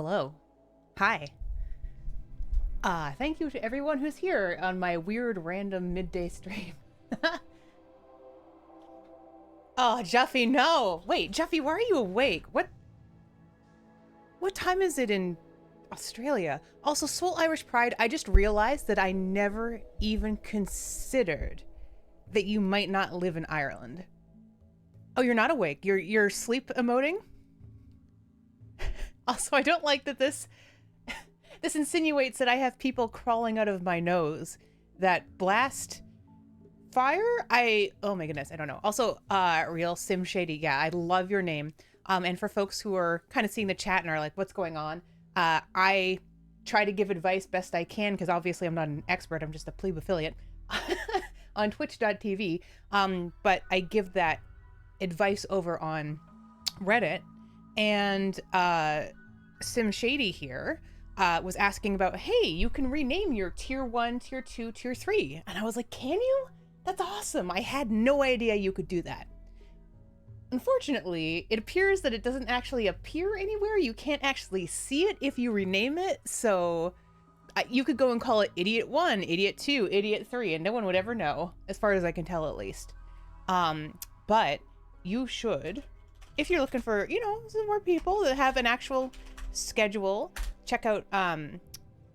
Hello. Hi. Thank you to everyone who's here on my weird random midday stream. Oh, Juffy, no! Wait, Juffy, why are you awake? What time is it in Australia? Also, Soul Irish Pride, I just realized that I never even considered that you might not live in Ireland. Oh, you're not awake. You're sleep emoting? Also, I don't like that this insinuates that I have people crawling out of my nose that blast fire. Oh my goodness, I don't know. Also, real Sim Shady, yeah, I love your name. And for folks who are kind of seeing the chat and are like, what's going on? I try to give advice best I can because obviously I'm not an expert. I'm just a plebe affiliate on twitch.tv. But I give that advice over on Reddit. And Sim Shady here was asking about, hey, you can rename your tier 1, tier 2, tier 3. And I was like, can you? That's awesome. I had no idea you could do that. Unfortunately, it appears that it doesn't actually appear anywhere. You can't actually see it if you rename it. So you could go and call it Idiot 1, Idiot 2, Idiot 3, and no one would ever know, as far as I can tell at least. But you should, if you're looking for, some more people that have an actual schedule, check out,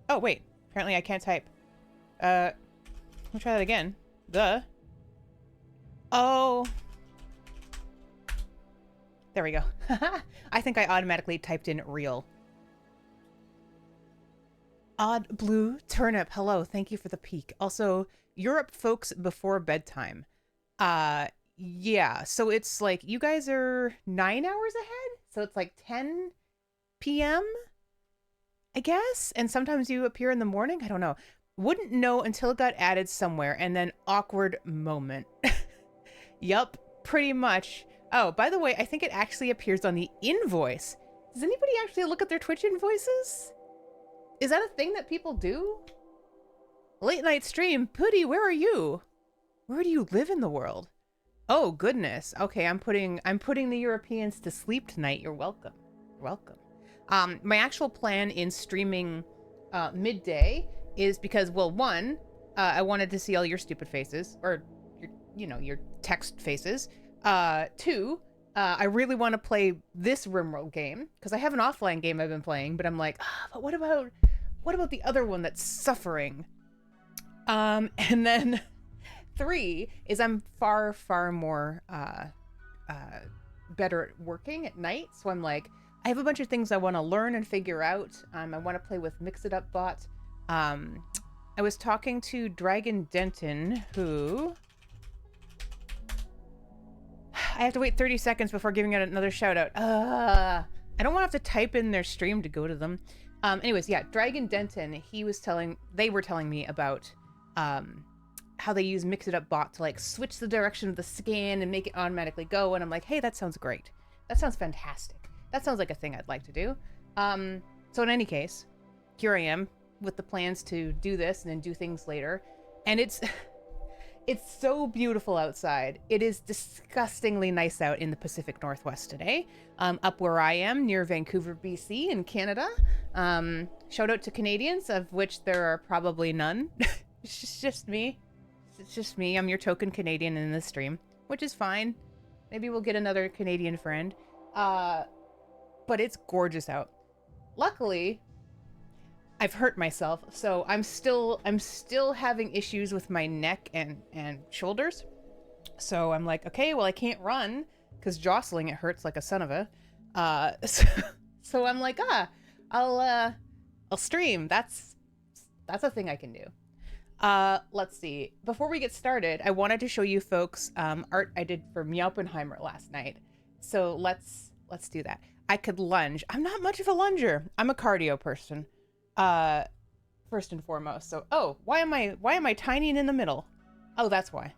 oh wait, apparently I can't type. Let me try that again. Oh. There we go. I think I automatically typed in real. Odd Blue Turnip, hello, thank you for the peek. Also, Europe folks before bedtime. Yeah, so it's like, you guys are 9 hours ahead? So it's like 10 p.m., I guess? And sometimes you appear in the morning? I don't know. Wouldn't know until it got added somewhere, and then awkward moment. Yup, pretty much. Oh, by the way, I think it actually appears on the invoice. Does anybody actually look at their Twitch invoices? Is that a thing that people do? Late night stream, Putty, where are you? Where do you live in the world? Oh goodness. Okay, I'm putting the Europeans to sleep tonight. You're welcome. You're welcome. My actual plan in streaming midday is because, well, one, I wanted to see all your stupid faces, or your text faces. Two, I really want to play this RimWorld game because I have an offline game I've been playing, but I'm like, but what about the other one that's suffering? And then three is I'm far more better at working at night, so I'm like, I have a bunch of things I want to learn and figure out. I want to play with Mix It Up Bot. I was talking to Dragon Denton, who I have to wait 30 seconds before giving out another shout out. I don't want to have to type in their stream to go to them. Anyways, yeah, Dragon Denton, they were telling me about how they use Mix It Up Bot to like switch the direction of the scan and make it automatically go. And I'm like, hey, that sounds great. That sounds fantastic. That sounds like a thing I'd like to do. So in any case, here I am with the plans to do this and then do things later. And it's so beautiful outside. It is disgustingly nice out in the Pacific Northwest today. Up where I am, near Vancouver, BC in Canada. Shout out to Canadians, of which there are probably none. It's just me. It's just me. I'm your token Canadian in this stream, which is fine. Maybe we'll get another Canadian friend. But it's gorgeous out. Luckily, I've hurt myself, so I'm still having issues with my neck and shoulders. So I'm like, okay, well I can't run because jostling it hurts like a son of a. So I'm like, I'll stream. That's a thing I can do. Let's see. Before we get started, I wanted to show you folks art I did for Meowpenheimer last night. So let's do that. I could lunge. I'm not much of a lunger. I'm a cardio person. First and foremost. So, why am I tiny and in the middle? Oh, that's why.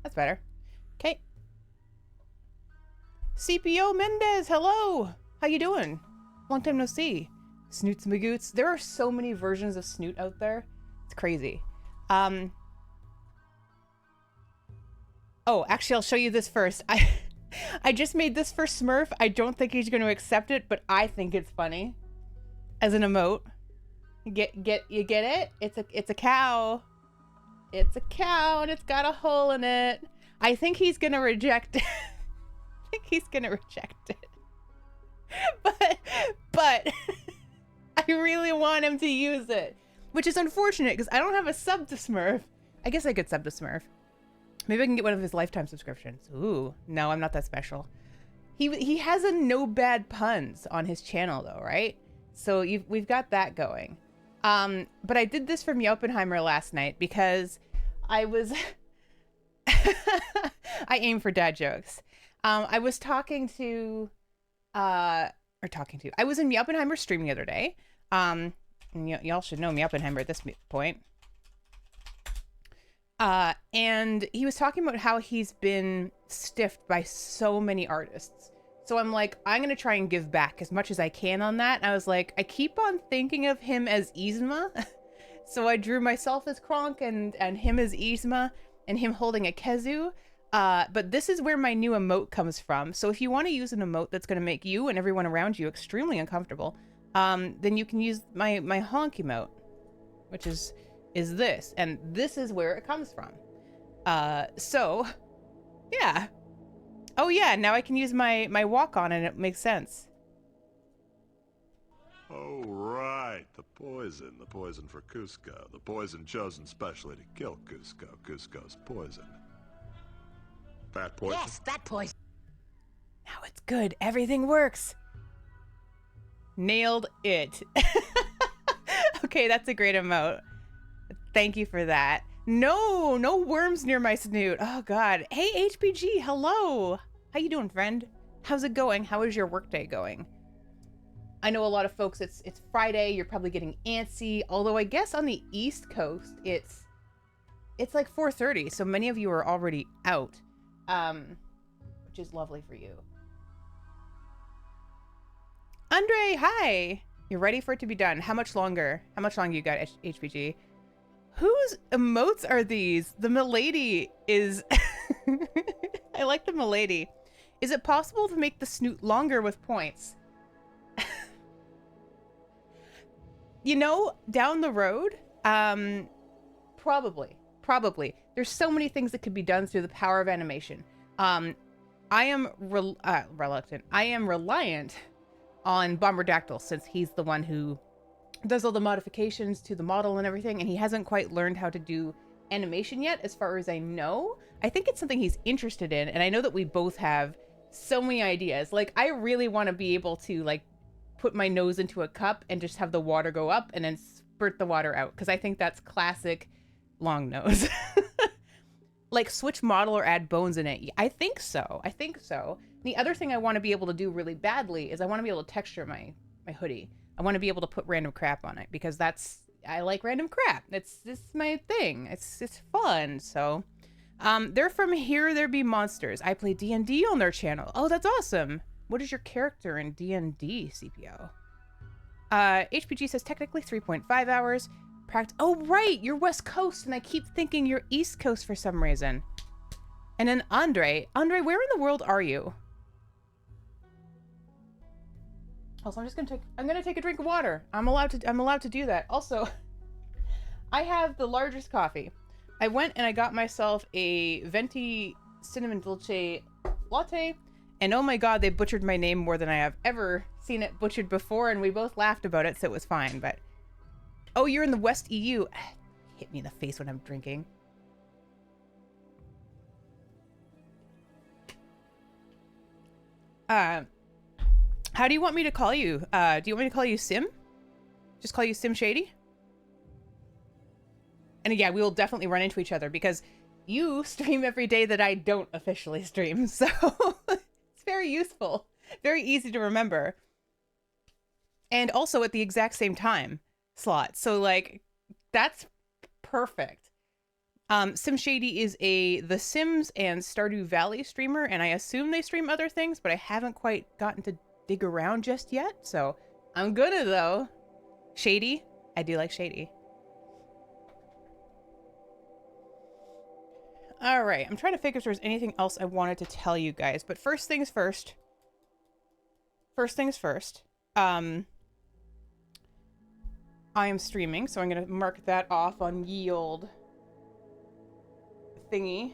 That's better. Okay. CPO Mendez, hello. How you doing? Long time no see. Snoots Magoots. There are so many versions of Snoot out there. It's crazy. Oh, actually, I'll show you this first. I just made this for Smurf. I don't think he's going to accept it, but I think it's funny as an emote. You get it? It's a cow. It's a cow and it's got a hole in it. I think he's going to reject it. I think he's going to reject it. But I really want him to use it, which is unfortunate because I don't have a sub to Smurf. I guess I could sub to Smurf. Maybe I can get one of his lifetime subscriptions. Ooh, no, I'm not that special. He has a no bad puns on his channel though, right? So we've got that going. But I did this for Meowpenheimer last night because I was I aim for dad jokes. I was talking to I was in Meowpenheimer stream the other day. And y'all should know Meowpenheimer at this point. And he was talking about how he's been stiffed by so many artists. So I'm like, I'm going to try and give back as much as I can on that. And I was like, I keep on thinking of him as Yzma. So I drew myself as Kronk and him as Yzma and him holding a Kezu. But this is where my new emote comes from. So if you want to use an emote that's going to make you and everyone around you extremely uncomfortable, then you can use my honk emote, which is this. And this is where it comes from. So, yeah. Oh yeah, now I can use my walk on and it makes sense. Oh right, the poison for Cusco. The poison chosen specially to kill Cusco. Cusco's poison. That poison? Yes, that poison. Now it's good. Everything works. Nailed it. Okay, that's a great emote. Thank you for that. No worms near my snoot. Oh God. Hey HPG, hello. How you doing, friend? How's it going? How is your workday going? I know a lot of folks, it's Friday, you're probably getting antsy, although I guess on the East Coast it's like 4:30, so many of you are already out, which is lovely for you. Andre, hi! You're ready for it to be done. How much longer? How much longer you got, HPG? Whose emotes are these? The milady is... I like the milady. Is it possible to make the snoot longer with points? You know, down the road, probably. There's so many things that could be done through the power of animation. I am reluctant. I am reliant on Bomberdactyl since he's the one who does all the modifications to the model and everything, and he hasn't quite learned how to do animation yet, as far as I know. I think it's something he's interested in, and I know that we both have so many ideas. Like, I really want to be able to, like, put my nose into a cup and just have the water go up and then spurt the water out, because I think that's classic long nose. Like, switch model or add bones in it. I think so. The other thing I want to be able to do really badly is I want to be able to texture my hoodie. I want to be able to put random crap on it, because I like random crap. It's my thing. It's fun. So, they're from Here There Be Monsters. I play D&D on their channel. Oh, that's awesome. What is your character in D&D, CPO? HPG says technically 3.5 hours. Oh, right. You're West Coast, and I keep thinking you're East Coast for some reason. And then Andre, where in the world are you? Also, I'm gonna take a drink of water. I'm allowed to do that. Also, I have the largest coffee. I went and I got myself a venti cinnamon dolce latte, and oh my God, they butchered my name more than I have ever seen it butchered before, and we both laughed about it, so it was fine. But oh, you're in the West EU. Hit me in the face when I'm drinking. How do you want me to call you? Do you want me to call you Sim? Just call you Sim Shady? And yeah, we will definitely run into each other because you stream every day that I don't officially stream. So it's very useful. Very easy to remember. And also at the exact same time slot. So like, that's perfect. Sim Shady is The Sims and Stardew Valley streamer, and I assume they stream other things, but I haven't quite gotten to dig around just yet, so I'm gonna though. Shady? I do like Shady. All right, I'm trying to figure if there's anything else I wanted to tell you guys, but first things first. First things first. I am streaming, so I'm gonna mark that off on ye old thingy.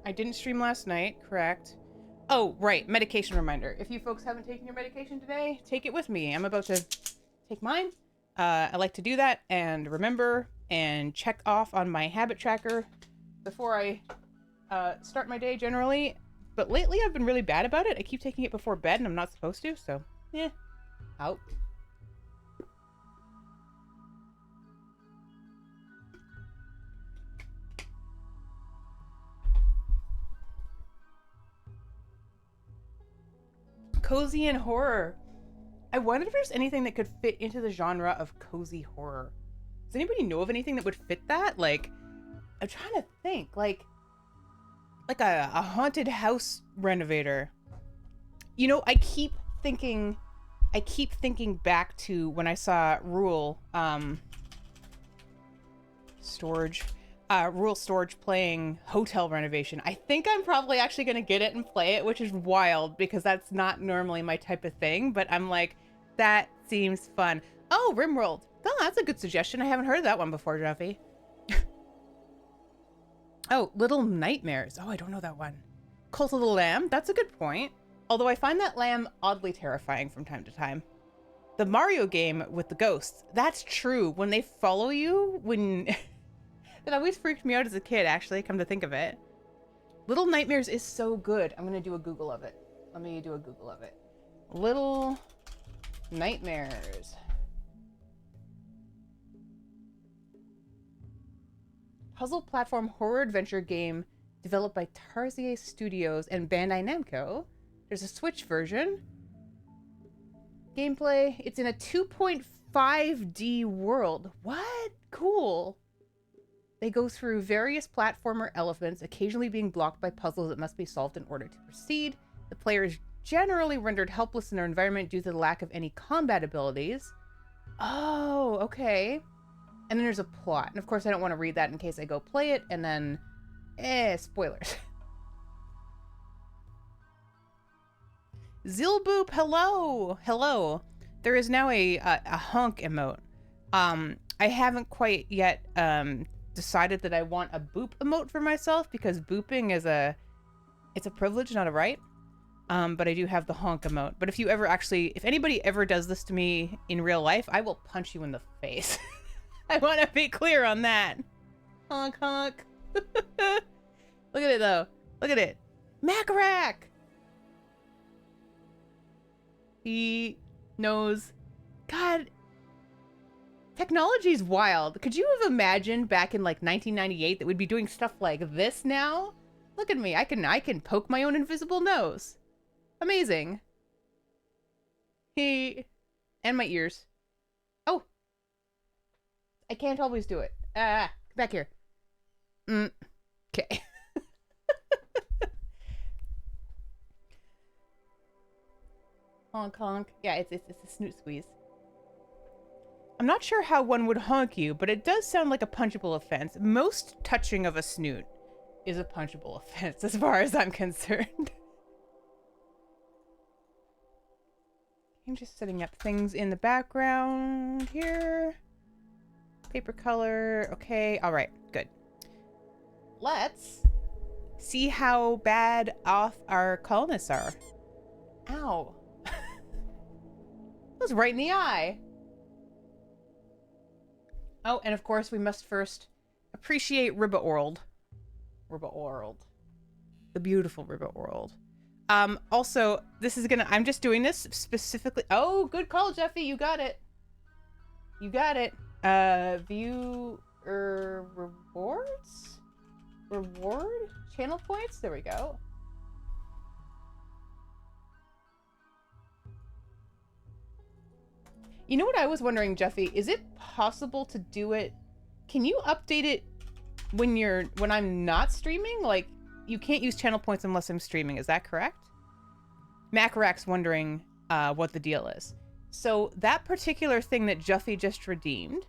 I didn't stream last night, correct? Oh, right, medication reminder. If you folks haven't taken your medication today, take it with me. I'm about to take mine. I like to do that and remember and check off on my habit tracker before I start my day generally. But lately I've been really bad about it. I keep taking it before bed and I'm not supposed to, so yeah. Out. Cozy and horror. I wonder if there's anything that could fit into the genre of cozy horror. Does anybody know of anything that would fit that? Like, I'm trying to think. Like a haunted house renovator. You know, I keep thinking back to when I saw Rule Storage playing hotel renovation. I think I'm probably actually going to get it and play it, which is wild because that's not normally my type of thing, but I'm like, that seems fun. Oh, Rimworld. Oh, that's a good suggestion. I haven't heard of that one before, Jeffy. Oh, Little Nightmares. Oh, I don't know that one. Cult of the Lamb. That's a good point. Although I find that lamb oddly terrifying from time to time. The Mario game with the ghosts. That's true. When they follow you, when... That always freaked me out as a kid, actually, come to think of it. Little Nightmares is so good. I'm going to do a Google of it. Let me do a Google of it. Little Nightmares. Puzzle platform horror adventure game developed by Tarsier Studios and Bandai Namco. There's a Switch version. Gameplay. It's in a 2.5D world. What? Cool. They go through various platformer elements, occasionally being blocked by puzzles that must be solved in order to proceed. The player is generally rendered helpless in their environment due to the lack of any combat abilities. Oh, okay. And then there's a plot. And of course, I don't want to read that in case I go play it, and then... spoilers. Zilboop, hello! Hello. There is now a honk emote. I haven't quite yet decided that I want a boop emote for myself because booping is it's a privilege, not a right. But I do have the honk emote. But if anybody ever does this to me in real life, I will punch you in the face. I want to be clear on that. Honk, honk. Look at it, though. Look at it. Macarac! He knows. God. Technology's wild. Could you have imagined back in like 1998 that we'd be doing stuff like this now? Look at me. I can poke my own invisible nose. Amazing. And my ears. Oh. I can't always do it. Come back here. Okay. Honk honk. Yeah, it's a snoot squeeze. I'm not sure how one would honk you, but it does sound like a punchable offense. Most touching of a snoot is a punchable offense, as far as I'm concerned. I'm just setting up things in the background here. Paper color. Okay. All right. Good. Let's see how bad off our colonists are. Ow. That was right in the eye. Oh, and of course we must first appreciate Ribba World. Ribba World. The beautiful Ribba World. Also, I'm just doing this specifically. Oh, good call, Jeffy. You got it. You got it. View rewards? Reward? Channel points? There we go. You know what I was wondering, Jeffy? Is it possible to do it? Can you update it when I'm not streaming? Like, you can't use channel points unless I'm streaming. Is that correct? Macarac's wondering what the deal is. So that particular thing that Juffy just redeemed,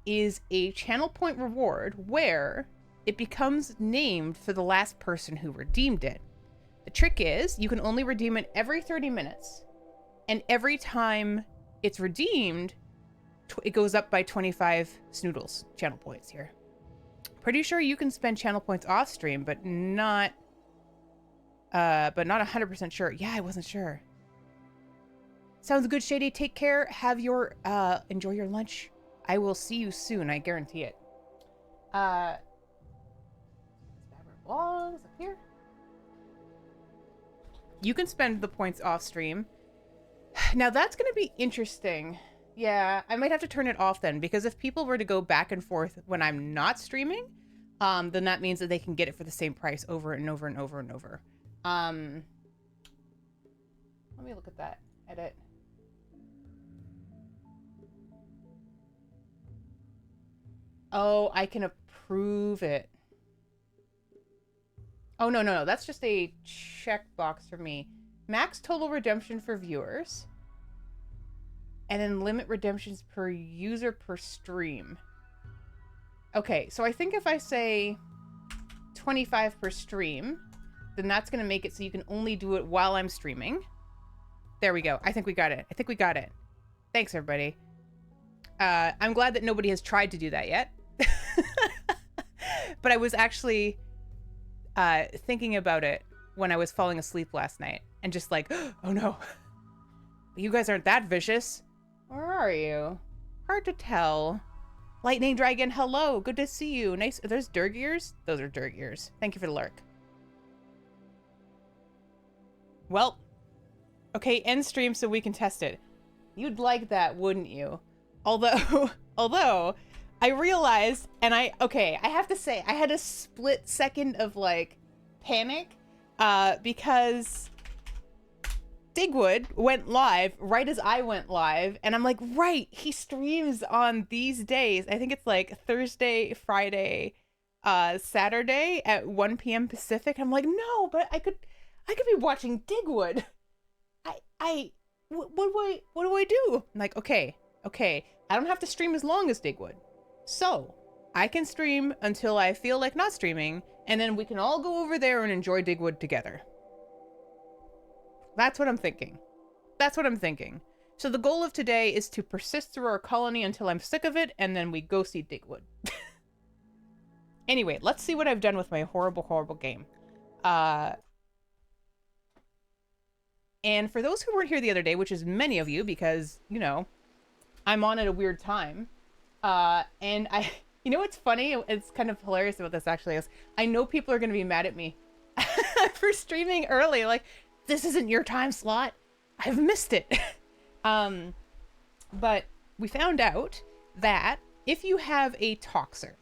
is a channel point reward where it becomes named for the last person who redeemed it. The trick is you can only redeem it every 30 minutes. And every time it's redeemed, it goes up by 25 snoodles, channel points here. Pretty sure you can spend channel points off stream, but not 100% sure. Yeah, I wasn't sure. Sounds good, Shady. Take care. Have your, enjoy your lunch. I will see you soon. I guarantee it. Vlogs up here. You can spend the points off stream. Now that's going to be interesting. Yeah, I might have to turn it off then, because if people were to go back and forth when I'm not streaming, then that means that they can get it for the same price over and over and over and over. Let me look at that. Edit. Oh, I can approve it. Oh, no. That's just a checkbox for me. Max total redemption for viewers. And then limit redemptions per user per stream. Okay, so I think if I say 25 per stream, then that's going to make it so you can only do it while I'm streaming. There we go. I think we got it. Thanks, everybody. I'm glad that nobody has tried to do that yet. But I was actually thinking about it when I was falling asleep last night. And just like, oh no. You guys aren't that vicious. Where are you? Hard to tell. Lightning Dragon, hello. Good to see you. Nice. Are those Dirg ears? Those are Dirg ears. Thank you for the lurk. Well, okay, end stream so we can test it. You'd like that, wouldn't you? Although, I realized, and I have to say, I had a split second of, like, panic, because Digwood went live right as I went live, and I'm like, right, he streams on these days. I think it's, like, Thursday, Friday, Saturday at 1 p.m. Pacific. I'm like, no, but I could be watching Digwood. What do I do? I'm like, okay, I don't have to stream as long as Digwood. So, I can stream until I feel like not streaming, and then we can all go over there and enjoy Digwood together. That's what I'm thinking. So the goal of today is to persist through our colony until I'm sick of it, and then we go see Digwood. Anyway, let's see what I've done with my horrible game. And for those who weren't here the other day, which is many of you, because, you know, I'm on at a weird time. And you know what's funny? It's kind of hilarious about this, actually, is I know people are going to be mad at me for streaming early. Like, this isn't your time slot. I've missed it. But we found out that if you have a toxer,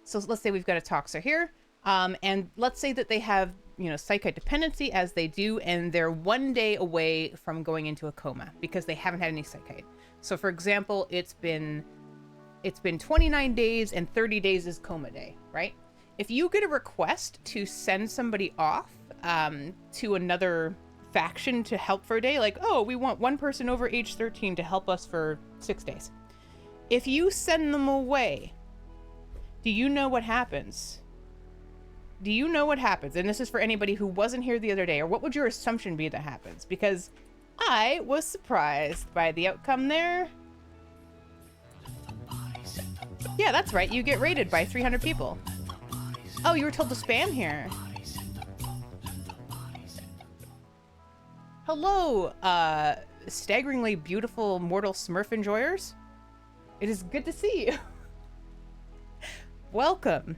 so let's say we've got a toxer here, and let's say that they have, you know, psychite dependency, as they do, and they're 1 day away from going into a coma because they haven't had any psychite. So for example, it's been 29 days and 30 days is coma day, right? If you get a request to send somebody off to another faction to help for a day, like, oh, we want one person over age 13 to help us for 6 days. If you send them away, do you know what happens? And this is for anybody who wasn't here the other day, or what would your assumption be that happens? Because I was surprised by the outcome there. Yeah, that's right. You get raided by 300 people. Oh, you were told to spam here. Hello, staggeringly beautiful mortal Smurf enjoyers. It is good to see you. Welcome.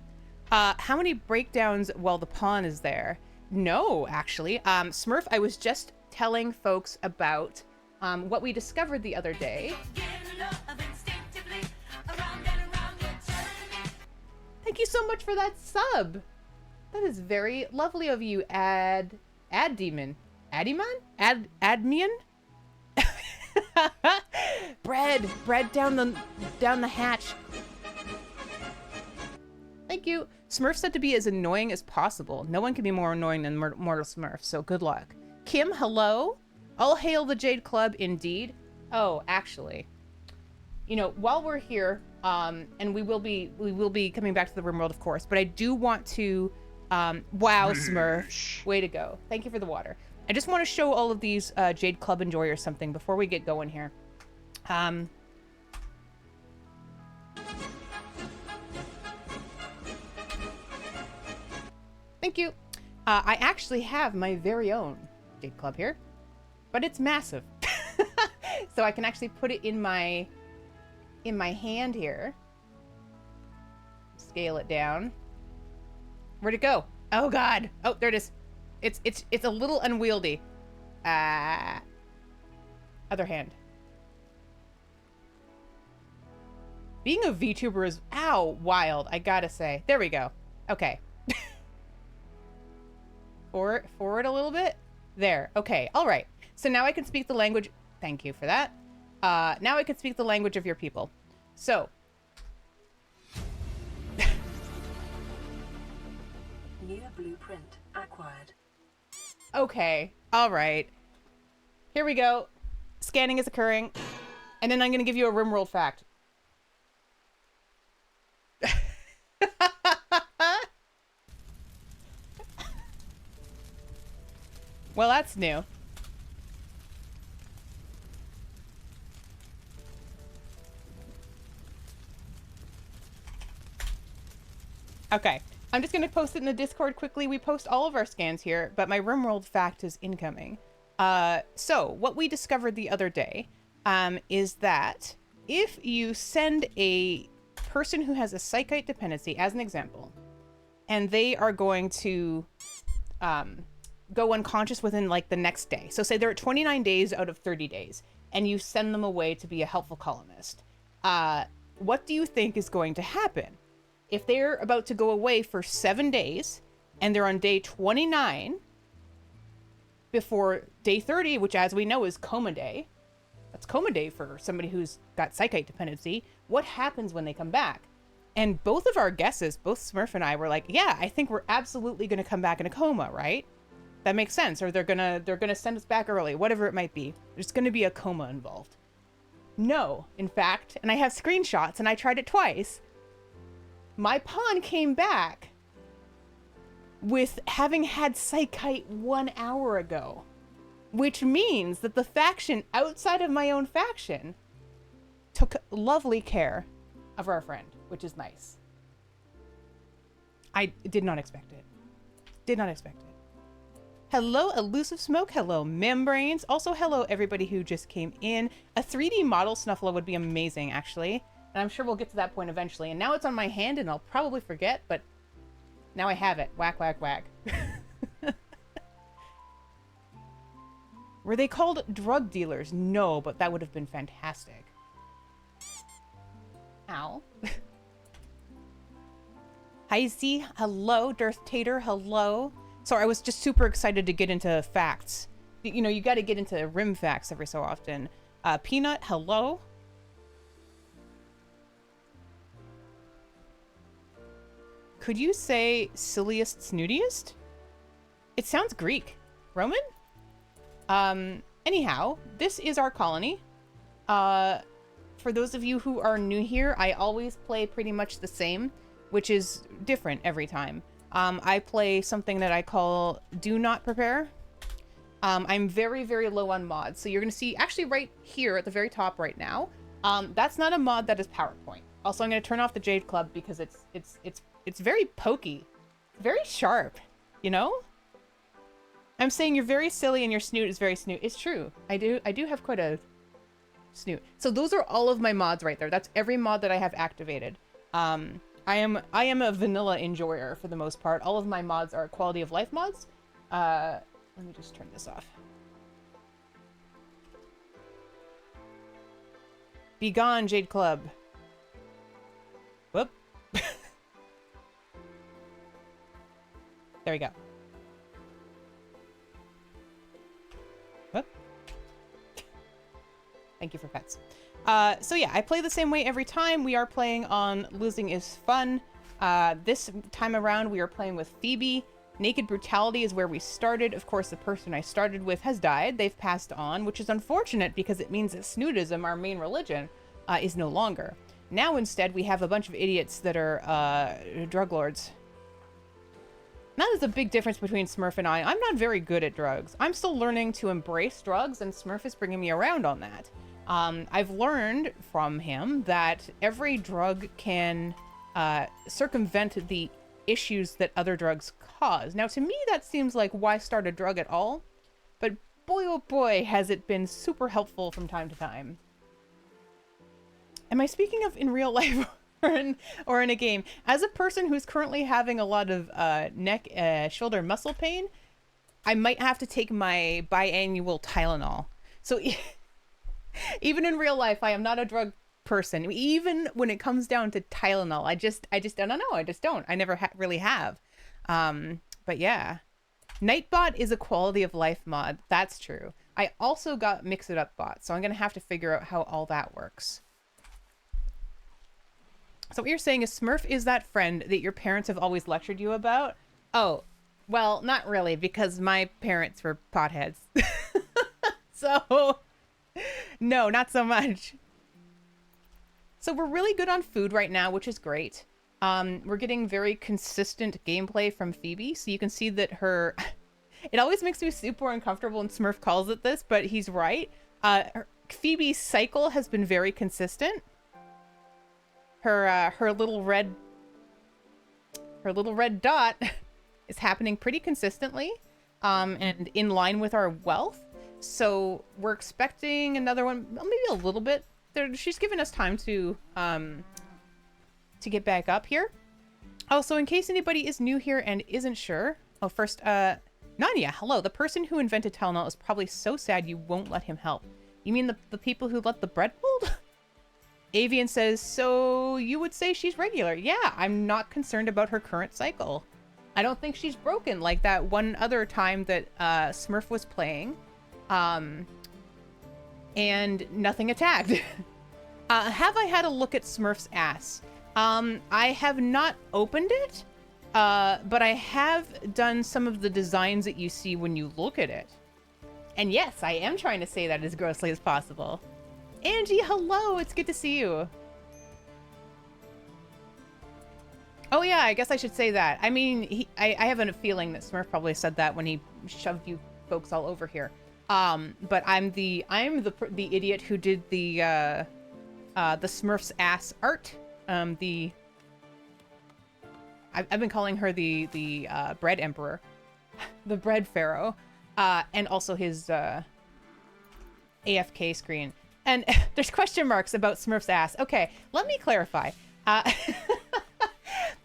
How many breakdowns while the pawn is there? No, actually. Smurf, I was just telling folks about what we discovered the other day. Thank you so much for that sub. That is very lovely of you, Ad Demon. Admian? Bread down the hatch. Thank you. Smurf said to be as annoying as possible. No one can be more annoying than Mortal Smurf, so good luck. Kim, hello. All hail the Jade Club, indeed. Oh, actually, you know, while we're here, And we will be coming back to the RimWorld, of course. But I do want to, wow, Smurf, way to go! Thank you for the water. I just want to show all of these Jade Club enjoyers something before we get going here. Thank you. I actually have my very own Jade Club here, but it's massive. So I can actually put it in my hand here. Scale it down. Where'd it go? Oh God. Oh, there it is. It's a little unwieldy. Other hand. Being a VTuber is wild, I gotta say. There we go. Okay. Forward a little bit. There. Okay. All right. So now I can speak the language. Thank you for that. Now I can speak the language of your people. So. New blueprint acquired. Okay. All right. Here we go. Scanning is occurring. And then I'm going to give you a RimWorld fact. Well, that's new. Okay. I'm just going to post it in the Discord quickly. We post all of our scans here, but my RimWorld fact is incoming. So, what we discovered the other day is that if you send a person who has a psychite dependency, as an example, and they are going to go unconscious within, like, the next day. So, say they're at 29 days out of 30 days, and you send them away to be a helpful colonist. What do you think is going to happen? If they're about to go away for 7 days and they're on day 29 before day 30, which as we know is coma day. That's coma day for somebody who's got psychite dependency. What happens when they come back? And both of our guesses, both Smurf and I, were like, yeah, I think we're absolutely going to come back in a coma, right? That makes sense. Or they're gonna send us back early, whatever it might be. There's going to be a coma involved. No, in fact, and I have screenshots and I tried it twice. My pawn came back with having had psychite 1 hour ago, which means that the faction outside of my own faction took lovely care of our friend, which is nice. I did not expect it. Did not expect it. Hello, Elusive Smoke. Hello, Membranes. Also, hello, everybody who just came in. A 3D model Snuffalo would be amazing, actually. And I'm sure we'll get to that point eventually. And now it's on my hand, and I'll probably forget, but now I have it. Whack, whack, whack. Were they called drug dealers? No, but that would have been fantastic. Ow. Hi, Z. Hello. Darth Tater. Hello. Sorry, I was just super excited to get into facts. You know, you got to get into rim facts every so often. Peanut. Hello. Could you say silliest, snootiest? It sounds Greek. Roman? Anyhow, this is our colony. For those of you who are new here, I always play pretty much the same, which is different every time. I play something that I call Do Not Prepare. I'm very, very low on mods. So you're going to see, actually right here at the very top right now, that's not a mod, that is PowerPoint. Also, I'm going to turn off the Jade Club because it's very pokey, very sharp, you know? I'm saying you're very silly and your snoot is very snoot. It's true. I do have quite a snoot. So those are all of my mods right there. That's every mod that I have activated. I am a vanilla enjoyer for the most part. All of my mods are quality of life mods. Let me just turn this off. Be gone, Jade Club. Whoop. There we go. Whoop. Thank you for pets. So yeah, I play the same way every time. We are playing on Losing is Fun. This time around, we are playing with Phoebe. Naked Brutality is where we started. Of course, the person I started with has died. They've passed on, which is unfortunate because it means that snootism, our main religion, is no longer. Now instead we have a bunch of idiots that are drug lords. That is a big difference between Smurf and I. I'm not very good at drugs. I'm still learning to embrace drugs, and Smurf is bringing me around on that. I've learned from him that every drug can circumvent the issues that other drugs cause. Now, to me, that seems like why start a drug at all? But boy, oh boy, has it been super helpful from time to time. Am I speaking of in real life or in a game? As a person who's currently having a lot of neck, shoulder muscle pain, I might have to take my biannual Tylenol. So even in real life, I am not a drug person. Even when it comes down to Tylenol, I just don't know. I just don't. I never really have. But yeah, Nightbot is a quality of life mod. That's true. I also got Mix It Up bot, so I'm gonna have to figure out how all that works. So what you're saying is Smurf is that friend that your parents have always lectured you about? Oh, well, not really, because my parents were potheads. So, no, not so much. So we're really good on food right now, which is great. We're getting very consistent gameplay from Phoebe, so you can see that her... It always makes me super uncomfortable when Smurf calls it this, but he's right. Phoebe's cycle has been very consistent. Her little red dot is happening pretty consistently, and in line with our wealth. So we're expecting another one, maybe a little bit. She's given us time to get back up here. Also, in case anybody is new here and isn't sure, first, Nadia, hello. The person who invented Tylenol is probably so sad you won't let him help. You mean the people who let the bread mold? Avian says, so you would say she's regular. Yeah, I'm not concerned about her current cycle. I don't think she's broken like that one other time that Smurf was playing. And nothing attacked. Have I had a look at Smurf's ass? I have not opened it, but I have done some of the designs that you see when you look at it. And yes, I am trying to say that as grossly as possible. Angie, hello! It's good to see you. Oh yeah, I guess I should say that. I mean, I have a feeling that Smurf probably said that when he shoved you folks all over here. But I'm the idiot who did the Smurf's ass art. I've been calling her the bread emperor, the bread pharaoh, and also his AFK screen. And there's question marks about Smurf's ass. Okay, let me clarify.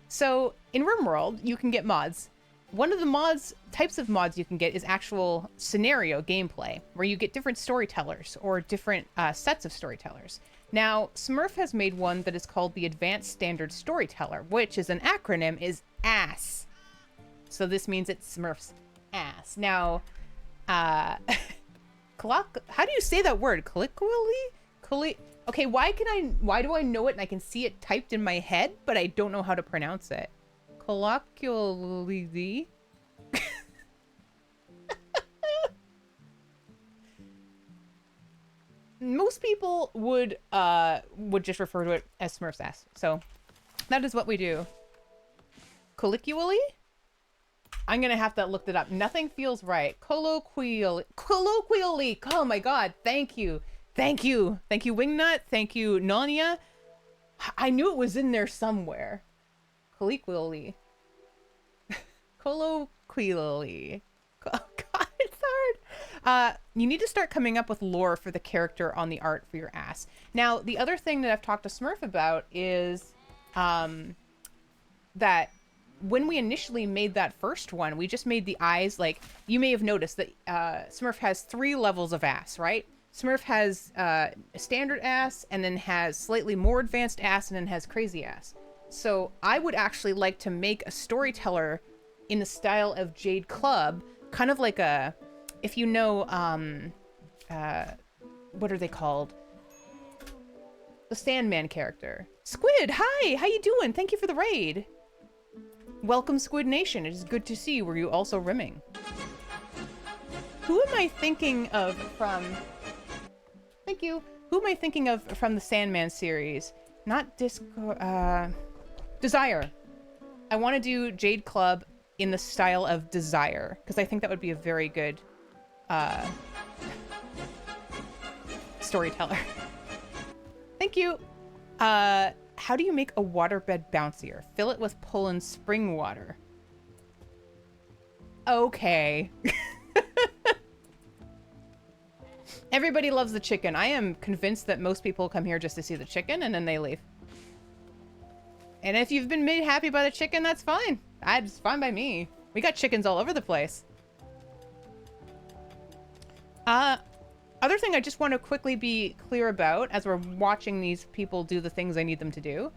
So in RimWorld, you can get mods. One of the types of mods you can get is actual scenario gameplay, where you get different storytellers or different sets of storytellers. Now, Smurf has made one that is called the Advanced Standard Storyteller, which is an acronym is ASS. So this means it's Smurf's ass. Now, how do you say that word? Colloquially? Okay, why do I know it and I can see it typed in my head, but I don't know how to pronounce it? Colloquially. Most people would just refer to it as Smurf's ass. So that is what we do. Colloquially? I'm gonna have to look that up. Nothing feels right. Colloquially. Oh my god. Thank you. Thank you. Thank you, Wingnut. Thank you, Nania. I knew it was in there somewhere. Colloquially. Colloquially. Oh god, it's hard. You need to start coming up with lore for the character on the art for your ass. Now, the other thing that I've talked to Smurf about is that when we initially made that first one, we just made the eyes, like, you may have noticed that Smurf has 3 levels of ass, right? Smurf has a standard ass, and then has slightly more advanced ass, and then has crazy ass. So I would actually like to make a storyteller in the style of Jade Club, kind of like a, if you know, what are they called? The Sandman character. Squid, hi! How you doing? Thank you for the raid. Welcome, Squid Nation. It is good to see you. Were you also rimming? Who am I thinking of from... Thank you. Who am I thinking of from the Sandman series? Not Discord. Desire. I want to do Jade Club in the style of Desire, because I think that would be a very good storyteller. Thank you. How do you make a waterbed bouncier? Fill it with Poland spring water. Okay. Everybody loves the chicken. I am convinced that most people come here just to see the chicken and then they leave. And if you've been made happy by the chicken, that's fine. It's fine by me. We got chickens all over the place. Other thing I just want to quickly be clear about as we're watching these people do the things I need them to do,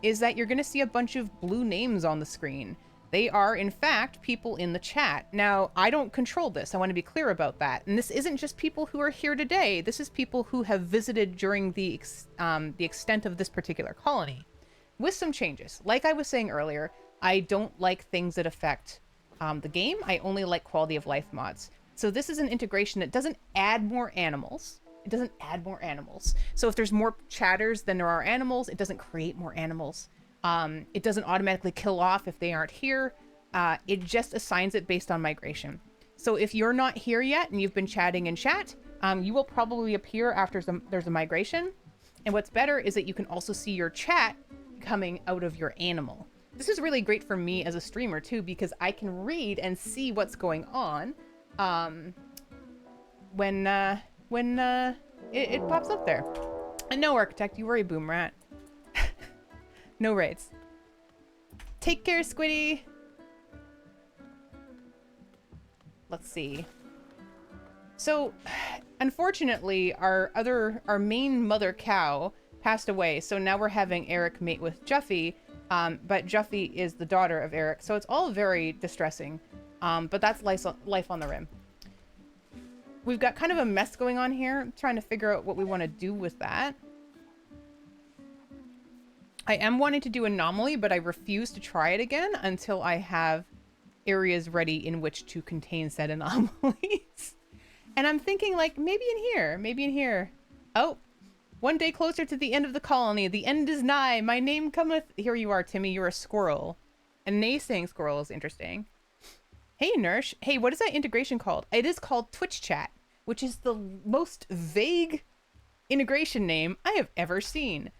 is that you're going to see a bunch of blue names on the screen. They are, in fact, people in the chat. Now, I don't control this. I want to be clear about that. And this isn't just people who are here today. This is people who have visited during the extent of this particular colony, with some changes. Like I was saying earlier, I don't like things that affect the game. I only like quality of life mods. So this is an integration that doesn't add more animals. It doesn't add more animals. So if there's more chatters than there are animals, it doesn't create more animals. It doesn't automatically kill off if they aren't here. It just assigns it based on migration. So if you're not here yet and you've been chatting in chat, you will probably appear after there's a migration. And what's better is that you can also see your chat coming out of your animal. This is really great for me as a streamer too, because I can read and see what's going on when it pops up there. And no, Architect, you worry, Boom Rat. No raids. Take care, Squiddy. Let's see. So, unfortunately, our main mother cow passed away. So now we're having Eric mate with Juffy. But Juffy is the daughter of Eric. So it's all very distressing. But that's life on the rim. We've got kind of a mess going on here. I'm trying to figure out what we want to do with that. I am wanting to do Anomaly, but I refuse to try it again until I have areas ready in which to contain said anomalies. And I'm thinking, like, maybe in here. Oh, one day closer to the end of the colony. The end is nigh. My name cometh. Here you are, Timmy. You're a squirrel. A naysaying squirrel is interesting. Hey, Nursh. Hey, what is that integration called? It is called Twitch Chat, which is the most vague integration name I have ever seen.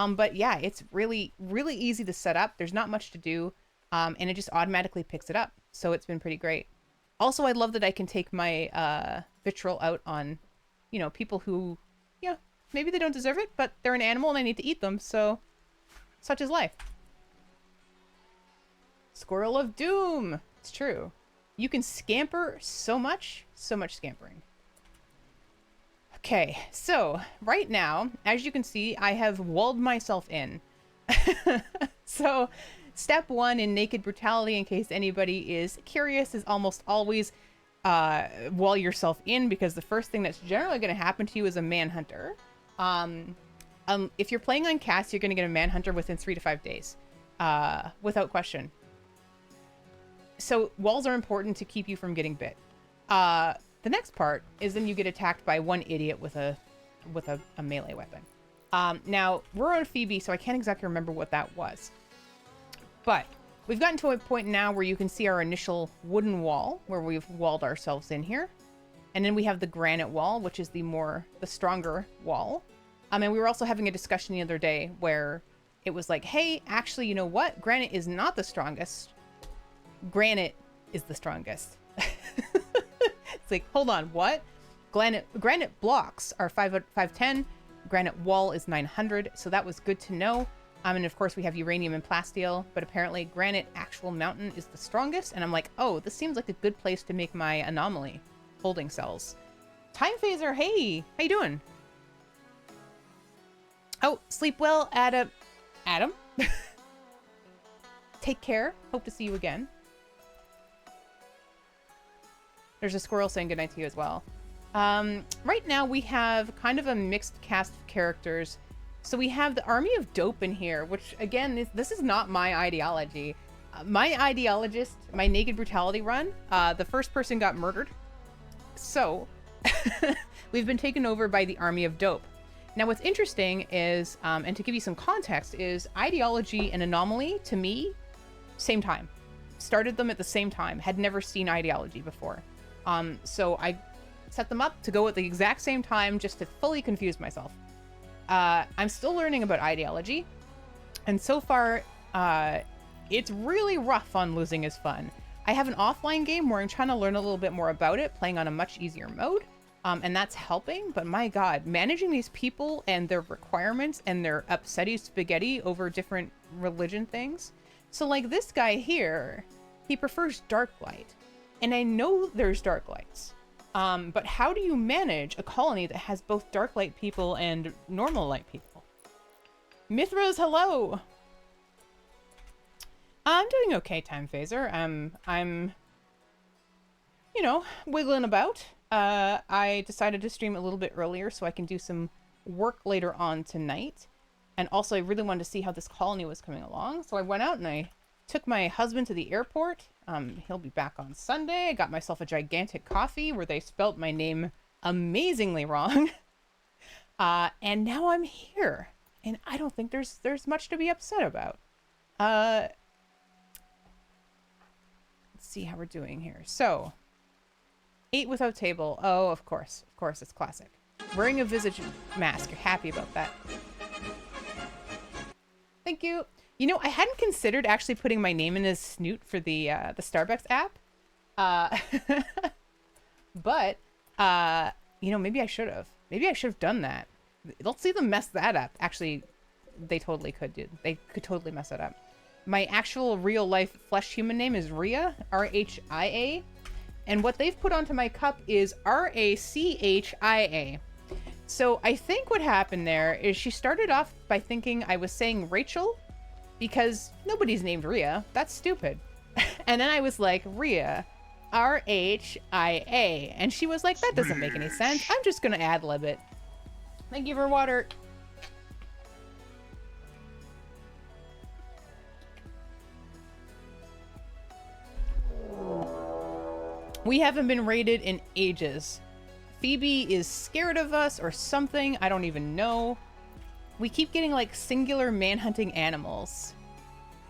But yeah, it's really, really easy to set up. There's not much to do. And it just automatically picks it up. So it's been pretty great. Also, I love that I can take my vitriol out on, you know, people who, yeah, maybe they don't deserve it, but they're an animal and I need to eat them. So such is life. Squirrel of Doom. It's true. You can scamper so much scampering. Okay, so right now, as you can see, I have walled myself in. So step one in naked brutality, in case anybody is curious, is almost always wall yourself in, because the first thing that's generally going to happen to you is a manhunter. If you're playing on cast, you're going to get a manhunter within 3 to 5 days, without question. So walls are important to keep you from getting bit. The next part is then you get attacked by one idiot with a melee weapon. Now, we're on Phoebe, so I can't exactly remember what that was. But we've gotten to a point now where you can see our initial wooden wall, where we've walled ourselves in here. And then we have the granite wall, which is the stronger wall. And we were also having a discussion the other day where it was like, hey, actually, you know what? Granite is not the strongest. Granite is the strongest. It's like, hold on, what? Granite blocks are 510. Granite wall is 900. So that was good to know. And of course we have uranium and plasteel, but apparently granite actual mountain is the strongest. And I'm like, oh, this seems like a good place to make my anomaly holding cells. Time Phaser, hey, how you doing? Oh, sleep well, Adam. Take care. Hope to see you again. There's a squirrel saying goodnight to you as well. Right now we have kind of a mixed cast of characters. So we have the Army of Dope in here, which again, this is not my ideology. My ideologist, my naked brutality run, the first person got murdered. So we've been taken over by the Army of Dope. Now, what's interesting is, and to give you some context, is Ideology and Anomaly, to me, same time. Started them at the same time. Had never seen Ideology before. So I set them up to go at the exact same time just to fully confuse myself. I'm still learning about Ideology. And so far, it's really rough on Losing is Fun. I have an offline game where I'm trying to learn a little bit more about it, playing on a much easier mode. And that's helping, but my god, managing these people and their requirements and their upsetty spaghetti over different religion things. So like this guy here, he prefers dark light. And I know there's dark lights. But how do you manage a colony that has both dark light people and normal light people? Mithras, hello! I'm doing okay, Time Phaser. I'm, you know, wiggling about. I decided to stream a little bit earlier so I can do some work later on tonight. And also I really wanted to see how this colony was coming along. So I went out and I took my husband to the airport. He'll be back on Sunday. I got myself a gigantic coffee where they spelt my name amazingly wrong. And now I'm here. And I don't think there's much to be upset about. Let's see how we're doing here. So, 8 without table. Oh, of course. Of course, it's classic. Wearing a visage mask. You're happy about that. Thank you. You know, I hadn't considered actually putting my name in his snoot for the Starbucks app. But, you know, maybe I should have. Maybe I should have done that. Let's see them mess that up. Actually, they totally could, dude. They could totally mess it up. My actual real-life flesh human name is Rhia, R-H-I-A. And what they've put onto my cup is R-A-C-H-I-A. So I think what happened there is she started off by thinking I was saying Rachel, because nobody's named Rhia. That's stupid. And then I was like, Rhia, R-H-I-A. And she was like, that doesn't make any sense. I'm just going to ad-lib it. Thank you for water. We haven't been raided in ages. Phoebe is scared of us or something. I don't even know. We keep getting like singular manhunting animals.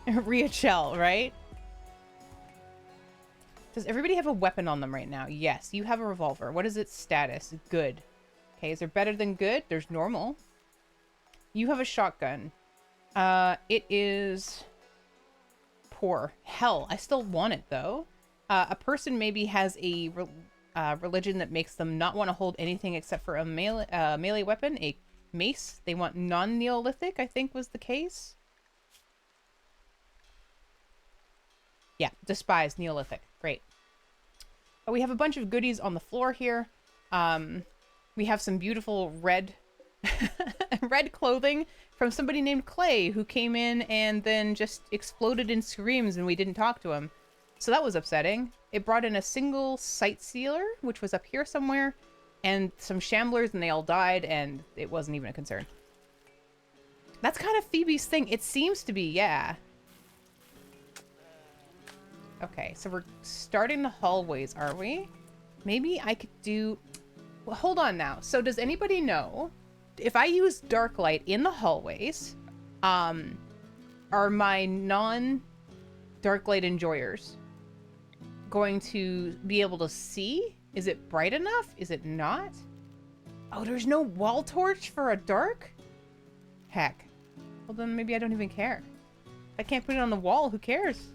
Riachel, right? Does everybody have a weapon on them right now? Yes, you have a revolver. What is its status? Good. Okay, is there better than good? There's normal. You have a shotgun. It is poor. Hell, I still want it though. A person maybe has a religion that makes them not want to hold anything except for a melee weapon, a mace. They want non-Neolithic, I think was the case. Yeah, despise Neolithic. Great. But we have a bunch of goodies on the floor here. We have some beautiful red red clothing from somebody named Clay who came in and then just exploded in screams and we didn't talk to him. So that was upsetting. It brought in a single sight sealer, which was up here somewhere, and some shamblers, and they all died, and it wasn't even a concern. That's kind of Phoebe's thing. It seems to be, yeah. Okay, so we're starting the hallways, are we? Maybe I could do... Well, hold on now. So does anybody know, if I use dark light in the hallways, are my non-dark light enjoyers going to be able to see? Is it bright enough? Is it not? Oh, there's no wall torch for a dark? Heck. Well, then maybe I don't even care. If I can't put it on the wall, who cares?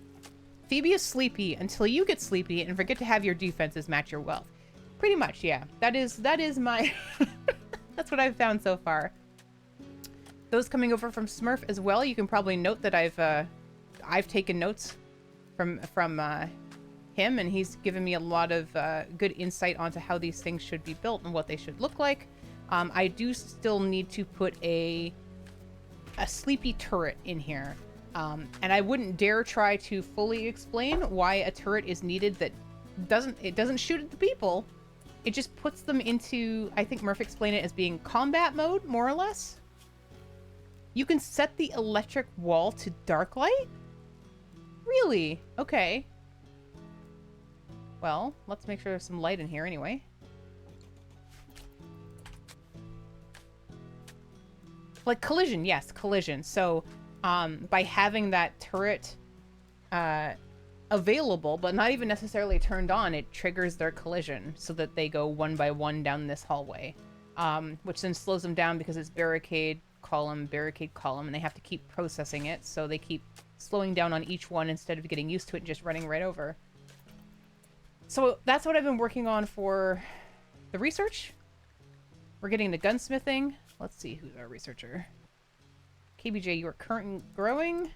Phoebe is sleepy until you get sleepy and forget to have your defenses match your wealth. Pretty much, yeah. That is my... That's what I've found so far. Those coming over from Smurf as well, you can probably note that I've taken notes from him, and he's given me a lot of good insight onto how these things should be built and what they should look like. I do still need to put a sleepy turret in here, and I wouldn't dare try to fully explain why a turret is needed that doesn't shoot at the people. It just puts them into, I think Murph explained it as being combat mode, more or less. You can set the electric wall to dark light? Really? Okay. Well, let's make sure there's some light in here anyway. Like collision, yes, collision. So, by having that turret available, but not even necessarily turned on, it triggers their collision so that they go one by one down this hallway, which then slows them down because it's barricade, column, and they have to keep processing it, so they keep slowing down on each one instead of getting used to it and just running right over. So that's what I've been working on for the research. We're getting the gunsmithing. Let's see who's our researcher. KBJ, you are current growing.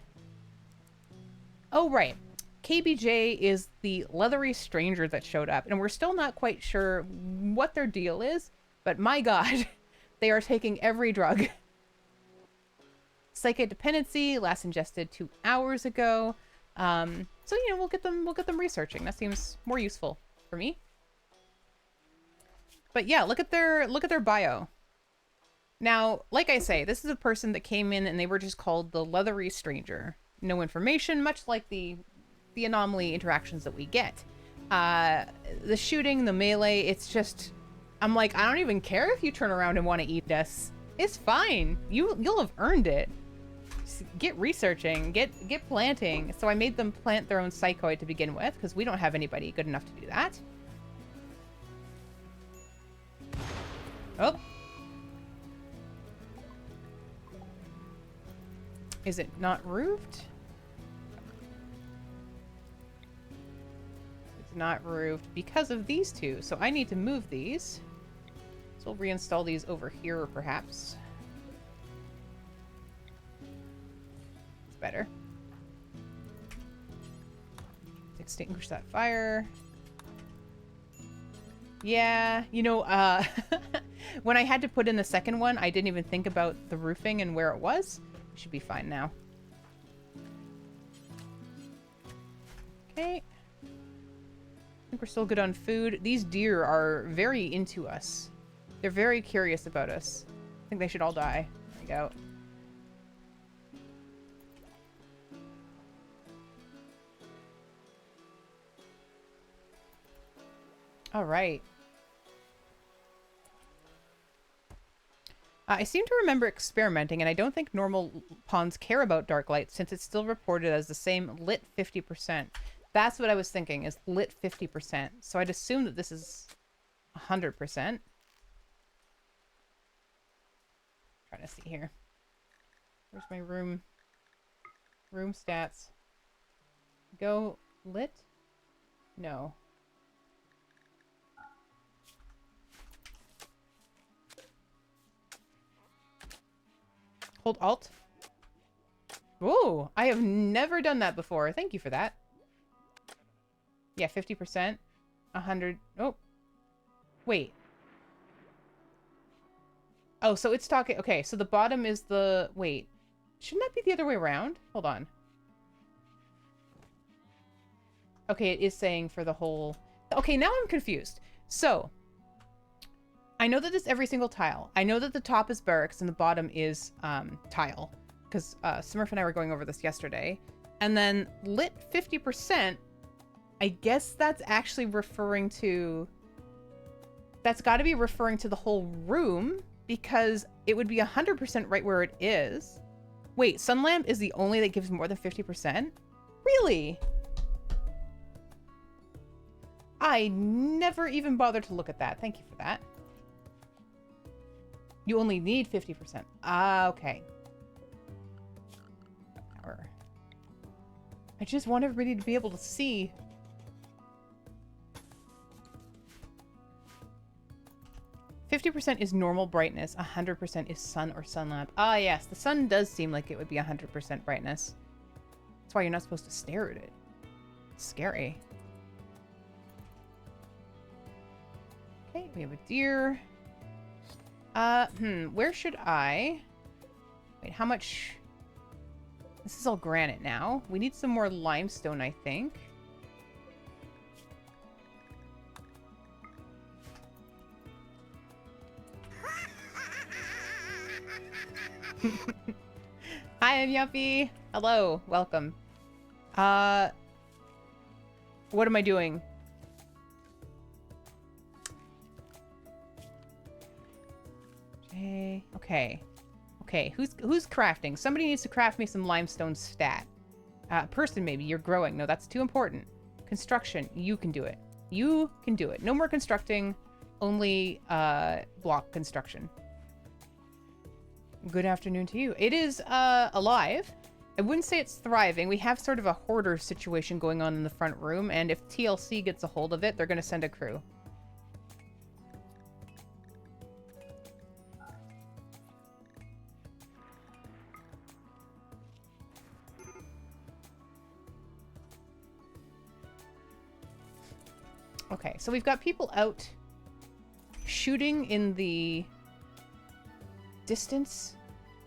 Oh, right. KBJ is the leathery stranger that showed up, and we're still not quite sure what their deal is, but my god, they are taking every drug. Psychic dependency, last ingested 2 hours ago. So you know, we'll get them researching. That seems more useful for me. But yeah, look at their bio. Now, like I say, this is a person that came in and they were just called the leathery stranger. No information, much like the anomaly interactions that we get. The shooting, the melee, it's just, I'm like, I don't even care if you turn around and want to eat us. It's fine. You'll have earned it. Just get researching, get planting. So I made them plant their own psychoid to begin with, because we don't have anybody good enough to do that. Oh. Is it not roofed? It's not roofed because of these two. So I need to move these. So we'll reinstall these over here, perhaps. It's better. Let's extinguish that fire. Yeah, you know, when I had to put in the second one, I didn't even think about the roofing and where it was. Should be fine now. Okay. I think we're still good on food. These deer are very into us. They're very curious about us. I think they should all die. There we go. All right. I seem to remember experimenting, and I don't think normal pawns care about dark light since it's still reported as the same lit 50%. That's what I was thinking, is lit 50%. So I'd assume that this is 100%. Trying to see here. Where's my room? Room stats. Go lit? No. Hold Alt. Ooh, I have never done that before. Thank you for that. Yeah, 50%. 100. Oh. Wait. Oh, so it's talking. Okay, so the bottom is the... Wait. Shouldn't that be the other way around? Hold on. Okay, it is saying for the whole... Okay, now I'm confused. So... I know that it's every single tile. I know that the top is barracks and the bottom is tile. Because Smurf and I were going over this yesterday. And then lit 50%, I guess that's actually referring to... That's got to be referring to the whole room, because it would be 100% right where it is. Wait, sun lamp is the only that gives more than 50%? Really? I never even bothered to look at that. Thank you for that. You only need 50%. Ah, okay. I just want everybody to be able to see. %50 is normal brightness. 100% is sun or sun lamp. Ah, yes. The sun does seem like it would be 100% brightness. That's why you're not supposed to stare at it. It's scary. Okay, we have a deer. Where should I... Wait, how much... This is all granite now. We need some more limestone, I think. Hi, I'm Yuppie. Hello, welcome. What am I doing? Okay. Okay, who's crafting? Somebody needs to craft me some limestone stat. Person, maybe. You're growing. No, that's too important. Construction. You can do it. You can do it. No more constructing. Only block construction. Good afternoon to you. It is alive. I wouldn't say it's thriving. We have sort of a hoarder situation going on in the front room, and if TLC gets a hold of it, they're going to send a crew. Okay, so we've got people out shooting in the distance.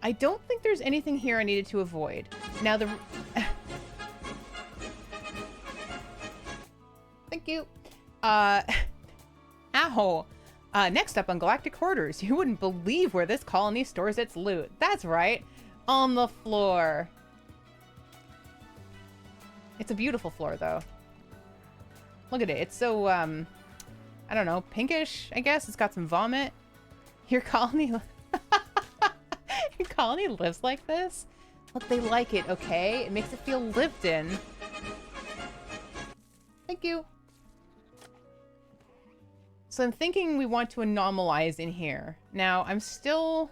I don't think there's anything here I needed to avoid. Now the... Thank you. Ow. Next up on Galactic Hoarders, you wouldn't believe where this colony stores its loot. That's right, on the floor. It's a beautiful floor, though. Look at it. It's so, I don't know, pinkish, I guess. It's got some vomit. Your colony... Your colony lives like this? Look, they like it, okay? It makes it feel lived in. Thank you. So I'm thinking we want to anomalize in here. Now, I'm still...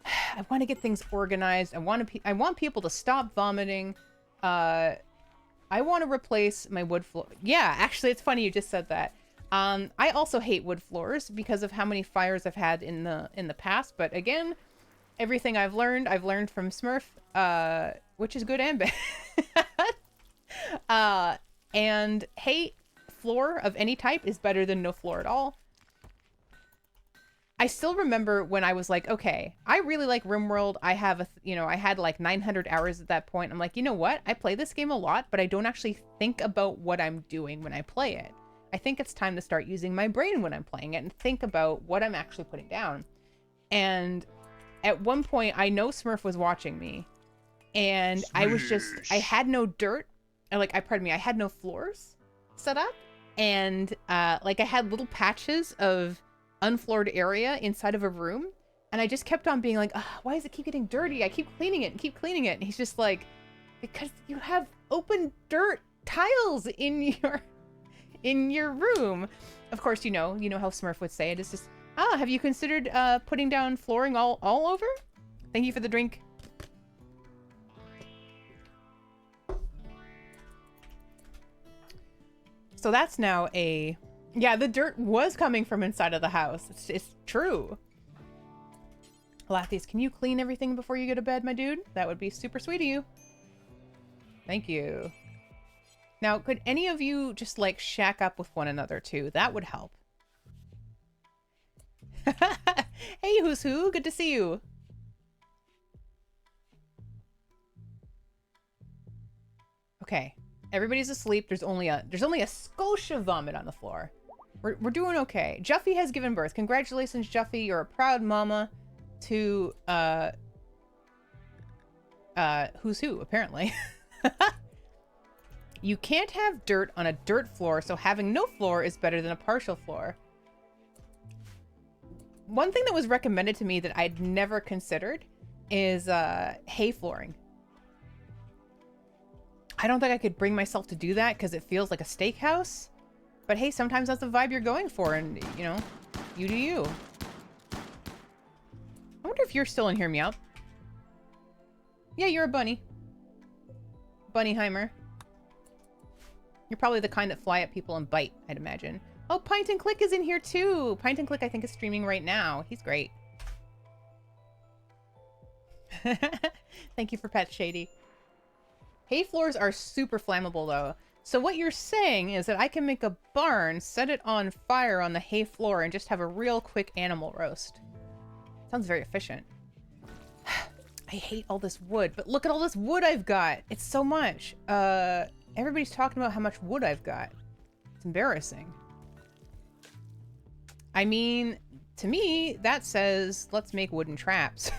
I want to get things organized. I want people to stop vomiting. I want to replace my wood floor. Yeah, actually, it's funny you just said that. I also hate wood floors because of how many fires I've had in the past. But again, everything I've learned from Smurf, which is good and bad. And hey, floor of any type is better than no floor at all. I still remember when I was like, okay, I really like RimWorld. I have I had like 900 hours at that point. I'm like, you know what? I play this game a lot, but I don't actually think about what I'm doing when I play it. I think it's time to start using my brain when I'm playing it and think about what I'm actually putting down. And at one point, I know Smurf was watching me, and I was just, I had no dirt, pardon me, I had no floors set up, and like I had little patches of unfloored area inside of a room, and I just kept on being like, why does it keep getting dirty? I keep cleaning it and keep cleaning it. And he's just like, because you have open dirt tiles in your room. Of course, you know how Smurf would say it. It's just, have you considered putting down flooring all over? Thank you for the drink. So that's now a... Yeah, the dirt was coming from inside of the house. It's true. Lathies, can you clean everything before you go to bed, my dude? That would be super sweet of you. Thank you. Now, could any of you just, like, shack up with one another, too? That would help. Hey, who's who? Good to see you. Okay. Everybody's asleep. There's only a skosh of vomit on the floor. We're doing okay. Juffy has given birth. Congratulations, Juffy. You're a proud mama to, who's who, apparently. You can't have dirt on a dirt floor, so having no floor is better than a partial floor. One thing that was recommended to me that I'd never considered is hay flooring. I don't think I could bring myself to do that because it feels like a steakhouse. But hey, sometimes that's the vibe you're going for, and, you know, you do you. I wonder if you're still in here, Meowp. Yeah, you're a bunny. Bunnyheimer. You're probably the kind that fly at people and bite, I'd imagine. Oh, Pint and Click is in here too. Pint and Click, I think, is streaming right now. He's great. Thank you for Pet Shady. Hay floors are super flammable, though. So what you're saying is that I can make a barn, set it on fire on the hay floor, and just have a real quick animal roast. Sounds very efficient. I hate all this wood, but look at all this wood I've got. It's so much. Everybody's talking about how much wood I've got. It's embarrassing. I mean, to me, that says, let's make wooden traps.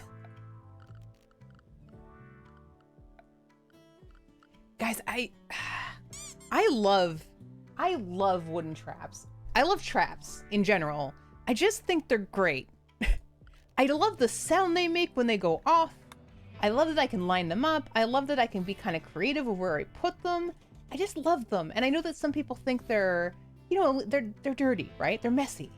Guys, I love wooden traps. I love traps in general. I just think they're great. I love the sound they make when they go off. I love that I can line them up. I love that I can be kind of creative with where I put them. I just love them. And I know that some people think they're, you know, they're dirty, right? They're messy.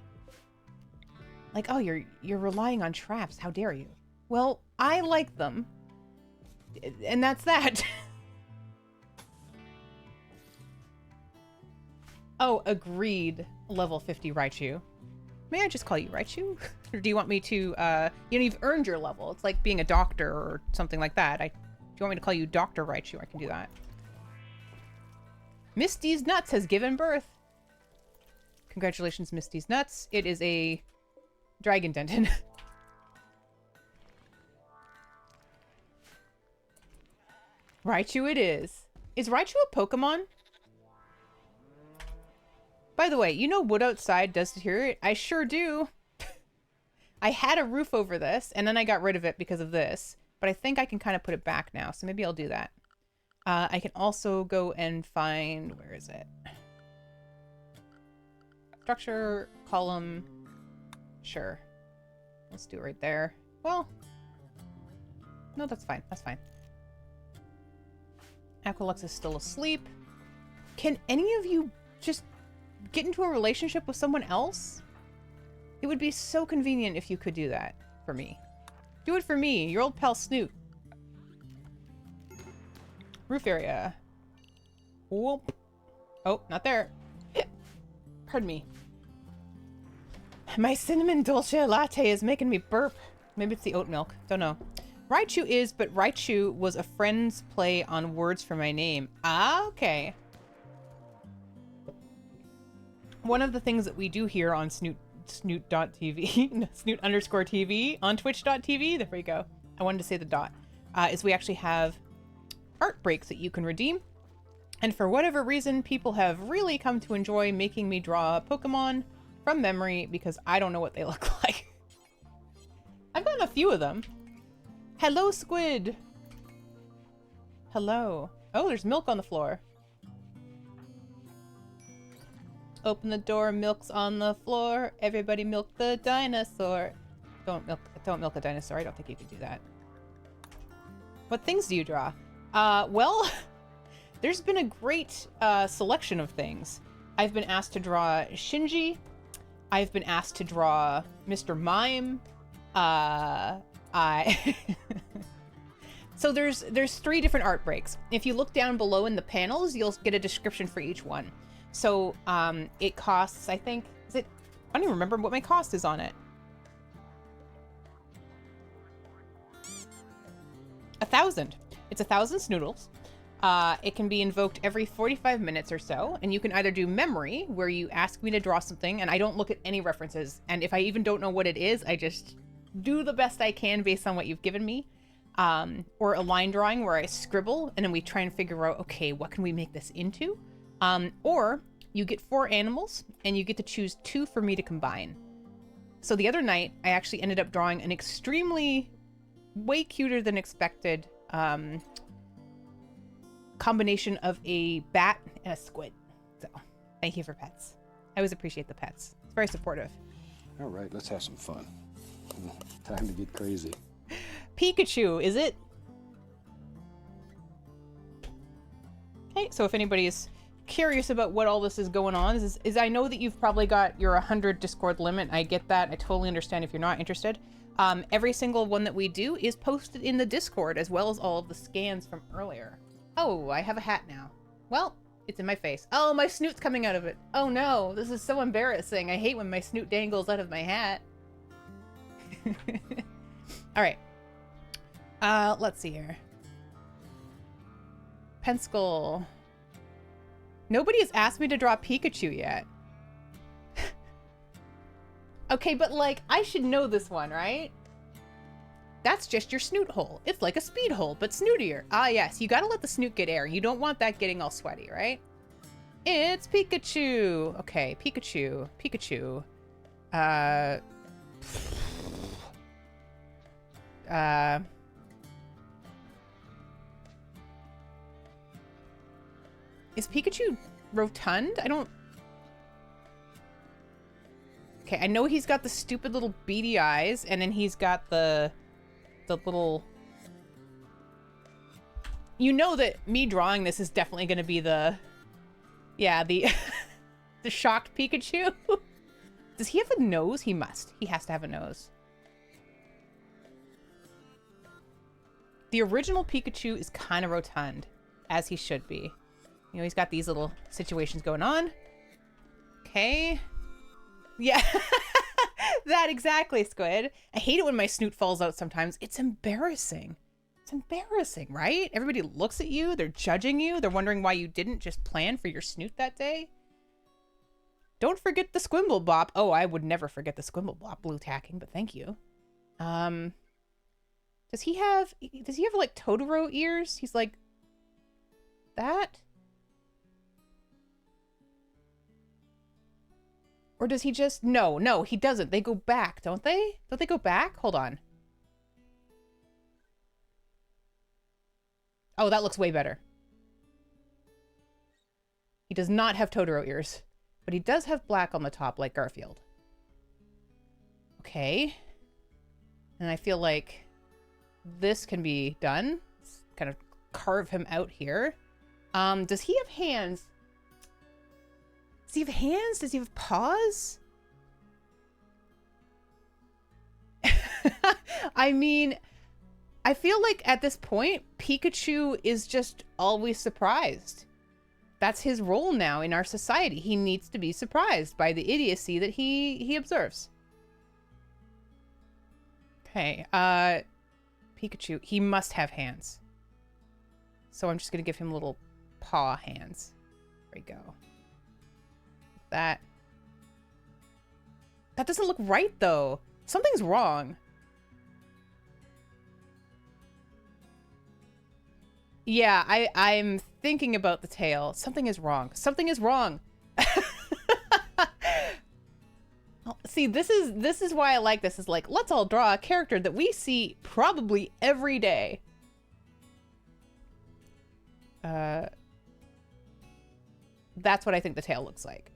Like, oh, you're relying on traps. How dare you? Well, I like them. And that's that. Oh, agreed. Level 50 Raichu. May I just call you Raichu? Or do you want me to, you know, you've earned your level. It's like being a doctor or something like that. Do you want me to call you Dr. Raichu? I can do that. Misty's Nuts has given birth. Congratulations, Misty's Nuts. It is a Dragon Denton. Raichu it is. Is Raichu a Pokemon? By the way, you know wood outside does deteriorate? I sure do. I had a roof over this, and then I got rid of it because of this. But I think I can kind of put it back now, so maybe I'll do that. I can also go and find... Where is it? Structure, column... Sure. Let's do it right there. Well... No, that's fine. That's fine. Aqualux is still asleep. Can any of you just get into a relationship with someone else? It would be so convenient if you could do that for me. Do it for me, your old pal Snoot. Roof area. Whoop. Oh, not there. Pardon me. My cinnamon dolce latte is making me burp. Maybe it's the oat milk. Don't know. Raichu is, but Raichu was a friend's play on words for my name. Ah, okay. One of the things that we do here on Snoot.tv, Snoot_TV, on Twitch.tv, there we go. I wanted to say the dot, is we actually have art breaks that you can redeem. And for whatever reason, people have really come to enjoy making me draw Pokemon from memory because I don't know what they look like. I've gotten a few of them. Hello, Squid. Hello. Oh, there's milk on the floor. Open the door, milk's on the floor. Everybody milk the dinosaur. Don't milk a dinosaur. I don't think you can do that. What things do you draw? Well, there's been a great selection of things. I've been asked to draw Shinji. I've been asked to draw Mr. Mime. So there's 3 different art breaks. If you look down below in the panels, you'll get a description for each one. So it costs, I think, I don't even remember what my cost is on it. 1,000. It's 1,000 Snoodles. It can be invoked every 45 minutes or so, and you can either do memory, where you ask me to draw something, and I don't look at any references, and if I even don't know what it is, I just do the best I can based on what you've given me. Or a line drawing where I scribble, and then we try and figure out, okay, what can we make this into? Or you get 4 animals, and you get to choose 2 for me to combine. So the other night, I actually ended up drawing an extremely, way cuter than expected, combination of a bat and a squid. So, thank you for pets. I always appreciate the pets. It's very supportive. All right, let's have some fun. Time to get crazy. Pikachu, is it? Okay, so if anybody's curious about what all this is going on, is I know that you've probably got your 100 Discord limit. I get that. I totally understand if you're not interested. Every single one that we do is posted in the Discord, as well as all of the scans from earlier. Oh, I have a hat now. Well, it's in my face. Oh, my snoot's coming out of it. Oh no, this is so embarrassing. I hate when my snoot dangles out of my hat. All right. Let's see here. Pencil. Nobody has asked me to draw Pikachu yet. Okay, but like, I should know this one, right? That's just your snoot hole. It's like a speed hole, but snootier. Ah, yes, you gotta let the snoot get air. You don't want that getting all sweaty, right? It's Pikachu. Okay, Pikachu. Pikachu. Is Pikachu rotund? I don't... Okay, I know he's got the stupid little beady eyes, and then he's got the little... You know that me drawing this is definitely going to be the... Yeah, the... the shocked Pikachu. Does he have a nose? He must. He has to have a nose. The original Pikachu is kind of rotund, as he should be. You know, he's got these little situations going on. Okay. Yeah. That exactly, Squid. I hate it when my snoot falls out sometimes. It's embarrassing. It's embarrassing, right? Everybody looks at you. They're judging you. They're wondering why you didn't just plan for your snoot that day. Don't forget the Squimble Bop. Oh, I would never forget the Squimble Bop blue tacking, but thank you. Does he have like Totoro ears? He's like that? Or does he just... No, he doesn't. They go back, don't they? Don't they go back? Hold on. Oh, that looks way better. He does not have Totoro ears, but he does have black on the top like Garfield. Okay. And I feel like this can be done. Let's kind of carve him out here. Does he have hands? Does he have hands? Does he have paws? I mean, I feel like at this point, Pikachu is just always surprised. That's his role now in our society. He needs to be surprised by the idiocy that he observes. Okay, Pikachu, he must have hands. So I'm just gonna give him little paw hands. There we go. That doesn't look right though. Something's wrong. Yeah, I'm thinking about the tail. Something is wrong. Something is wrong. See, this is why I like this. Is like, let's all draw a character that we see probably every day. That's what I think the tail looks like.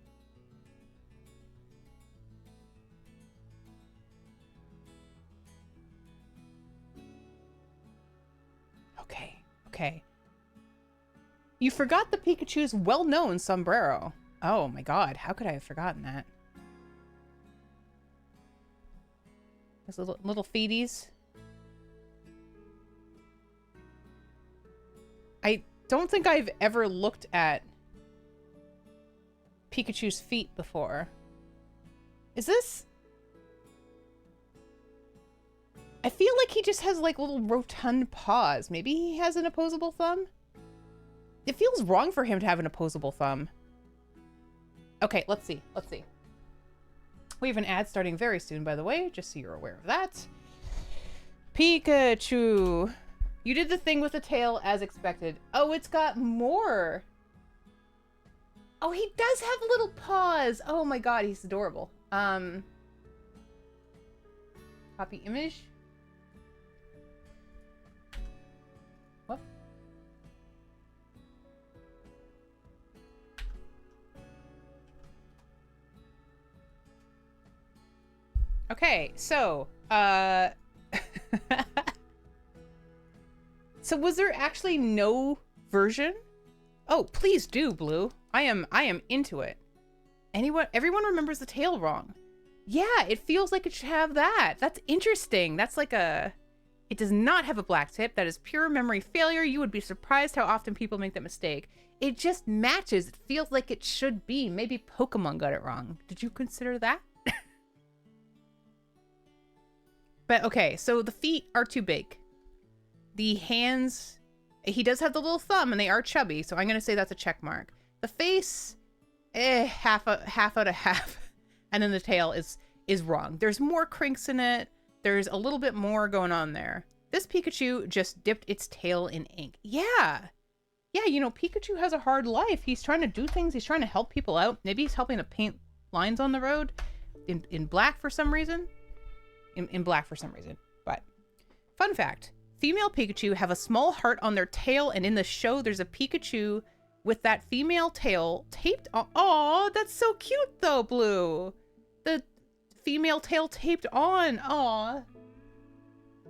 Okay. You forgot the Pikachu's well-known sombrero. Oh my god, how could I have forgotten that? Those little feeties. I don't think I've ever looked at Pikachu's feet before. Is this... I feel like he just has like little rotund paws. Maybe he has an opposable thumb? It feels wrong for him to have an opposable thumb. Okay, let's see. Let's see. We have an ad starting very soon, by the way, just so you're aware of that. Pikachu. You did the thing with the tail as expected. Oh, it's got more. Oh, he does have little paws. Oh my god, he's adorable. Copy image. What? Okay, so, so was there actually no version? Oh, please do, Blue. I am into it. Everyone remembers the tail wrong. Yeah, it feels like it should have that. That's interesting. That's like it does not have a black tip. That is pure memory failure. You would be surprised how often people make that mistake. It just matches. It feels like it should be. Maybe Pokemon got it wrong. Did you consider that? But okay, so the feet are too big. The hands, he does have the little thumb and they are chubby, so I'm going to say that's a check mark. The face, half out of half. And then the tail is wrong. There's more crinks in it. There's a little bit more going on there. This Pikachu just dipped its tail in ink. Yeah. Yeah, you know, Pikachu has a hard life. He's trying to do things. He's trying to help people out. Maybe he's helping to paint lines on the road in black for some reason. In black for some reason. But fun fact, female Pikachu have a small heart on their tail, and in the show there's a Pikachu with that female tail taped on. Oh, that's so cute though, Blue. female tail taped on. Aw.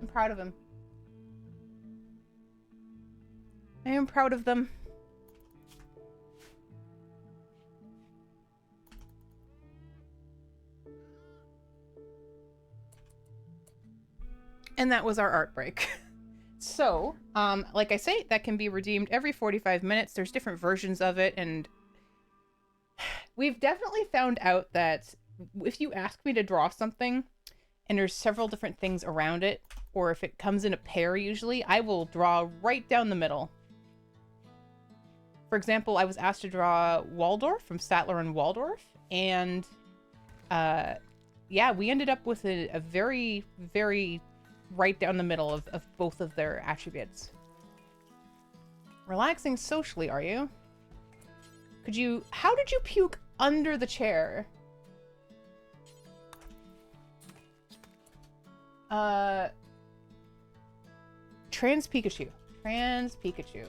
I'm proud of him. I am proud of them. And that was our art break. So, like I say, that can be redeemed every 45 minutes. There's different versions of it, and we've definitely found out that if you ask me to draw something, and there's several different things around it, or if it comes in a pair usually, I will draw right down the middle. For example, I was asked to draw Waldorf from Statler and Waldorf, and yeah, we ended up with a very, very right down the middle of both of their attributes. Relaxing socially, are you? How did you puke under the chair? Trans Pikachu. Trans Pikachu.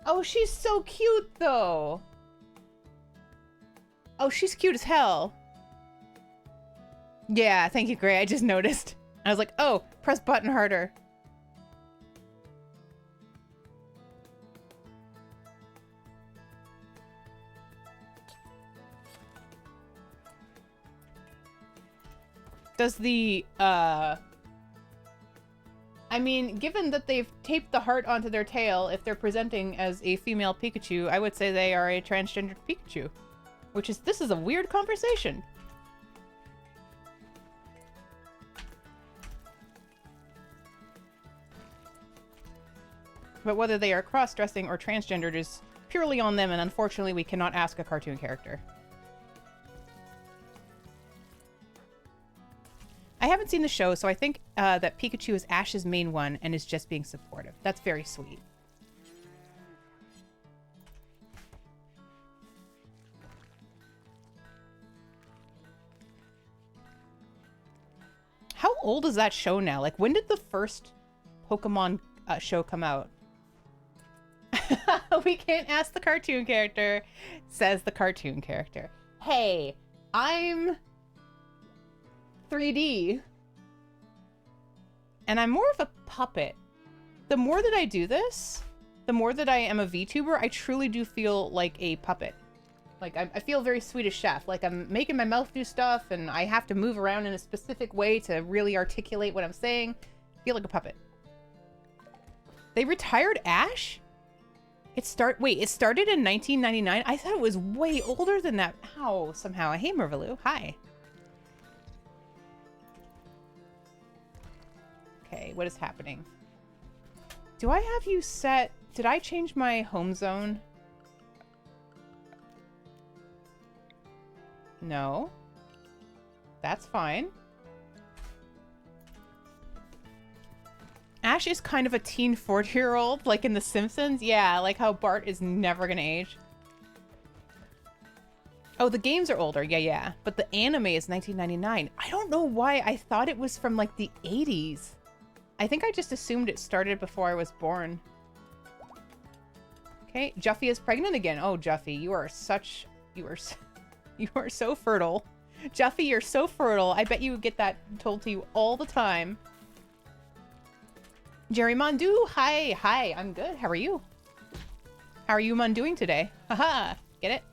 Oh, she's so cute, though. Oh, she's cute as hell. Yeah, thank you, Gray. I just noticed. I was like, oh, press button harder. Does the, I mean, given that they've taped the heart onto their tail, if they're presenting as a female Pikachu, I would say they are a transgendered Pikachu. This is a weird conversation. But whether they are cross-dressing or transgendered is purely on them, and unfortunately we cannot ask a cartoon character. I haven't seen the show, so I think that Pikachu is Ash's main one and is just being supportive. That's very sweet. How old is that show now? Like, when did the first Pokemon show come out? We can't ask the cartoon character, says the cartoon character. Hey, I'm 3D. And I'm more of a puppet. The more that I do this, the more that I am a VTuber, I truly do feel like a puppet. Like, I feel very Swedish Chef. Like, I'm making my mouth do stuff, and I have to move around in a specific way to really articulate what I'm saying. I feel like a puppet. They retired Ash? Wait, it started in 1999? I thought it was way older than that. How? Somehow. Hey, Mervaloo. Hi. Okay, what is happening? Do I have you set... Did I change my home zone? No. That's fine. Ash is kind of a teen 40-year-old, like in The Simpsons. Yeah, like how Bart is never gonna age. Oh, the games are older. Yeah, yeah. But the anime is 1999. I don't know why I thought it was from like the 80s. I think I just assumed it started before I was born. Okay, Juffy is pregnant again. Oh, Juffy, you are so fertile. Juffy, you're so fertile. I bet you get that told to you all the time. Jerry Mondu, hi, hi. I'm good. How are you? How are you doing today? Haha, get it?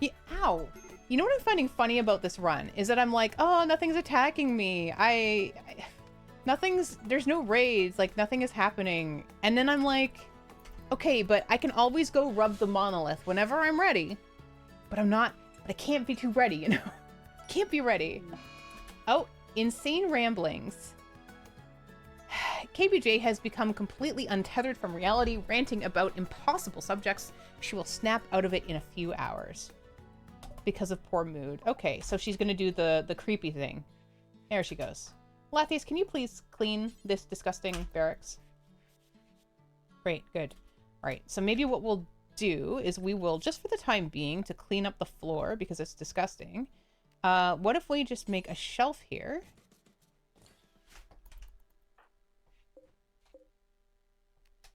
Yeah, ow. You know what I'm finding funny about this run is that I'm like, oh, nothing's attacking me. There's no raids, like nothing is happening. And then I'm like, okay, but I can always go rub the monolith whenever I'm ready. But I can't be too ready, you know? Can't be ready. Oh, insane ramblings. KBJ has become completely untethered from reality, ranting about impossible subjects. She will snap out of it in a few hours. Because of poor mood. Okay, so she's gonna do the creepy thing. There she goes. Lathias, can you please clean this disgusting barracks? Great, good. Alright, so maybe what we'll do is we will, just for the time being, to clean up the floor, because it's disgusting, What if we just make a shelf here?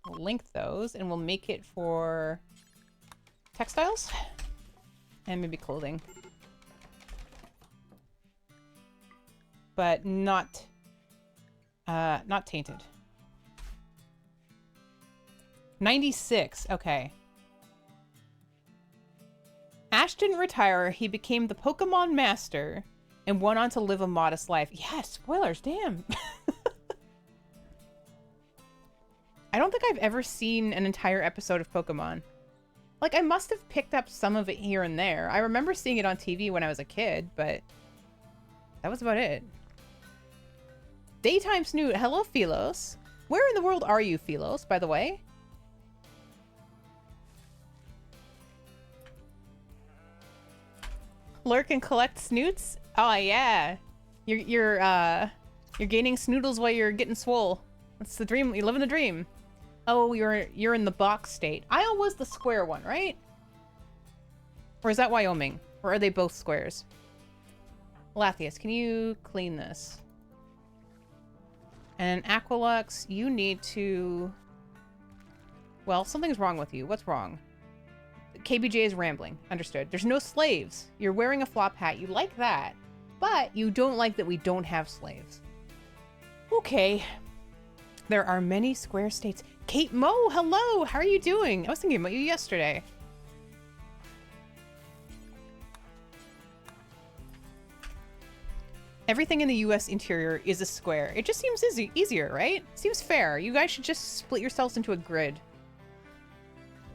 We'll link those, and we'll make it for textiles and maybe clothing, but not tainted. 96. Okay. Ash didn't retire. He became the Pokemon master and went on to live a modest life. Yeah, spoilers. Damn. I don't think I've ever seen an entire episode of Pokemon. Like, I must have picked up some of it here and there. I remember seeing it on TV when I was a kid, but that was about it. Daytime Snoot. Hello, Philos. Where in the world are you, Philos, by the way? Lurk and collect snoots? Oh, yeah. You're gaining snoodles while you're getting swole. That's the dream. You're living the dream. Oh, you're in the box state. Iowa was the square one, right? Or is that Wyoming? Or are they both squares? Lathius, can you clean this? And Aqualux, you need to... Well, something's wrong with you. What's wrong? KBJ is rambling. Understood. There's no slaves. You're wearing a flop hat. You like that. But you don't like that we don't have slaves. Okay. There are many square states. Kate Mo, hello! How are you doing? I was thinking about you yesterday. Everything in the US interior is a square. It just seems easier, right? Seems fair. You guys should just split yourselves into a grid.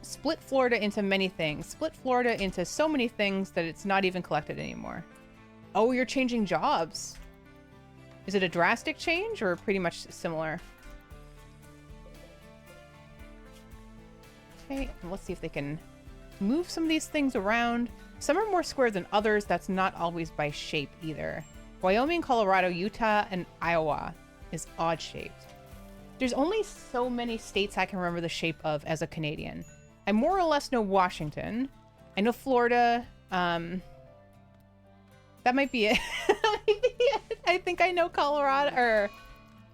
Split Florida into many things. Split Florida into so many things that it's not even collected anymore. Oh, you're changing jobs. Is it a drastic change or pretty much similar? Okay, let's see if they can move some of these things around. Some are more square than others. That's not always by shape either. Wyoming, Colorado, Utah, and Iowa is odd shaped. There's only so many states I can remember the shape of as a Canadian. I more or less know Washington. I know Florida. That might be it. I think I know Colorado, or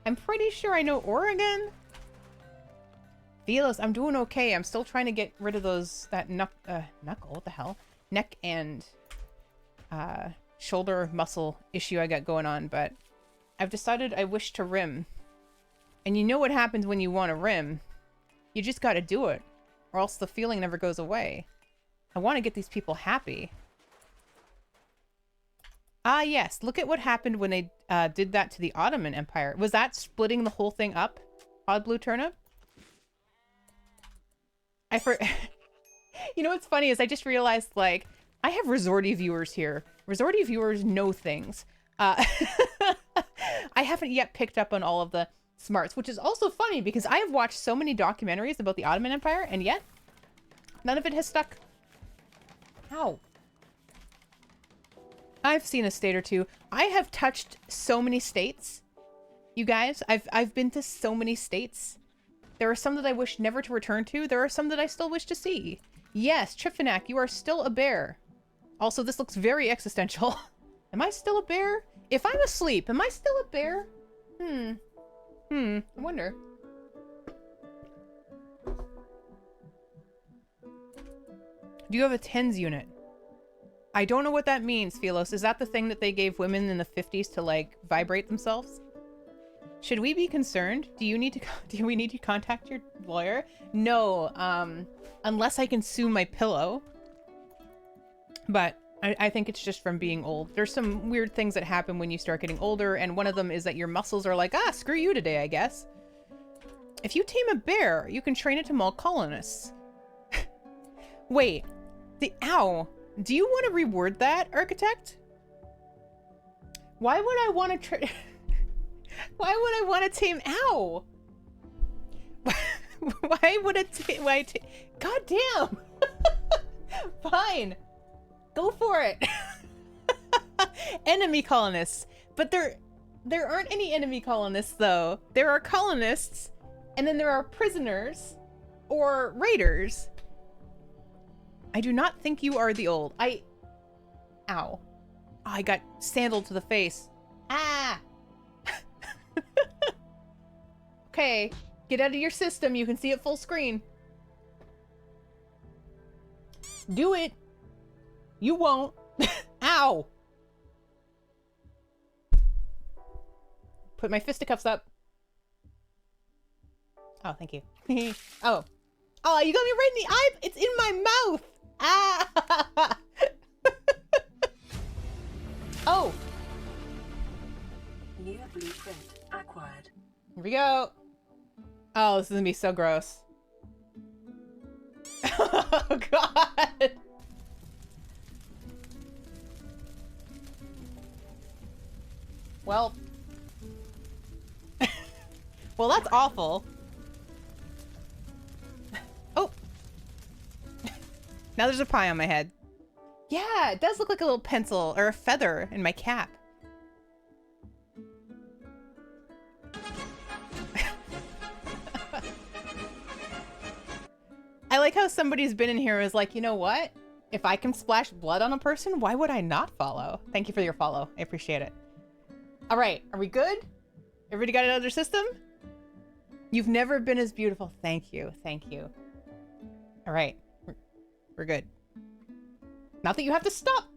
I'm pretty sure I know Oregon. Velos, I'm doing okay. I'm still trying to get rid of that knuckle, what the hell? Neck and shoulder muscle issue I got going on, but I've decided I wish to rim. And you know what happens when you want to rim. You just gotta do it, or else the feeling never goes away. I want to get these people happy. Ah, yes. Look at what happened when they did that to the Ottoman Empire. Was that splitting the whole thing up? Odd Blue Turnip? You know what's funny is I just realized, like, I have Resorty viewers here. Resorty viewers know things. I haven't yet picked up on all of the smarts, which is also funny because I have watched so many documentaries about the Ottoman Empire, and yet none of it has stuck. How? I've seen a state or two. I have touched so many states. You guys, I've been to so many states. There are some that I wish never to return to. There are some that I still wish to see. Yes, Trifinac, you are still a bear. Also, this looks very existential. Am I still a bear? If I'm asleep, am I still a bear? I wonder. Do you have a tens unit? I don't know what that means, Philos. Is that the thing that they gave women in the 50s to, like, vibrate themselves? Should we be concerned? Do we need to contact your lawyer? No, unless I can sue my pillow. But I think it's just from being old. There's some weird things that happen when you start getting older, and one of them is that your muscles are like, ah, screw you today, I guess. If you tame a bear, you can train it to maul colonists. Wait, ow. Do you want to reword that, Architect? Why would I want to Why would I want to tame... Ow! Why would it... God damn! Fine. Go for it. Enemy colonists. But there aren't any enemy colonists, though. There are colonists, and then there are prisoners or raiders. I do not think you are the old. Ow. I got sandaled to the face. Ah! Okay, get out of your system. You can see it full screen. Do it. You won't. Ow! Put my fisticuffs up. Oh, thank you. Oh. Oh, you got me right in the eye. It's in my mouth. Ah! Oh. New blueprint acquired. Here we go. Oh, this is gonna be so gross. Oh, God. Well. Well, that's awful. Oh. Now there's a pie on my head. Yeah, it does look like a little pencil or a feather in my cap. I like how somebody's been in here and is like, you know what? If I can splash blood on a person, why would I not follow? Thank you for your follow. I appreciate it. All right, are we good? Everybody got it out of their system? You've never been as beautiful. Thank you. Thank you. All right, we're good. Not that you have to stop.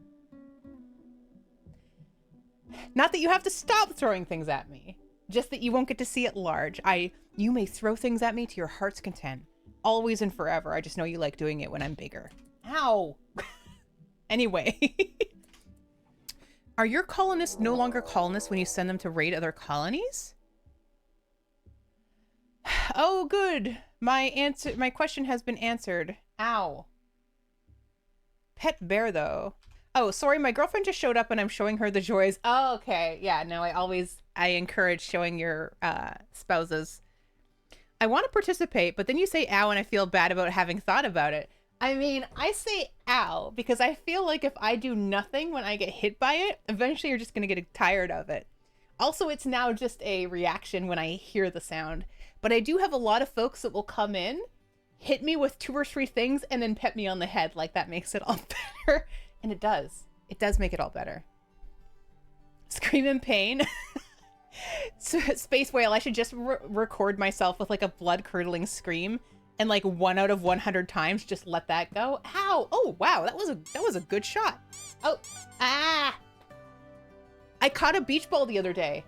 Not that you have to stop throwing things at me. Just that you won't get to see it large. You may throw things at me to your heart's content. Always and forever. I just know you like doing it when I'm bigger. Ow. Anyway. Are your colonists no longer colonists when you send them to raid other colonies? Oh, good. My question has been answered. Ow. Pet bear, though. Oh, sorry, my girlfriend just showed up and I'm showing her the joys. Oh, okay. Yeah, no, I encourage showing your spouses. I want to participate, but then you say ow and I feel bad about having thought about it. I mean, I say ow because I feel like if I do nothing when I get hit by it, eventually you're just going to get tired of it. Also, it's now just a reaction when I hear the sound. But I do have a lot of folks that will come in, hit me with 2 or 3 things, and then pet me on the head. Like, that makes it all better. And it does. It does make it all better. Scream in pain. Space Whale, I should just record myself with like a blood-curdling scream and like 1 out of 100 times just let that go. Ow! Oh, wow, that was a good shot. Oh, ah! I caught a beach ball the other day.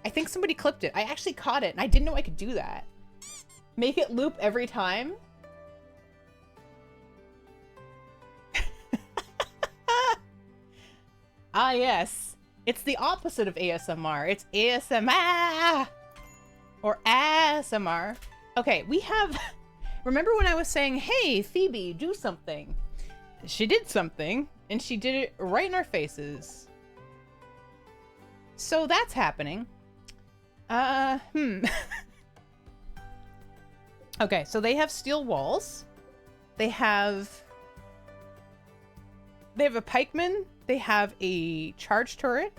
I think somebody clipped it. I actually caught it and I didn't know I could do that. Make it loop every time. Ah, yes. It's the opposite of ASMR. It's ASMR. Or ASMR. Okay, we have... Remember when I was saying, hey, Phoebe, do something? She did something, and she did it right in our faces. So that's happening. Okay, so they have steel walls. They have a pikeman. They have a charge turret.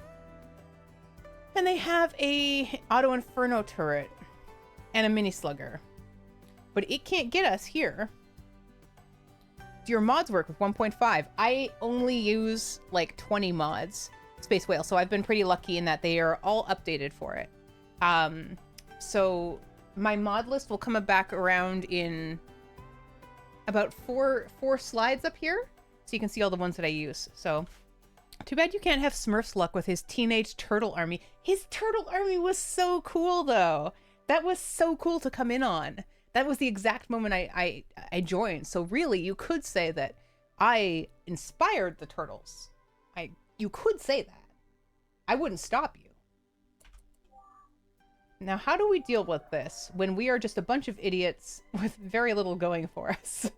And they have a auto inferno turret. And a mini slugger. But it can't get us here. Do your mods work with 1.5? I only use like 20 mods, Space Whale, so I've been pretty lucky in that they are all updated for it. So my mod list will come back around in about four slides up here, so you can see all the ones that I use. So too bad you can't have Smurf's luck with his teenage turtle army. His turtle army was so cool, though. That was so cool to come in on. That was the exact moment I joined. So really, you could say that I inspired the turtles. You could say that. I wouldn't stop you. Now, how do we deal with this when we are just a bunch of idiots with very little going for us?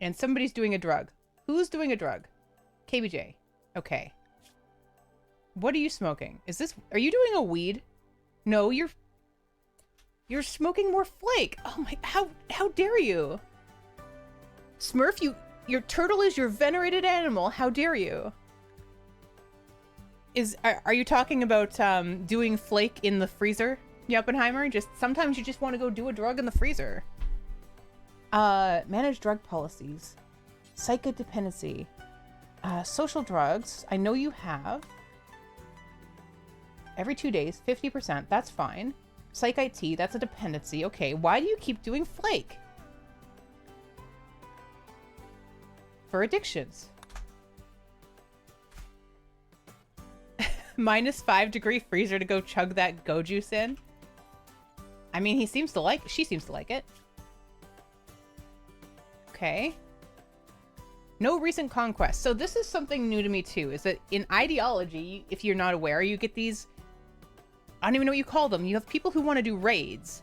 And somebody's doing a drug. Who's doing a drug? KBJ. Okay. What are you smoking? Are you doing a weed? No, you're smoking more flake. Oh my, how dare you? Smurf, your turtle is your venerated animal. How dare you? Are you talking about doing flake in the freezer, Oppenheimer? Sometimes you just want to go do a drug in the freezer. Manage drug policies. Psychodependency. Social drugs. I know you have. Every 2 days, 50%. That's fine. Psych IT, that's a dependency. Okay, why do you keep doing flake? For addictions. -5-degree freezer to go chug that go juice in. I mean, she seems to like it. Okay. No recent conquest. So this is something new to me too, is that in ideology, if you're not aware, you get these, I don't even know what you call them. You have people who want to do raids.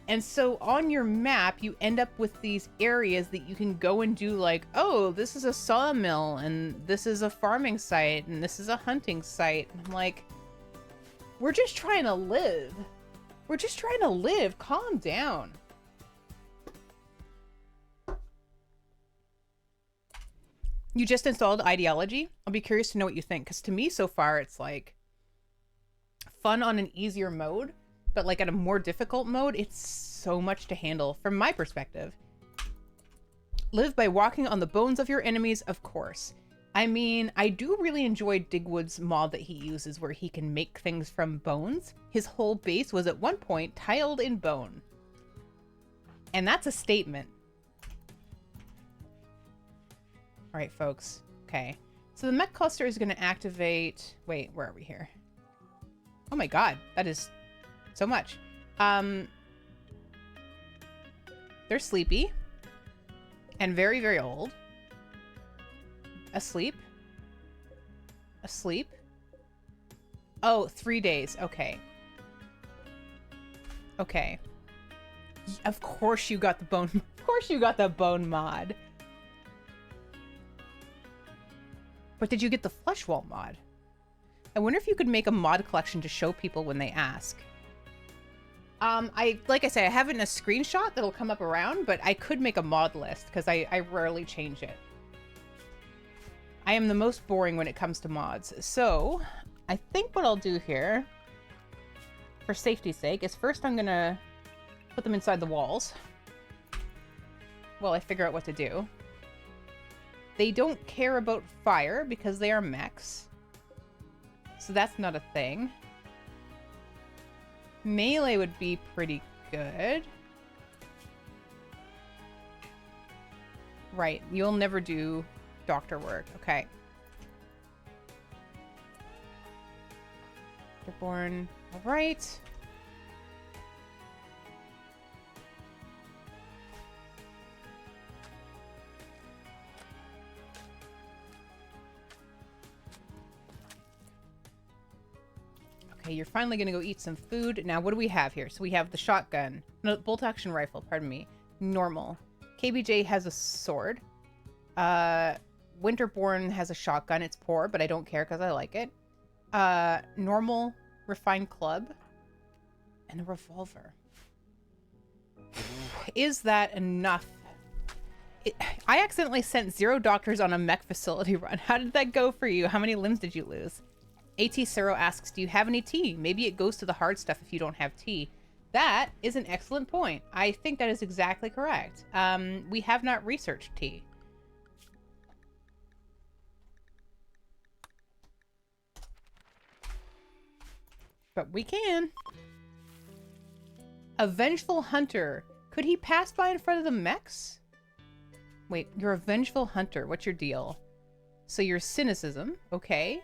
And so on your map, you end up with these areas that you can go and do like, oh, this is a sawmill, and this is a farming site, and this is a hunting site. And I'm like, we're just trying to live. We're just trying to live. Calm down. You just installed Ideology? I'll be curious to know what you think, because to me so far it's like fun on an easier mode, but like at a more difficult mode, it's so much to handle from my perspective. Live by walking on the bones of your enemies, of course. I mean, I do really enjoy Digwood's mod that he uses where he can make things from bones. His whole base was at one point tiled in bone. And that's a statement. All right, folks. Okay. So the mech cluster is going to activate... Wait, where are we here? Oh my god, that is so much. They're sleepy. And very, very old. Asleep. Asleep. Oh, 3 days. Okay. Okay. Of course you got the bone... Of course you got the bone mod. But did you get the flesh wall mod? I wonder if you could make a mod collection to show people when they ask. Like I say, I have it in a screenshot that'll come up around, but I could make a mod list because I rarely change it. I am the most boring when it comes to mods. So I think what I'll do here, for safety's sake, is first I'm gonna put them inside the walls while I figure out what to do. They don't care about fire because they are mechs. So that's not a thing. Melee would be pretty good. Right, you'll never do doctor work. Okay. They're born. All right. Okay, you're finally gonna go eat some food. Now, what do we have here? So we have the shotgun. No, bolt action rifle, pardon me. Normal. KBJ has a sword. Winterborn has a shotgun. It's poor, but I don't care because I like it. Normal refined club. And a revolver. Is that enough? I accidentally sent 0 doctors on a mech facility run. How did that go for you? How many limbs did you lose? AT Sero asks, do you have any tea? Maybe it goes to the hard stuff if you don't have tea. That is an excellent point. I think that is exactly correct. We have not researched tea. But we can. A vengeful hunter. Could he pass by in front of the mechs? Wait, you're a vengeful hunter. What's your deal? So you're cynicism. Okay.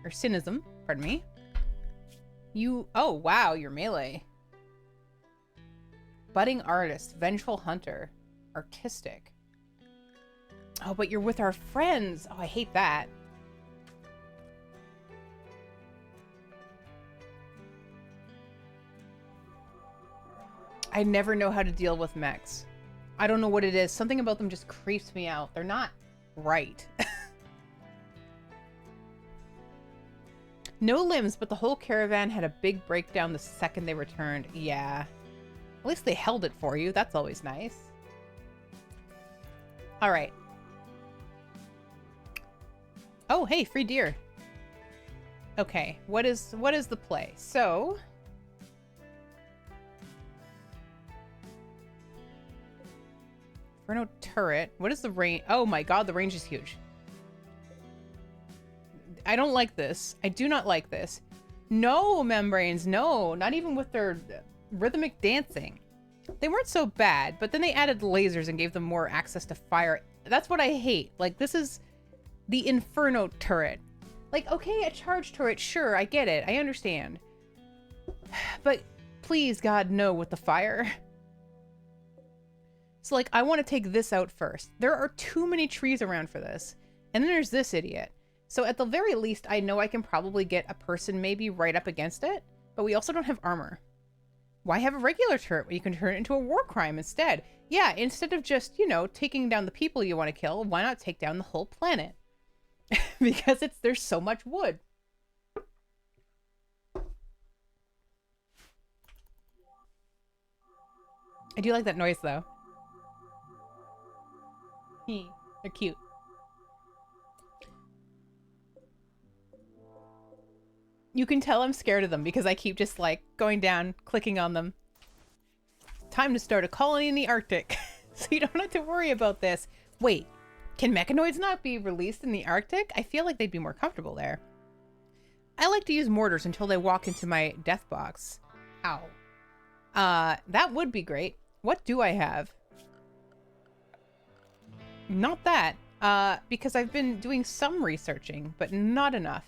Or cynism, pardon me. You, oh wow, you're melee. Budding artist, vengeful hunter, artistic. Oh, but you're with our friends. Oh, I hate that. I never know how to deal with mechs. I don't know what it is. Something about them just creeps me out. They're not right. No limbs, but the whole caravan had a big breakdown the second they returned. Yeah. At least they held it for you. That's always nice. All right. Oh, hey, free deer. Okay, what is the play? So, Inferno turret. What is the range? Oh my god, the range is huge. I don't like this. I do not like this. No, membranes, no. Not even with their rhythmic dancing. They weren't so bad, but then they added lasers and gave them more access to fire. That's what I hate. Like, this is the Inferno turret. Like, okay, a charge turret, sure, I get it. I understand. But please, God, no with the fire. So, like, I want to take this out first. There are too many trees around for this. And then there's this idiot. So at the very least, I know I can probably get a person maybe right up against it, but we also don't have armor. Why have a regular turret when you can turn it into a war crime instead? Yeah, instead of just, you know, taking down the people you want to kill, why not take down the whole planet? Because there's so much wood. I do like that noise though. They're cute. You can tell I'm scared of them because I keep just like going down, clicking on them. Time to start a colony in the Arctic. So you don't have to worry about this. Wait, can mechanoids not be released in the Arctic? I feel like they'd be more comfortable there. I like to use mortars until they walk into my death box. Ow. That would be great. What do I have? Not that. Because I've been doing some researching, but not enough.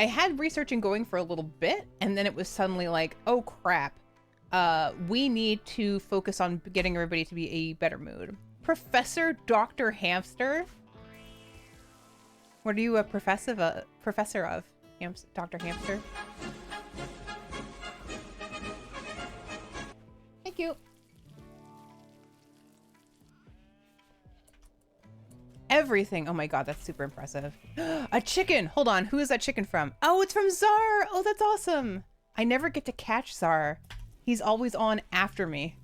I had researching going for a little bit, and then it was suddenly like, oh crap. We need to focus on getting everybody to be a better mood. Professor Dr. Hamster? What are you a professor of? Dr. Hamster? Thank you. Everything. Oh my god, that's super impressive. A chicken! Hold on, who is that chicken from? Oh, it's from Czar! Oh, that's awesome! I never get to catch Czar. He's always on after me.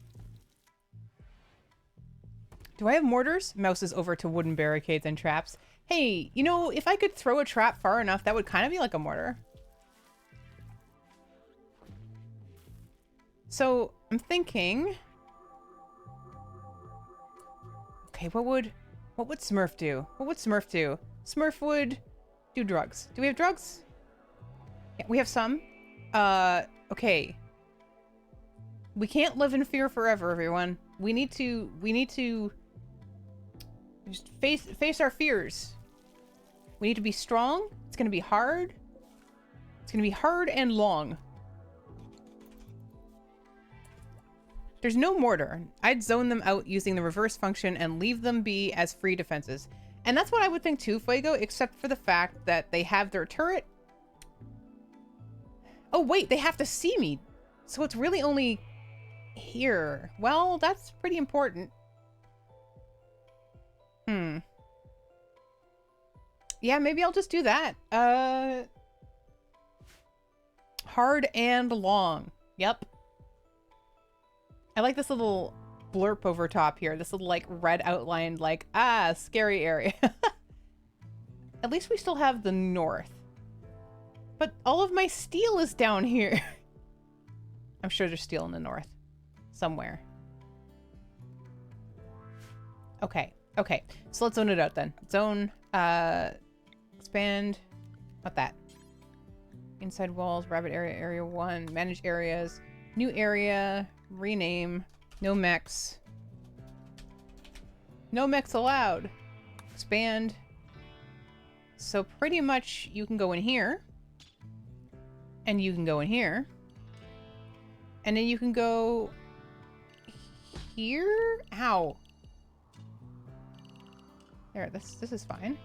Do I have mortars? Mouse is over to wooden barricades and traps. Hey, you know, if I could throw a trap far enough, that would kind of be like a mortar. So, I'm thinking... Okay, what would Smurf do? What would Smurf do? Smurf would do drugs. Do we have drugs? Yeah, we have some. Okay. We can't live in fear forever, everyone. We need to just face our fears. We need to be strong. It's gonna be hard. It's gonna be hard and long. There's no mortar. I'd zone them out using the reverse function and leave them be as free defenses. And that's what I would think too, Fuego, except for the fact that they have their turret. Oh wait, they have to see me. So it's really only here. Well, that's pretty important. Yeah, maybe I'll just do that. Hard and long. Yep. I like this little blurb over top here. This little, like, red outlined, like, scary area. At least we still have the north. But all of my steel is down here. I'm sure there's steel in the north. Somewhere. Okay. Okay. So let's zone it out then. Zone, expand. Not that. Inside walls, rabbit area, area 1. Manage areas. New area. Rename. No mechs. No mechs allowed. Expand. So pretty much you can go in here. And you can go in here. And then you can go here? Ow. There, this is fine.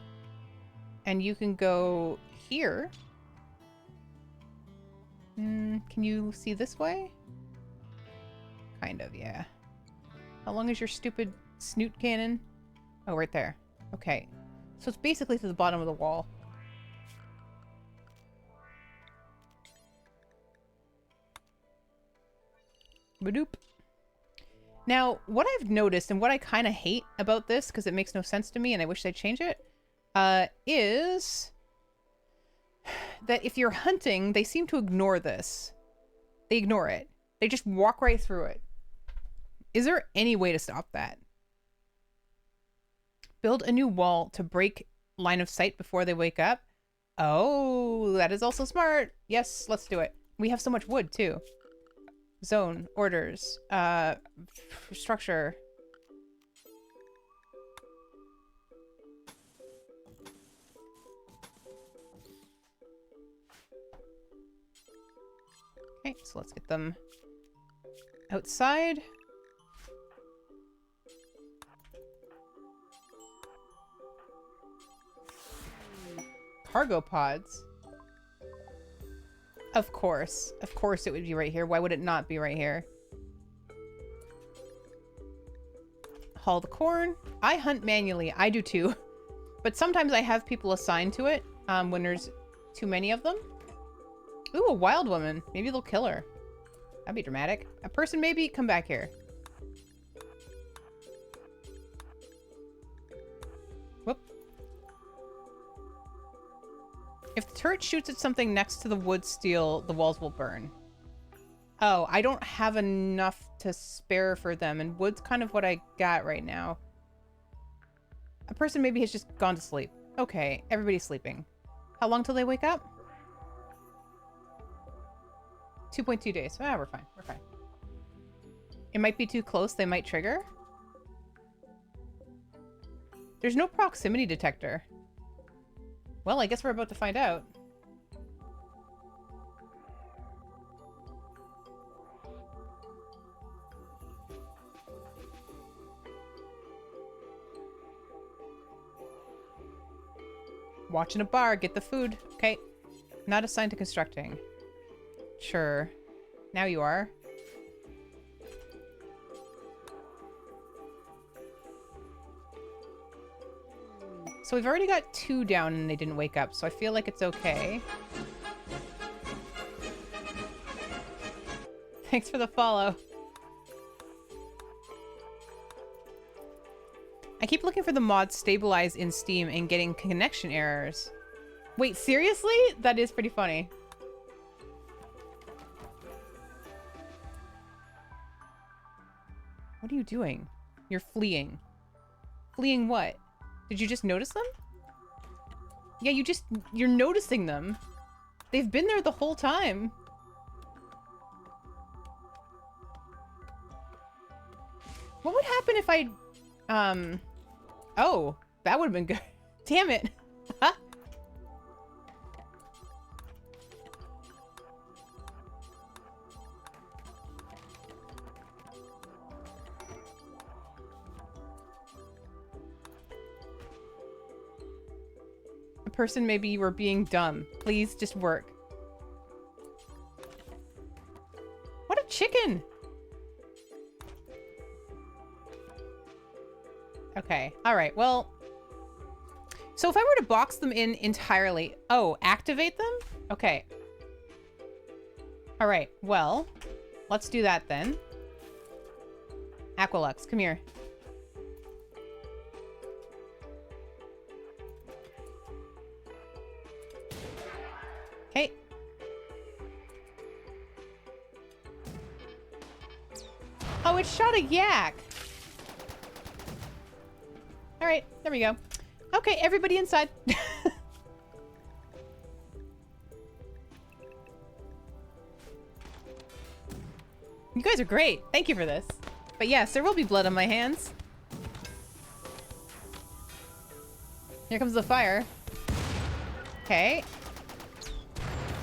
And you can go here. Can you see this way? Kind of, yeah. How long is your stupid snoot cannon? Oh, right there. Okay. So it's basically to the bottom of the wall. Badoop. Now, what I've noticed and what I kind of hate about this, because it makes no sense to me and I wish they'd change it, is that if you're hunting, they seem to ignore this. They ignore it. They just walk right through it. Is there any way to stop that? Build a new wall to break line of sight before they wake up? Oh, that is also smart. Yes, let's do it. We have so much wood, too. Zone, orders, structure. Okay, so let's get them outside. Cargo pods. Of course. Of course it would be right here. Why would it not be right here? Haul the corn. I hunt manually. I do too. But sometimes I have people assigned to it when there's too many of them. Ooh, a wild woman. Maybe they'll kill her. That'd be dramatic. A person maybe? Come back here. Whoop. If the turret shoots at something next to the wood steel, the walls will burn. Oh, I don't have enough to spare for them, and wood's kind of what I got right now. A person maybe has just gone to sleep. Okay, everybody's sleeping. How long till they wake up? 2.2 days. Ah, we're fine. We're fine. It might be too close. They might trigger. There's no proximity detector. Well, I guess we're about to find out. Watching a bar. Get the food. Okay. Not assigned to constructing. Sure. Now you are. So we've already got 2 down and they didn't wake up, so I feel like it's okay. Thanks for the follow. I keep looking for the mod stabilize in Steam and getting connection errors. Wait, seriously? That is pretty funny. What are you doing? You're fleeing. Fleeing what? Did you just notice them? Yeah, you're noticing them. They've been there the whole time. What would happen if I, oh, that would have been good. Damn it. Huh? Person, maybe you were being dumb. Please just work. What a chicken! Okay, alright, well. So if I were to box them in entirely... Oh, activate them? Okay. Alright, well. Let's do that then. Aqualux, come here. Okay. Oh, it shot a yak. All right, there we go. Okay, everybody inside. You guys are great. Thank you for this. But yes, there will be blood on my hands. Here comes the fire. Okay.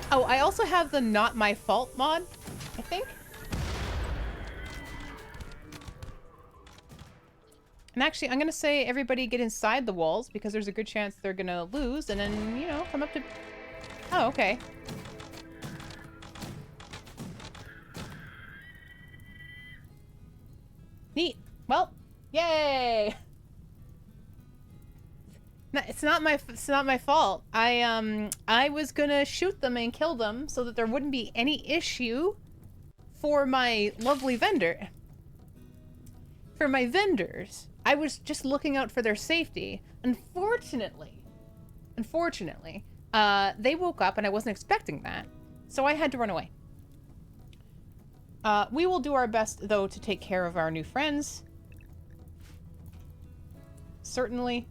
Oh, I also have the Not My Fault mod, I think. And actually, I'm going to say everybody get inside the walls because there's a good chance they're going to lose and then, you know, come up to... Oh, okay. Neat. Well, yay! No, it's not my fault. I was gonna shoot them and kill them so that there wouldn't be any issue for my lovely vendor. For my vendors. I was just looking out for their safety. Unfortunately, they woke up and I wasn't expecting that. So I had to run away. We will do our best, though, to take care of our new friends. Certainly.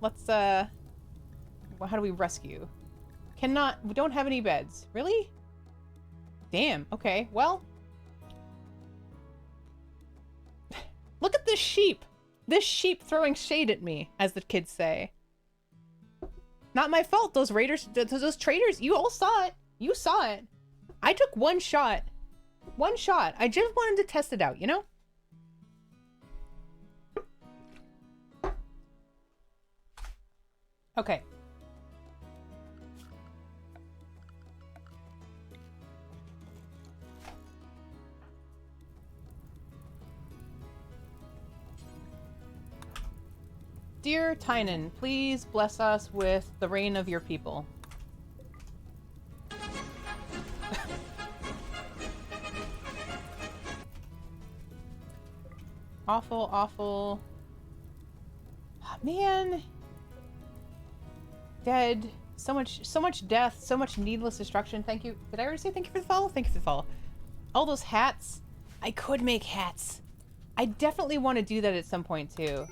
Let's, wow, Well, how do we rescue? Cannot. We don't have any beds. Really? Damn. Okay. Well. Look at this sheep. This sheep throwing shade at me, as the kids say. Not my fault. Those raiders, those traitors, you all saw it. You saw it. I took one shot. One shot. I just wanted to test it out, you know? Okay. Dear Tynan, please bless us with the reign of your people. Awful, awful. Oh, man. Dead. So much death, so much needless destruction. Thank you. Did I already say thank you for the follow? Thank you for the follow. All those hats. I could make hats. I definitely want to do that at some point too.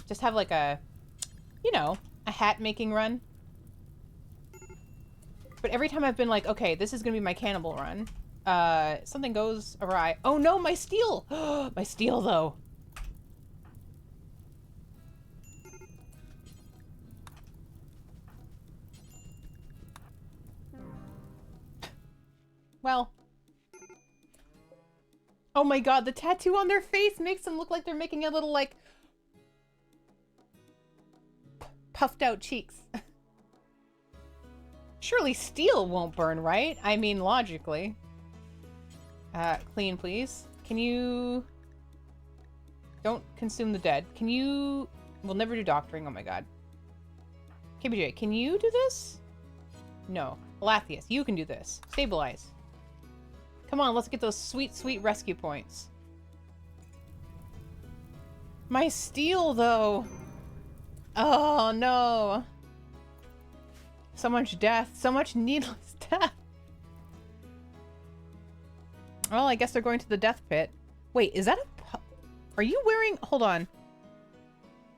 Just have like a, you know, a hat making run. But every time I've been like, okay, this is gonna be my cannibal run, something goes awry. Oh no, my steel! My steel though. Well. Oh my god, the tattoo on their face makes them look like they're making a little, like, puffed out cheeks. Surely steel won't burn, right? I mean, logically. Clean, please. Can you... Don't consume the dead. Can you... We'll never do doctoring, oh my god. KBJ, can you do this? No. Alathius, you can do this. Stabilize. Come on, let's get those sweet, sweet rescue points. My steel, though. Oh, no. So much death. So much needless death. Well, I guess they're going to the death pit. Wait, is that a... Are you wearing... Hold on.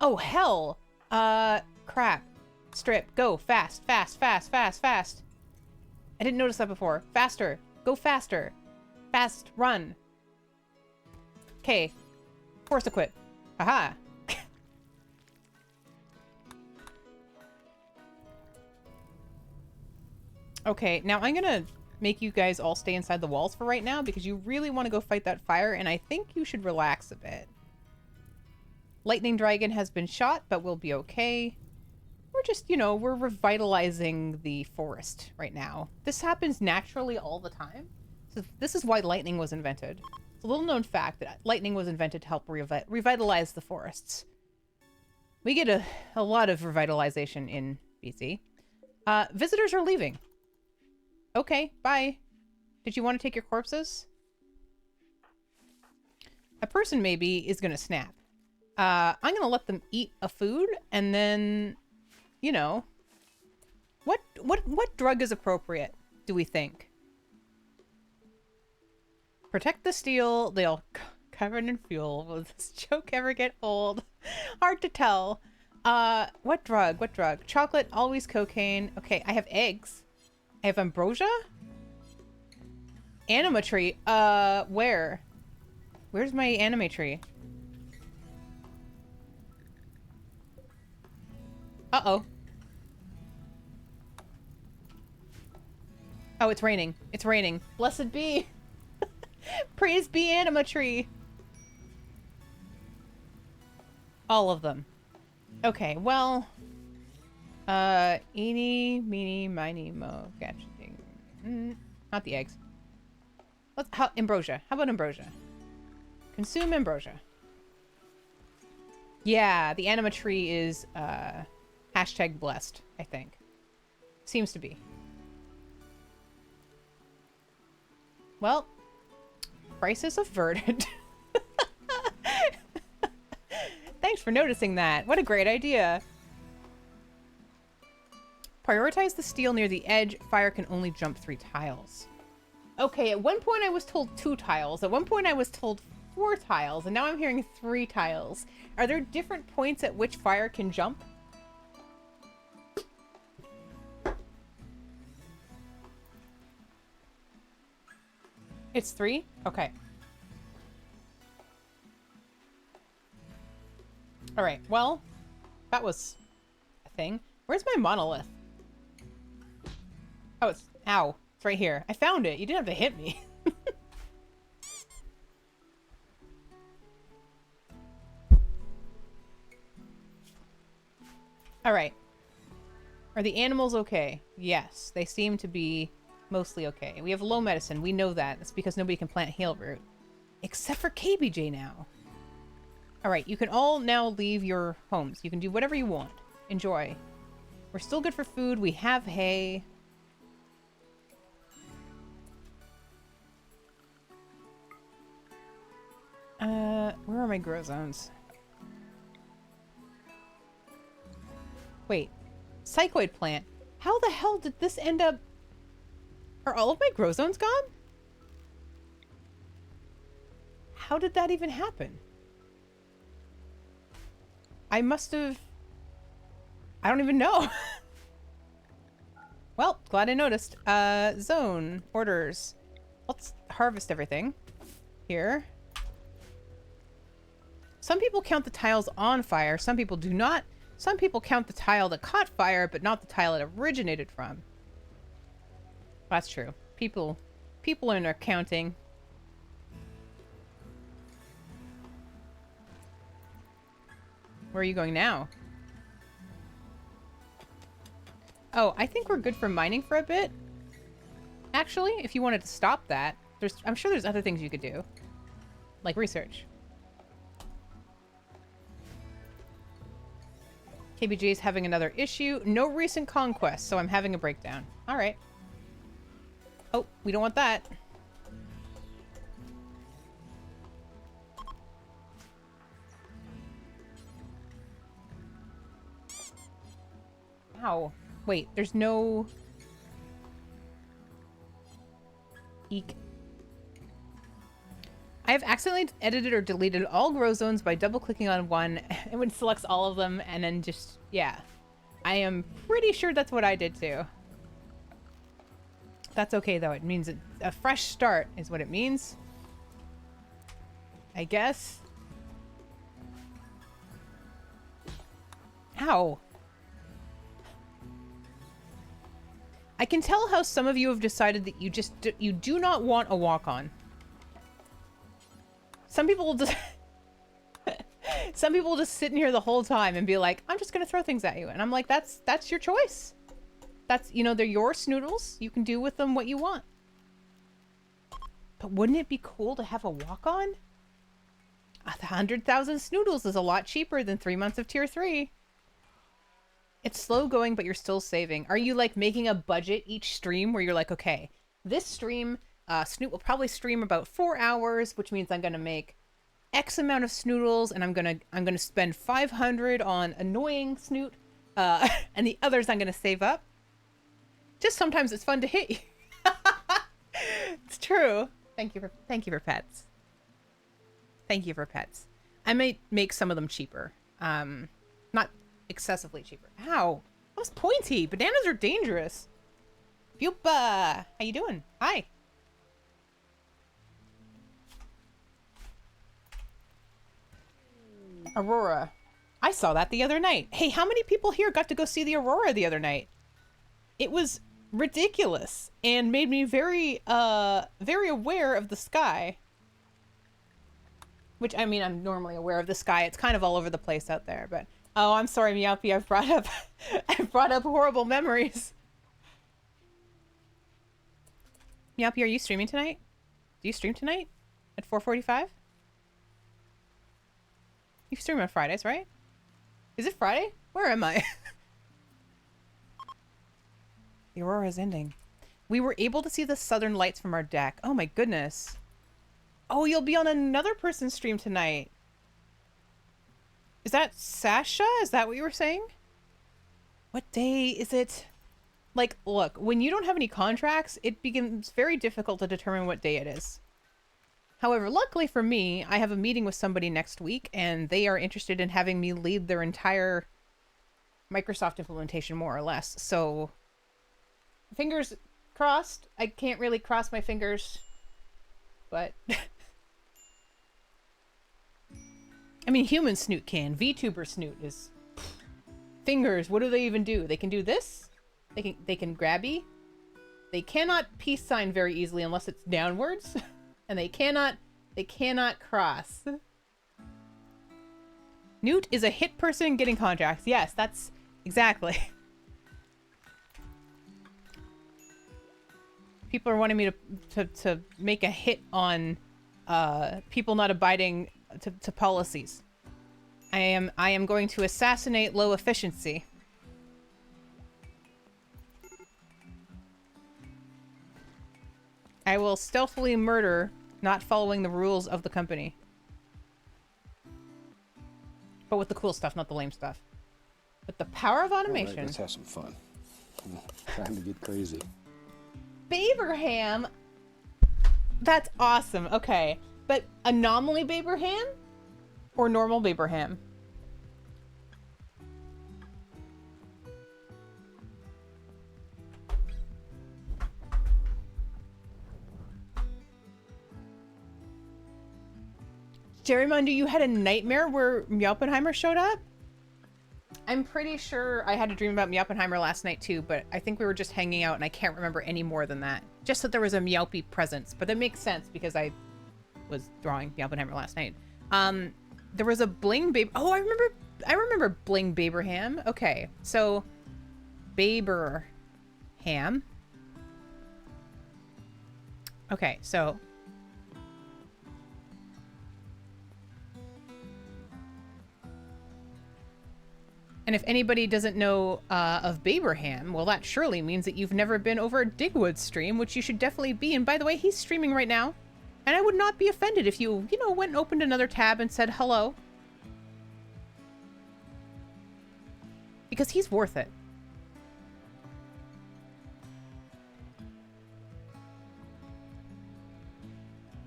Oh, hell. Crap. Strip. Go. Fast. Fast. Fast. Fast. Fast. I didn't notice that before. Faster. Go faster. Fast. Run. Okay. Force equip. Aha. Okay, now I'm gonna make you guys all stay inside the walls for right now because you really want to go fight that fire, and I think you should relax a bit. Lightning Dragon has been shot, but we'll be okay. We're just, you know, we're revitalizing the forest right now. This happens naturally all the time. So this is why lightning was invented. It's a little known fact that lightning was invented to help revitalize the forests. We get a lot of revitalization in BC. Visitors are leaving. Okay, bye. Did you want to take your corpses? A person maybe is going to snap. I'm going to let them eat a food and then, you know, what drug is appropriate, do we think? Protect the steel. They'll covered in fuel. Will this joke ever get old? Hard to tell. What drug? What drug? Chocolate, always cocaine. Okay, I have eggs. I have ambrosia? Anima tree. Where? Where's my anime tree? Uh-oh. Oh, it's raining. It's raining. Blessed be. Praise be anima tree. All of them. Okay, well. Eeny, meeny, miny, mo, gadgeting. Not the eggs. Ambrosia. How about ambrosia? Consume ambrosia. Yeah, the anima tree is, hashtag blessed, I think. Seems to be. Well, crisis averted. Thanks for noticing that. What a great idea. Prioritize the steel near the edge. Fire can only jump 3 tiles. Okay, at one point I was told 2 tiles. At one point I was told 4 tiles. And now I'm hearing 3 tiles. Are there different points at which fire can jump? It's 3? Okay. Alright, well, that was a thing. Where's my monolith? Oh, it's... Ow. It's right here. I found it. You didn't have to hit me. Alright. Are the animals okay? Yes. They seem to be mostly okay. We have low medicine. We know that. That's because nobody can plant heal root. Except for KBJ now. Alright, you can all now leave your homes. You can do whatever you want. Enjoy. We're still good for food. We have hay. Where are my grow zones? Wait. Psychoid plant. How the hell did this end up... Are all of my grow zones gone? How did that even happen? I must have... I don't even know. Well, glad I noticed. Zone. Orders. Let's harvest everything. Here. Some people count the tiles on fire. Some people do not. Some people count the tile that caught fire, but not the tile it originated from. That's true. People in their counting. Where are you going now? Oh, I think we're good for mining for a bit. Actually, if you wanted to stop that, I'm sure there's other things you could do. Like research. KBJ is having another issue. No recent conquests, so I'm having a breakdown. Alright. Oh, we don't want that. Ow. Wait, there's no... Eek. I have accidentally edited or deleted all grow zones by double-clicking on one, and it selects all of them, and then just... Yeah. I am pretty sure that's what I did too. That's okay, though. It means a fresh start is what it means. I guess. Ow. I can tell how some of you have decided that you do not want a walk-on. Some people will just... Some people will just sit in here the whole time and be like, I'm just gonna throw things at you. And I'm like, that's your choice. That's, you know, they're your snoodles. You can do with them what you want. But wouldn't it be cool to have a walk-on? 100,000 snoodles is a lot cheaper than 3 months of tier 3. It's slow going, but you're still saving. Are you like making a budget each stream where you're like, okay, this stream, Snoot will probably stream about 4 hours, which means I'm gonna make X amount of snoodles, and I'm gonna spend 500 on annoying Snoot, and the others I'm gonna save up. Just sometimes it's fun to hit you. It's true. Thank you for pets. Thank you for pets. I might make some of them cheaper. Not excessively cheaper. Ow. That was pointy. Bananas are dangerous. Pupa. How you doing? Hi. Aurora. I saw that the other night. Hey, how many people here got to go see the Aurora the other night? It was ridiculous and made me very aware of the sky. Which, I mean, I'm normally aware of the sky. It's kind of all over the place out there, but... Oh, I'm sorry, Meowpie. I've brought up horrible memories. Meowpie, are you streaming tonight? Do you stream tonight? At 4:45? You stream on Fridays, right? Is it Friday? Where am I? The Aurora is ending. We were able to see the southern lights from our deck. Oh my goodness. Oh, you'll be on another person's stream tonight. Is that Sasha? Is that what you were saying? What day is it? Like, look, when you don't have any contracts, it becomes very difficult to determine what day it is. However, luckily for me, I have a meeting with somebody next week, and they are interested in having me lead their entire Microsoft implementation, more or less. So, fingers crossed. I can't really cross my fingers but I mean, human snoot can. VTuber snoot is fingers. What do they even do? They can do this. They can grabby. They cannot peace sign very easily unless it's downwards, and they cannot cross. Newt is a hit person getting contracts. Yes, that's exactly. People are wanting me to make a hit on people not abiding to policies. I am going to assassinate low efficiency. I will stealthily murder not following the rules of the company. But with the cool stuff, not the lame stuff. With the power of automation. All right, let's have some fun. Time to get crazy. Baberham? That's awesome. Okay. But anomaly Baberham? Or normal Baberham? Jerry Mundu, you had a nightmare where Meowpenheimer showed up? I'm pretty sure I had a dream about Meowpenheimer last night too, but I think we were just hanging out and I can't remember any more than that. Just that there was a Meowpie presence, but that makes sense because I was drawing Meowpenheimer last night. There was a Bling Babe. Oh, I remember Bling Baberham. Okay, so Baberham. Okay, so and if anybody doesn't know of Baberham, well, that surely means that you've never been over Digwood's stream, which you should definitely be. And by the way, he's streaming right now. And I would not be offended if you went and opened another tab and said hello. Because he's worth it.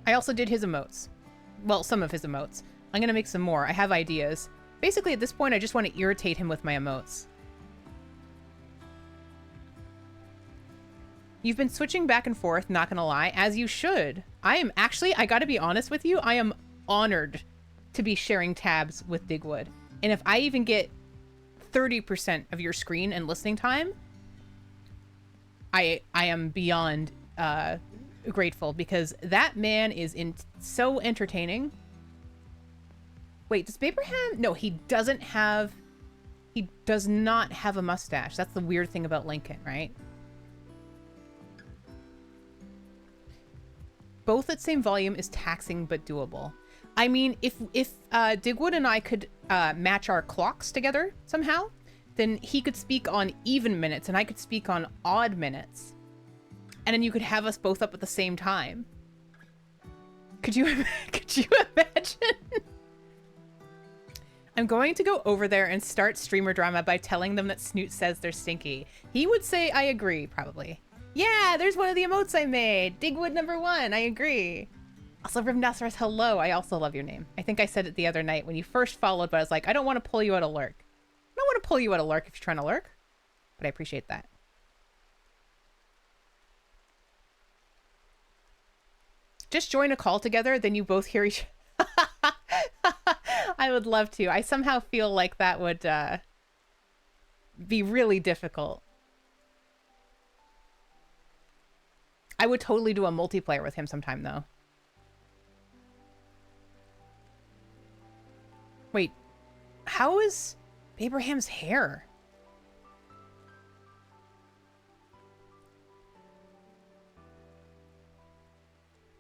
I also did his emotes. Well, some of his emotes. I'm going to make some more. I have ideas. Basically, at this point, I just want to irritate him with my emotes. You've been switching back and forth, not gonna lie, as you should. I gotta be honest with you, I am honored to be sharing tabs with Digwood. And if I even get 30% of your screen and listening time, I am beyond grateful, because that man is so entertaining. Wait, does Baberham? No, he does not have a mustache. That's the weird thing about Lincoln, right? Both at same volume is taxing but doable. I mean, if Digwood and I could match our clocks together somehow, then he could speak on even minutes and I could speak on odd minutes. And then you could have us both up at the same time. Could you imagine? I'm going to go over there and start streamer drama by telling them that Snoot says they're stinky. He would say, I agree, probably. Yeah, there's one of the emotes I made. Digwood #1, I agree. Also, Rhythmnosaurus, hello. I also love your name. I think I said it the other night when you first followed, but I was like, I don't want to pull you out of lurk. I don't want to pull you out of lurk if you're trying to lurk, but I appreciate that. Just join a call together, then you both hear each I would love to. I somehow feel like that would be really difficult. I would totally do a multiplayer with him sometime, though. Wait, how is Abraham's hair?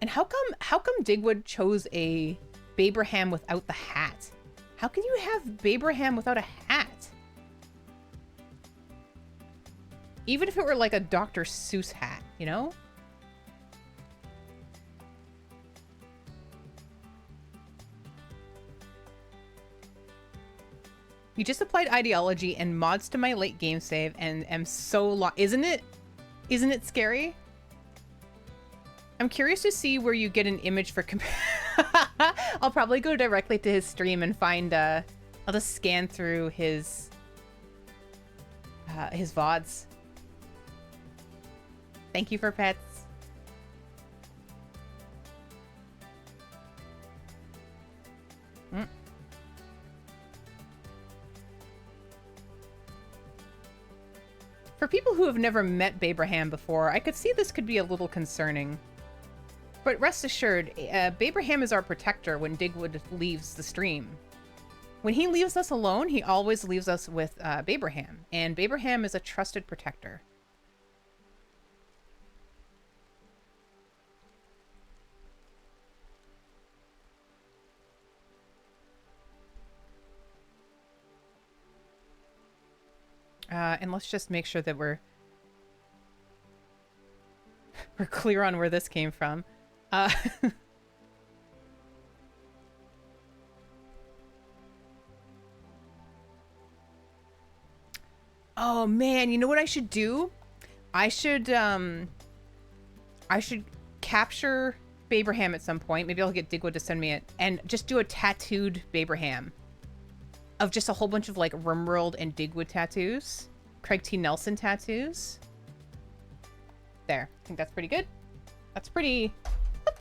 And how come Digwood chose a Baberham without the hat? How can you have Baberham without a hat? Even if it were like a Dr. Seuss hat, you know? You just applied ideology and mods to my late game save and am so isn't it scary? I'm curious to see where you get an image for I'll probably go directly to his stream and find I'll just scan through his VODs. Thank you for pets. For people who have never met Babraham before, I could see this could be a little concerning. But rest assured, Babraham is our protector when Digwood leaves the stream. When he leaves us alone, he always leaves us with Babraham, and Babraham is a trusted protector. And let's just make sure that we're clear on where this came from. Oh man, you know what I should do? I should capture Babraham at some point. Maybe I'll get Digwood to send me it and just do a tattooed Babraham of just a whole bunch of like Rimworld and Digwood tattoos. Craig T. Nelson tattoos. There. I think that's pretty good. That's pretty...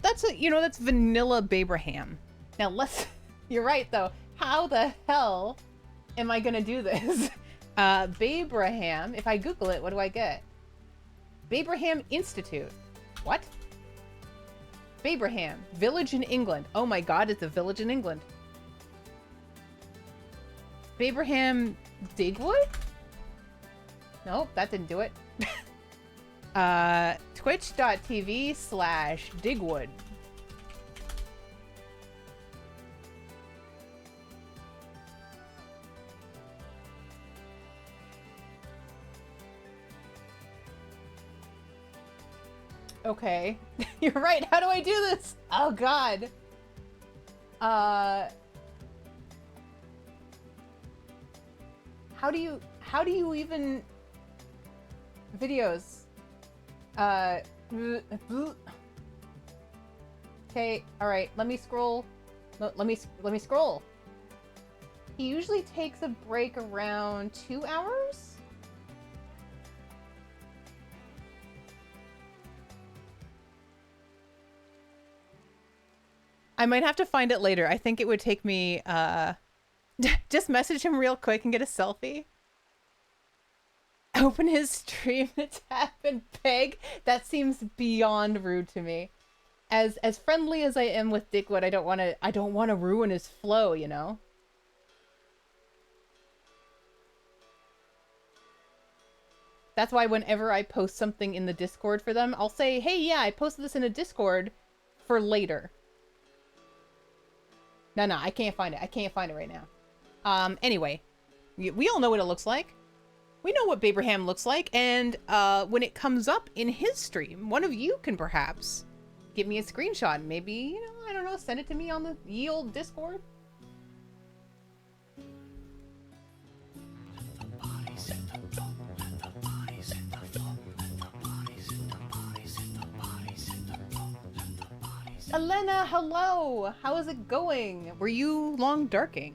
That's a, you know, that's vanilla Babraham. Now let's... You're right though. How the hell am I gonna do this? Babraham. If I Google it, what do I get? Babraham Institute. What? Babraham. Village in England. Oh my god, it's a village in England. Babraham Digwood? Nope, that didn't do it. Twitch.tv/Digwood. Okay. You're right. How do I do this? Oh god. How do you even videos? Okay, all right. Let me scroll. Let me scroll. He usually takes a break around 2 hours. I might have to find it later. I think it would take me just message him real quick and get a selfie. Open his stream to tap and peg? That seems beyond rude to me. As friendly as I am with Digwood, I don't want to ruin his flow, you know? That's why whenever I post something in the Discord for them, I'll say, "Hey, yeah, I posted this in a Discord for later." No, I can't find it. I can't find it right now. Anyway, we all know what it looks like. We know what Babraham looks like, and when it comes up in his stream, one of you can perhaps give me a screenshot. Maybe, you know, I don't know, send it to me on the ye old Discord. Elena, hello! How is it going? Were you long darking?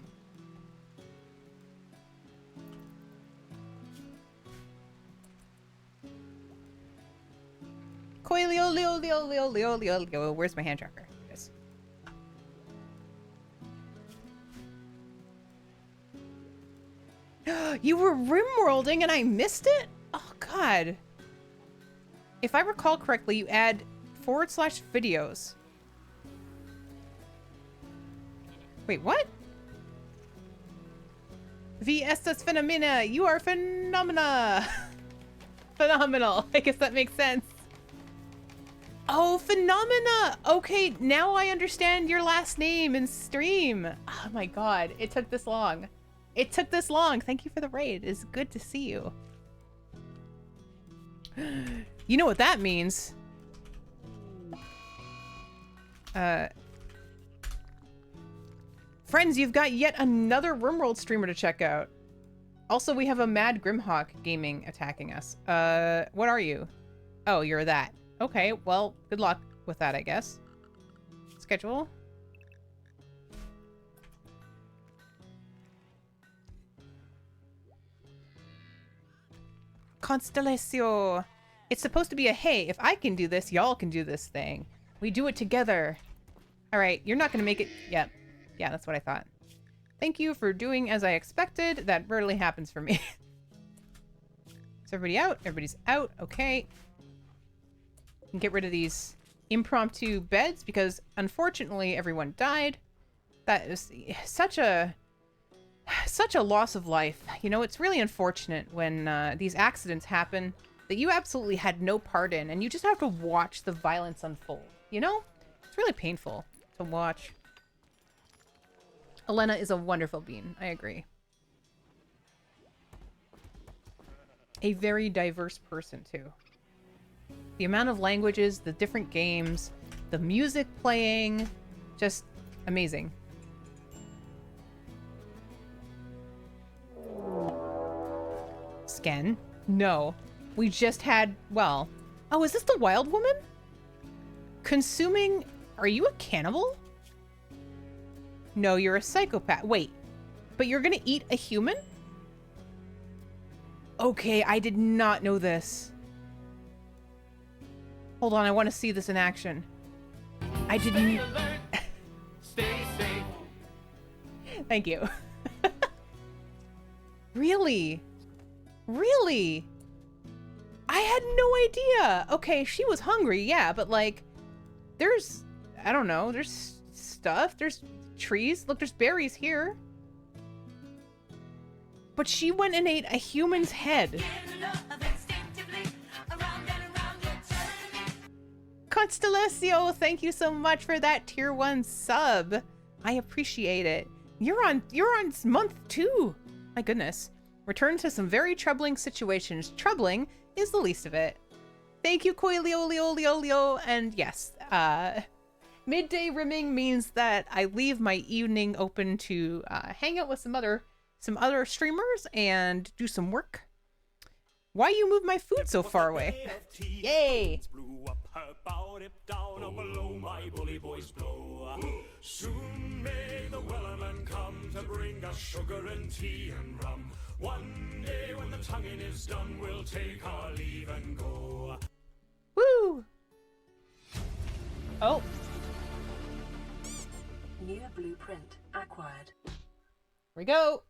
Coilio. Where's my hand tracker? Yes. You were rimworlding and I missed it? Oh god. If I recall correctly, you add /videos. Wait, what? Vi estas phenomena. You are phenomena. Phenomenal. I guess that makes sense. Oh, Phenomena! Okay, now I understand your last name in stream. Oh my god, it took this long. It took this long. Thank you for the raid. It's good to see you. You know what that means. Friends, you've got yet another RimWorld streamer to check out. Also, we have a Mad Grimhawk Gaming attacking us. What are you? Oh, you're that. Okay, well, good luck with that, I guess. Schedule. Constellatio. It's supposed to be a, hey, if I can do this, y'all can do this thing. We do it together. All right, you're not going to make it. Yep. Yeah, that's what I thought. Thank you for doing as I expected. That rarely happens for me. Is everybody out? Everybody's out. Okay. And get rid of these impromptu beds because unfortunately everyone died. That is such a loss of life. You know, it's really unfortunate when these accidents happen that you absolutely had no part in and you just have to watch the violence unfold. You know? It's really painful to watch. Elena is a wonderful bean. I agree. A very diverse person, too. The amount of languages, the different games, the music playing, just amazing. Sken? No. We just had, well... Oh, is this the wild woman? Consuming... Are you a cannibal? No, you're a psychopath. Wait. But you're gonna eat a human? Okay, I did not know this. Hold on, I want to see this in action. I didn't... Stay safe. Thank you. Really? Really? I had no idea. Okay, she was hungry, yeah, but like, there's, I don't know, there's stuff, there's trees. Look, there's berries here. But she went and ate a human's head. Constellatio, thank you so much for that tier 1 sub. I appreciate it. You're on month 2. My goodness. Return to some very troubling situations. Troubling is the least of it. Thank you, Coiliolio. And yes, midday rimming means that I leave my evening open to hang out with some other streamers and do some work. Why you move my food so far away? Yay! Soon may the wellerman come to bring us sugar and tea and rum. One day when the tonguing is done, we'll take our leave and go. Woo! Oh. New blueprint acquired. Here we go.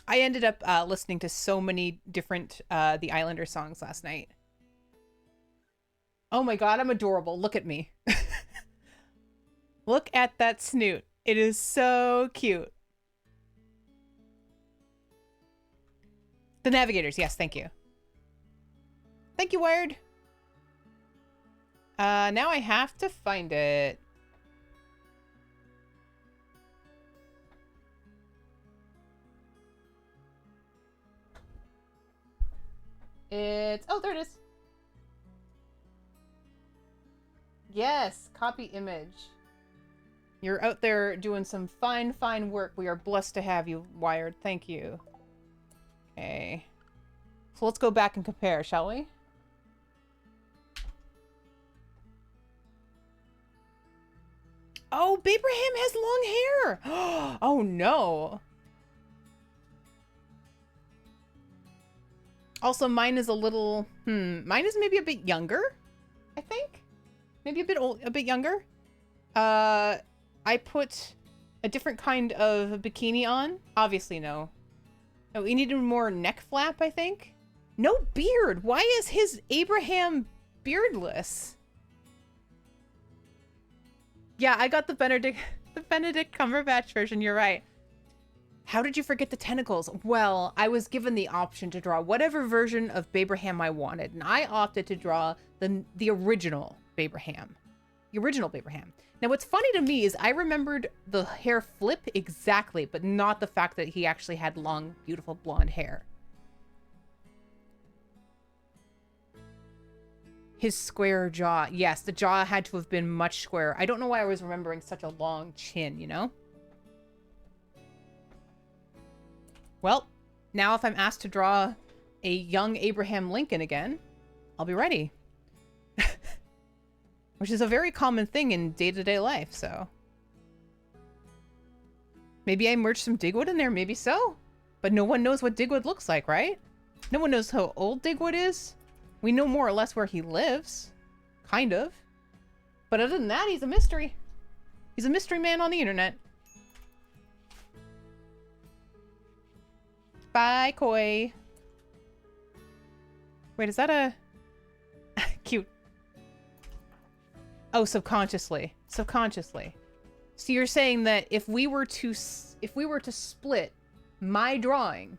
I ended up listening to so many different The Islander songs last night. Oh my god, I'm adorable. Look at me. Look at that snoot. It is so cute. The Navigators, yes, thank you. Thank you, Wired. Now I have to find it. Oh, there it is. Yes, copy image. You're out there doing some fine work. We are blessed to have you, Wired. Thank you. Okay. So let's go back and compare, shall we? Oh, Abraham has long hair! Oh no! Also, mine is a little... Mine is maybe a bit younger, I think? Maybe a bit younger? I put a different kind of bikini on. Obviously, no. Oh, we needed more neck flap, I think? No beard! Why is his Abraham beardless? Yeah, I got the Benedict Cumberbatch version, you're right. How did you forget the tentacles? Well, I was given the option to draw whatever version of Babraham I wanted, and I opted to draw the original Babraham. The original Babraham. Now, what's funny to me is I remembered the hair flip exactly, but not the fact that he actually had long, beautiful blonde hair. His square jaw. Yes, the jaw had to have been much squarer. I don't know why I was remembering such a long chin, you know? Well, now if I'm asked to draw a young Abraham Lincoln again, I'll be ready. Which is a very common thing in day-to-day life, so. Maybe I merged some Digwood in there, maybe so. But no one knows what Digwood looks like, right? No one knows how old Digwood is. We know more or less where he lives. Kind of. But other than that, he's a mystery. He's a mystery man on the internet. Bye, Koi. Wait, is that a... Cute. Oh, subconsciously. Subconsciously. So you're saying that if we were to split my drawing,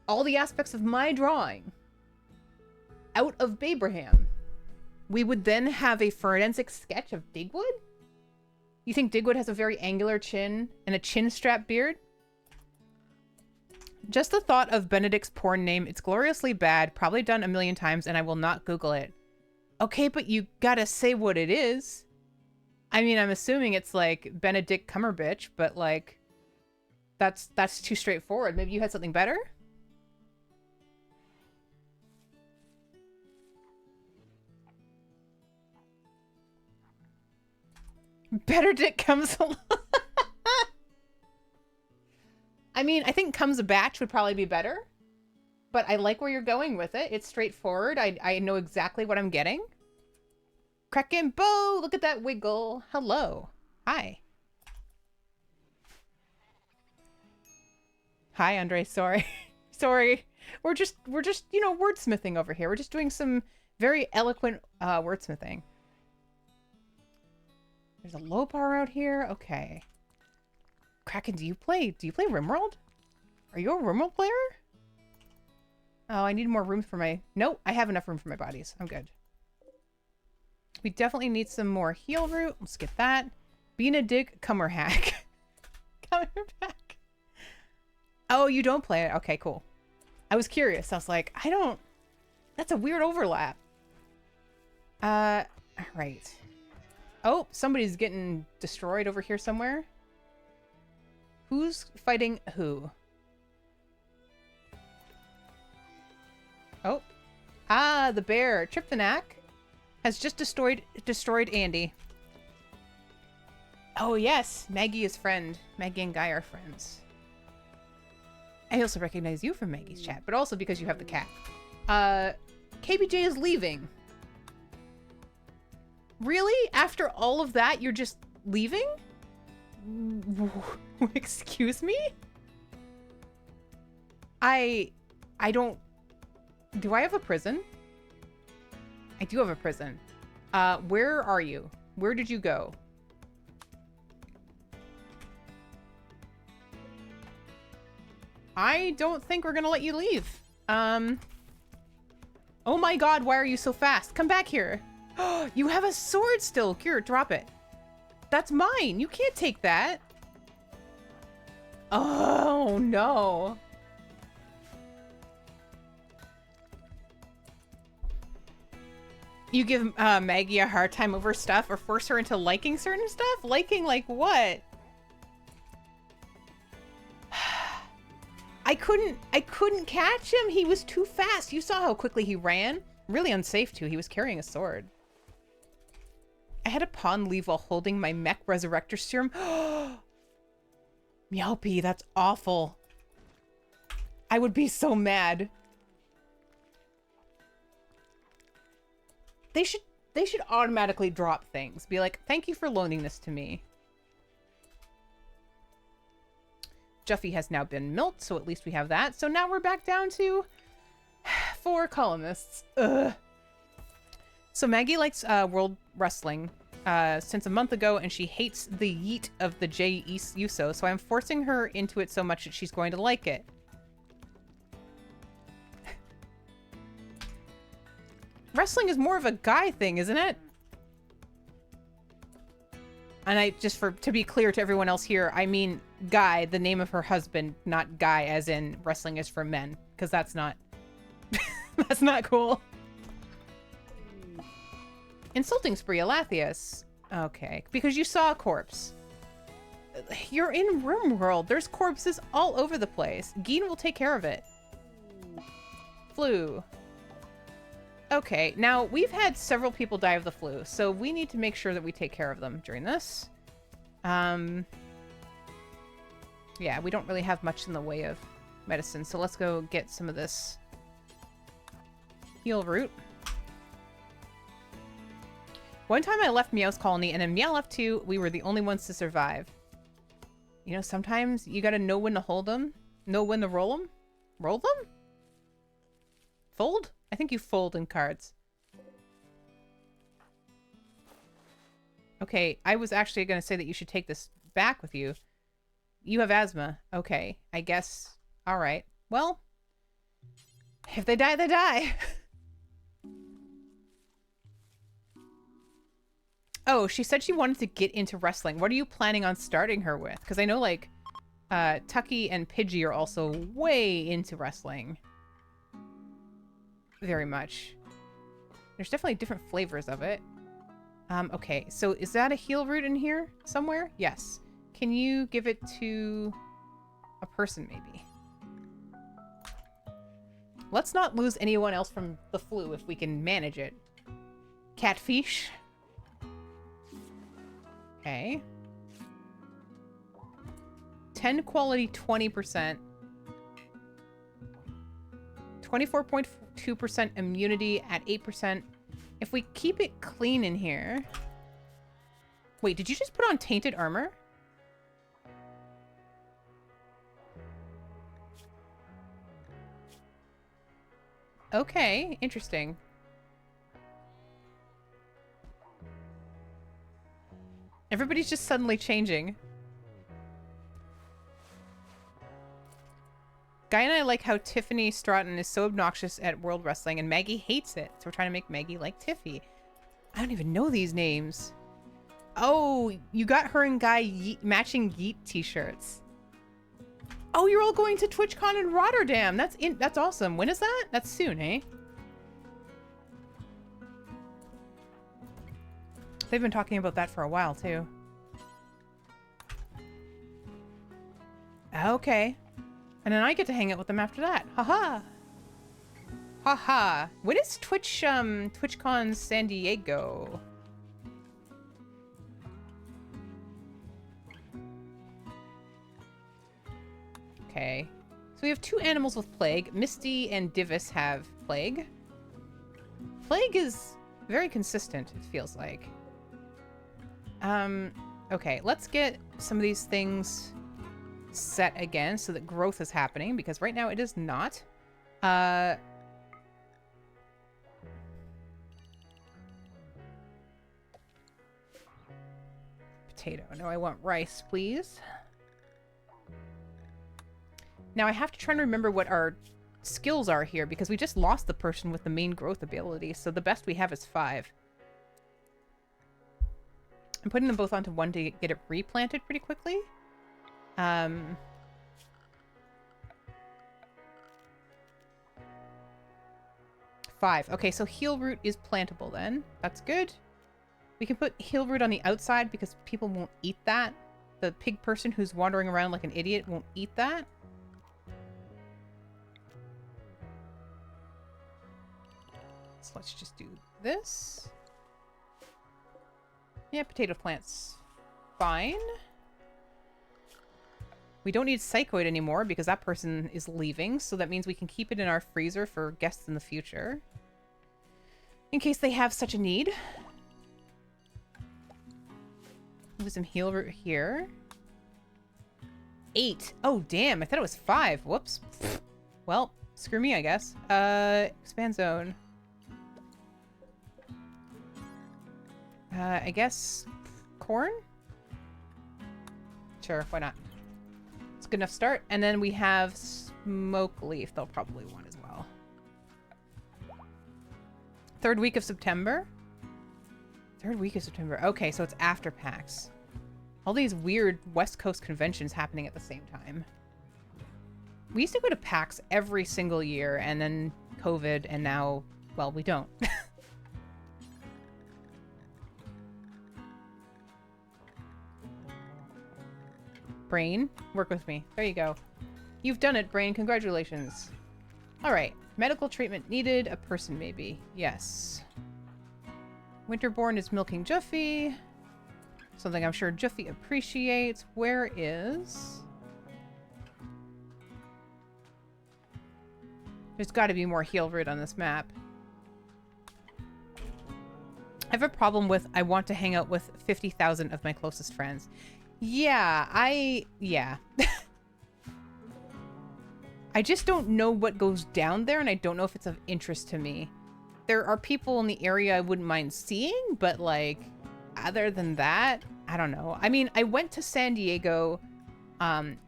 all the aspects of my drawing, out of Babraham, we would then have a forensic sketch of Digwood? You think Digwood has a very angular chin and a chin-strap beard? Just the thought of Benedict's porn name, it's gloriously bad, probably done a million times, and I will not Google it. Okay, but you gotta say what it is. I mean, I'm assuming it's like Benedict Cumberbitch, but like, that's too straightforward. Maybe you had something better? Better Dick comes along. I mean, I think comes a batch would probably be better. But I like where you're going with it. It's straightforward. I know exactly what I'm getting. Kraken Bo! Look at that wiggle. Hello. Hi. Hi, Andre. Sorry. Sorry. We're just, you know, wordsmithing over here. We're just doing some very eloquent wordsmithing. There's a low bar out here. Okay. Kraken, do you play RimWorld? Are you a RimWorld player? Oh, I need more room for my... Nope, I have enough room for my bodies. I'm good. We definitely need some more heal root. Let's get that. Being a dick, cummer hack. Cummer hack. Oh, you don't play it? Okay, cool. I was curious. I was like, I don't... That's a weird overlap. Alright. Oh, somebody's getting destroyed over here somewhere. Who's fighting who? Oh. Ah, the bear. Triptanac has just destroyed Andy. Oh, yes. Maggie is friend. Maggie and Guy are friends. I also recognize you from Maggie's chat, but also because you have the cat. KBJ is leaving. Really? After all of that, you're just leaving? Excuse me? I don't... Do I have a prison? I do have a prison. Where are you? Where did you go? I don't think we're gonna let you leave. Oh my god, why are you so fast? Come back here. You have a sword still. Here, drop it. That's mine. You can't take that. Oh, no. You give Maggie a hard time over stuff or force her into liking certain stuff? Liking like what? I couldn't catch him. He was too fast. You saw how quickly he ran. Really unsafe too. He was carrying a sword. I had a pawn leave while holding my mech resurrector serum. Meowpie, that's awful. I would be so mad. They should automatically drop things. Be like, thank you for loaning this to me. Juffy has now been milked, so at least we have that. So now we're back down to 4 columnists. Ugh. So Maggie likes World Wrestling since a month ago, and she hates the yeet of the J Uso, so I'm forcing her into it so much that she's going to like it. Wrestling is more of a guy thing, isn't it? And I just to be clear to everyone else here, I mean Guy, the name of her husband, not Guy as in wrestling is for men, because that's not that's not cool. Insulting spree, Alathius. Okay, because you saw a corpse. You're in RimWorld. There's corpses all over the place. Geen will take care of it. Flu. Okay, now we've had several people die of the flu, so we need to make sure that we take care of them during this. Yeah, we don't really have much in the way of medicine. So let's go get some of this heal root. One time I left Meow's colony, and then Meow left too. We were the only ones to survive. You know, sometimes you gotta know when to hold them, know when to roll them. Roll them? Fold? I think you fold in cards. Okay, I was actually gonna say that you should take this back with you. You have asthma. Okay, I guess. Alright. Well, if they die, they die. Oh, she said she wanted to get into wrestling. What are you planning on starting her with? Because I know, like, Tucky and Pidgey are also way into wrestling. Very much. There's definitely different flavors of it. Okay, so is that a heal root in here somewhere? Yes. Can you give it to a person, maybe? Let's not lose anyone else from the flu if we can manage it. Catfish. Okay. 10 quality, 20%. 24.2% immunity at 8%. If we keep it clean in here... Wait, did you just put on tainted armor? Okay, interesting. Everybody's just suddenly changing. Guy and I like how Tiffany Stratton is so obnoxious at World Wrestling and Maggie hates it. So we're trying to make Maggie like Tiffy. I don't even know these names. Oh, you got her and Guy matching Yeet t-shirts. Oh, you're all going to TwitchCon in Rotterdam. That's awesome. When is that? That's soon, eh? They've been talking about that for a while, too. Okay. And then I get to hang out with them after that. Haha. Haha. When is TwitchCon San Diego? Okay. So we have 2 animals with plague. Misty and Divis have plague. Plague is very consistent, it feels like. Okay, let's get some of these things set again so that growth is happening, because right now it is not. Potato. No, I want rice, please. Now I have to try and remember what our skills are here, because we just lost the person with the main growth ability, so the best we have is 5. I'm putting them both onto 1 to get it replanted pretty quickly. 5. Okay, so heal root is plantable then. That's good. We can put heal root on the outside because people won't eat that. The pig person who's wandering around like an idiot won't eat that. So let's just do this. Yeah, potato plants. Fine. We don't need Psychoid anymore because that person is leaving, so that means we can keep it in our freezer for guests in the future. In case they have such a need. Move some heal root here. 8. Oh, damn. I thought it was 5. Whoops. Well, screw me, I guess. Expand zone. I guess corn? Sure, why not? It's a good enough start. And then we have smoke leaf. They'll probably want as well. 3rd week of September? 3rd week of September. Okay, so it's after PAX. All these weird West Coast conventions happening at the same time. We used to go to PAX every single year, and then COVID, and now, well, we don't. Brain, work with me. There you go. You've done it, Brain. Congratulations. All right. Medical treatment needed. A person, maybe. Yes. Winterborn is milking Juffy. Something I'm sure Juffy appreciates. Where is... There's got to be more heal route on this map. I have a problem with I want to hang out with 50,000 of my closest friends. Yeah. Yeah. I just don't know what goes down there, and I don't know if it's of interest to me. There are people in the area I wouldn't mind seeing, but, like, other than that, I don't know. I mean, I went to San Diego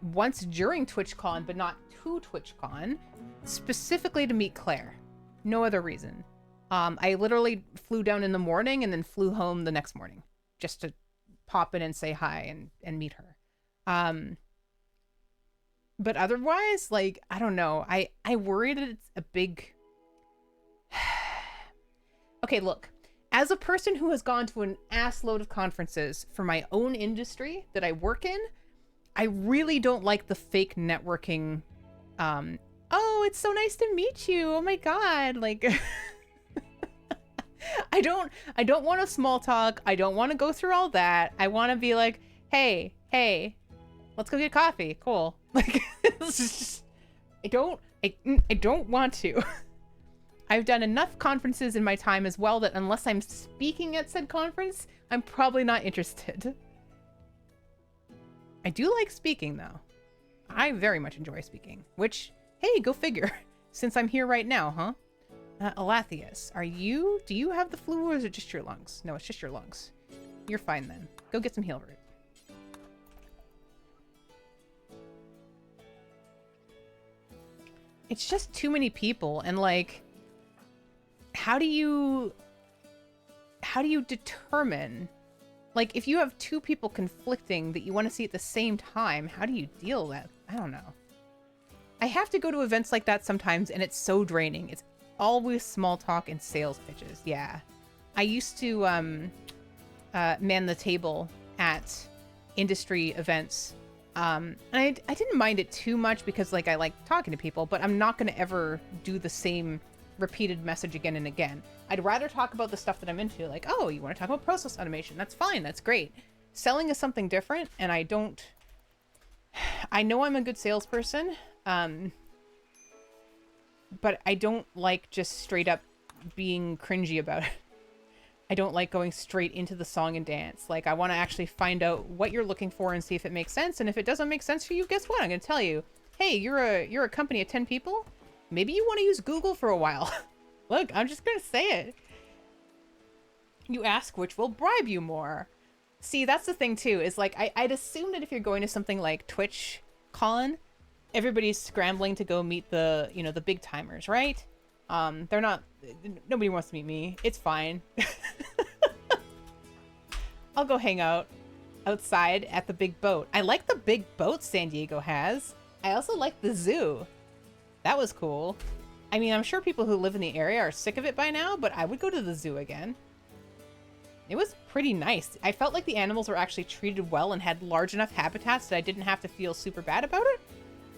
once during TwitchCon, but not to TwitchCon, specifically to meet Claire. No other reason. I literally flew down in the morning and then flew home the next morning just to pop in and say hi and meet her. But otherwise, like, I don't know. I worry that it's a big... Okay, look. As a person who has gone to an ass load of conferences for my own industry that I work in, I really don't like the fake networking. Oh, it's so nice to meet you. Oh my God. Like, I don't want to small talk. I don't want to go through all that. I want to be like, hey, let's go get coffee. Cool. Like, this is just, I don't want to. I've done enough conferences in my time as well that unless I'm speaking at said conference, I'm probably not interested. I do like speaking, though. I very much enjoy speaking, which, hey, go figure, since I'm here right now, huh? Alathius, do you have the flu or is it just your lungs? No, it's just your lungs. You're fine then. Go get some heal root. It's just too many people, and like, how do you determine, like, if you have two people conflicting that you want to see at the same time, how do you deal with that? I don't know. I have to go to events like that sometimes, and it's so draining. It's always small talk and sales pitches. Yeah. I used to man the table at industry events. And I didn't mind it too much because, like, I like talking to people, but I'm not going to ever do the same repeated message again and again. I'd rather talk about the stuff that I'm into. Like, oh, you want to talk about process automation? That's fine. That's great. Selling is something different, and I know I'm a good salesperson, but I don't like just straight up being cringy about it. I don't like going straight into the song and dance. Like, I want to actually find out what you're looking for and see if it makes sense. And if it doesn't make sense for you, guess what? I'm going to tell you, hey, you're a company of 10 people. Maybe you want to use Google for a while. Look, I'm just going to say it. You ask which will bribe you more. See, that's the thing too, is like, I'd assume that if you're going to something like TwitchCon, everybody's scrambling to go meet the, the big timers, right? Nobody wants to meet me. It's fine. I'll go hang out outside at the big boat. I like the big boat San Diego has. I also like the zoo. That was cool. I mean, I'm sure people who live in the area are sick of it by now, but I would go to the zoo again. It was pretty nice. I felt like the animals were actually treated well and had large enough habitats that I didn't have to feel super bad about it.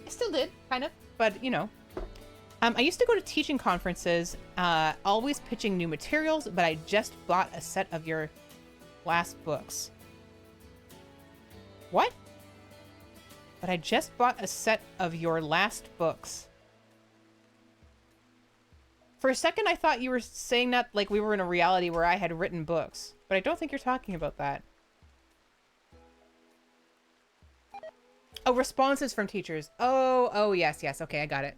I still did, kind of, but I used to go to teaching conferences, always pitching new materials, but I just bought a set of your last books. What? But I just bought a set of your last books. For a second, I thought you were saying that like we were in a reality where I had written books, but I don't think you're talking about that. Oh, responses from teachers. Oh, yes. Okay, I got it.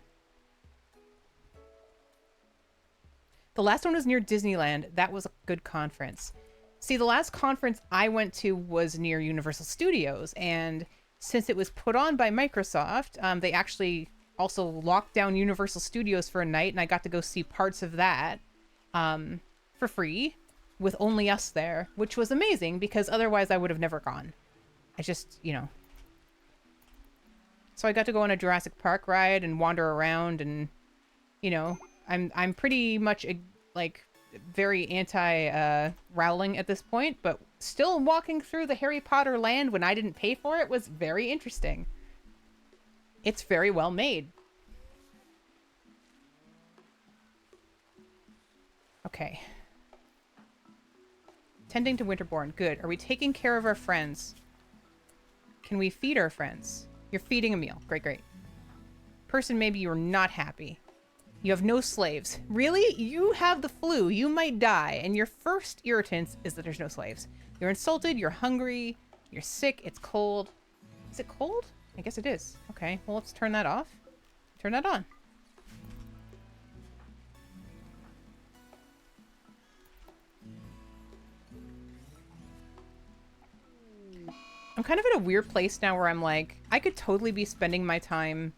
The last one was near Disneyland. That was a good conference. See, the last conference I went to was near Universal Studios, and since it was put on by Microsoft, they actually also locked down Universal Studios for a night, and I got to go see parts of that for free with only us there, which was amazing because otherwise I would have never gone. I just, So I got to go on a Jurassic Park ride and wander around, and I'm pretty much like very anti Rowling at this point, but still walking through the Harry Potter land when I didn't pay for it was very interesting. It's very well made. Okay. Tending to Winterborn. Good. Are we taking care of our friends? Can we feed our friends? You're feeding a meal. Great. Person, maybe you're not happy. You have no slaves. Really? You have the flu. You might die. And your first irritant is that there's no slaves. You're insulted. You're hungry. You're sick. It's cold. Is it cold? I guess it is. Okay. Well, let's turn that off. Turn that on. I'm kind of in a weird place now where I'm like, I could totally be spending my time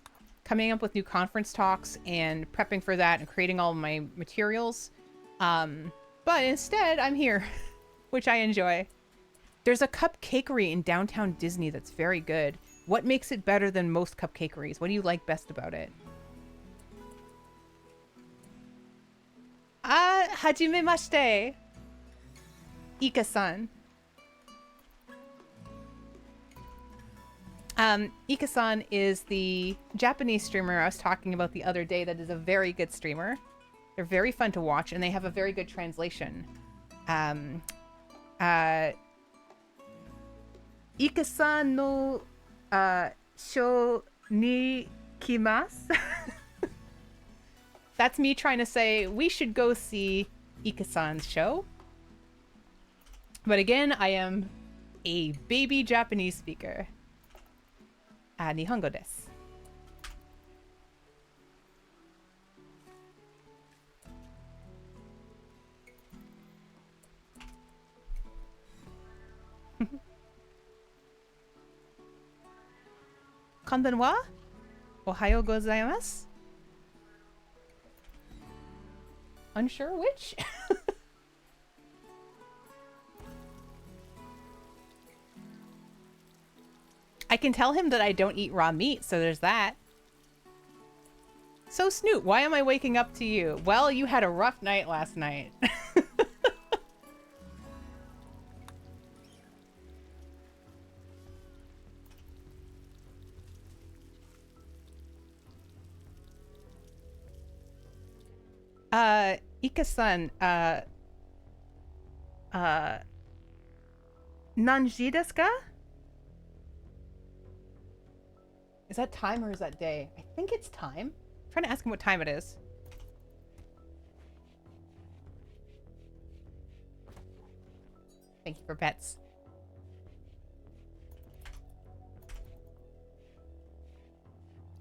coming up with new conference talks and prepping for that and creating all my materials. But instead, I'm here, which I enjoy. There's a cupcakery in downtown Disney that's very good. What makes it better than most cupcakeries? What do you like best about it? Hajimemashite. Ika-san. Ika-san is the Japanese streamer I was talking about the other day that is a very good streamer. They're very fun to watch, and they have a very good translation. Ika-san no show ni kimasu. That's me trying to say we should go see Ika-san's show. But again, I am a baby Japanese speaker. Nihongo desu. Konbanwa? Ohayo gozaimasu? Unsure which? I can tell him that I don't eat raw meat, so there's that. So Snoot, why am I waking up to you? Well, you had a rough night last night. Ika-san, nanji desu ka? Is that time or is that day? I think it's time. I'm trying to ask him what time it is. Thank you for pets.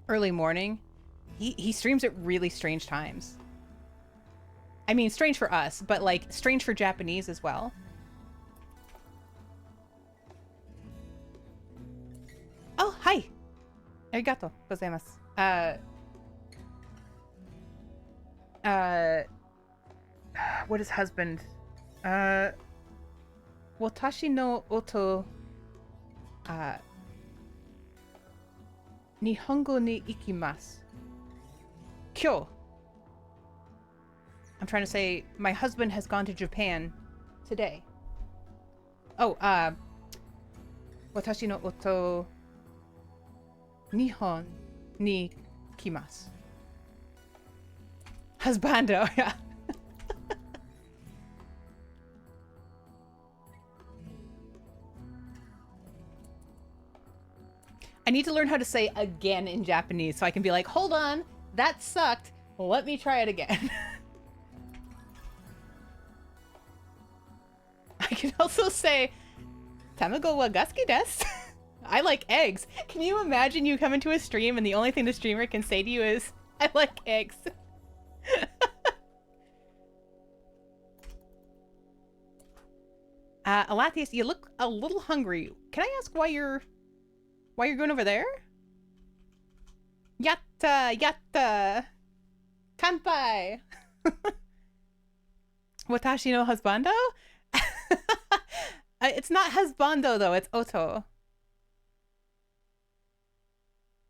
Early morning. He streams at really strange times. I mean, strange for us, but like strange for Japanese as well. Oh, hi. Arigato gozaimasu. What is husband? Watashi no oto, Nihongo ni ikimasu. Kyo. I'm trying to say my husband has gone to Japan today. Oh, Watashi no oto Nihon ni kimasu. Husbando, yeah. I need to learn how to say again in Japanese so I can be like, hold on, that sucked. Let me try it again. I can also say, Tamago wa gasuki desu. I like eggs. Can you imagine you come into a stream and the only thing the streamer can say to you is, I like eggs. Alathius, you look a little hungry. Can I ask why you're going over there? Yatta, yatta. Kanpai. Watashi no husbando? It's not husbando though, it's oto.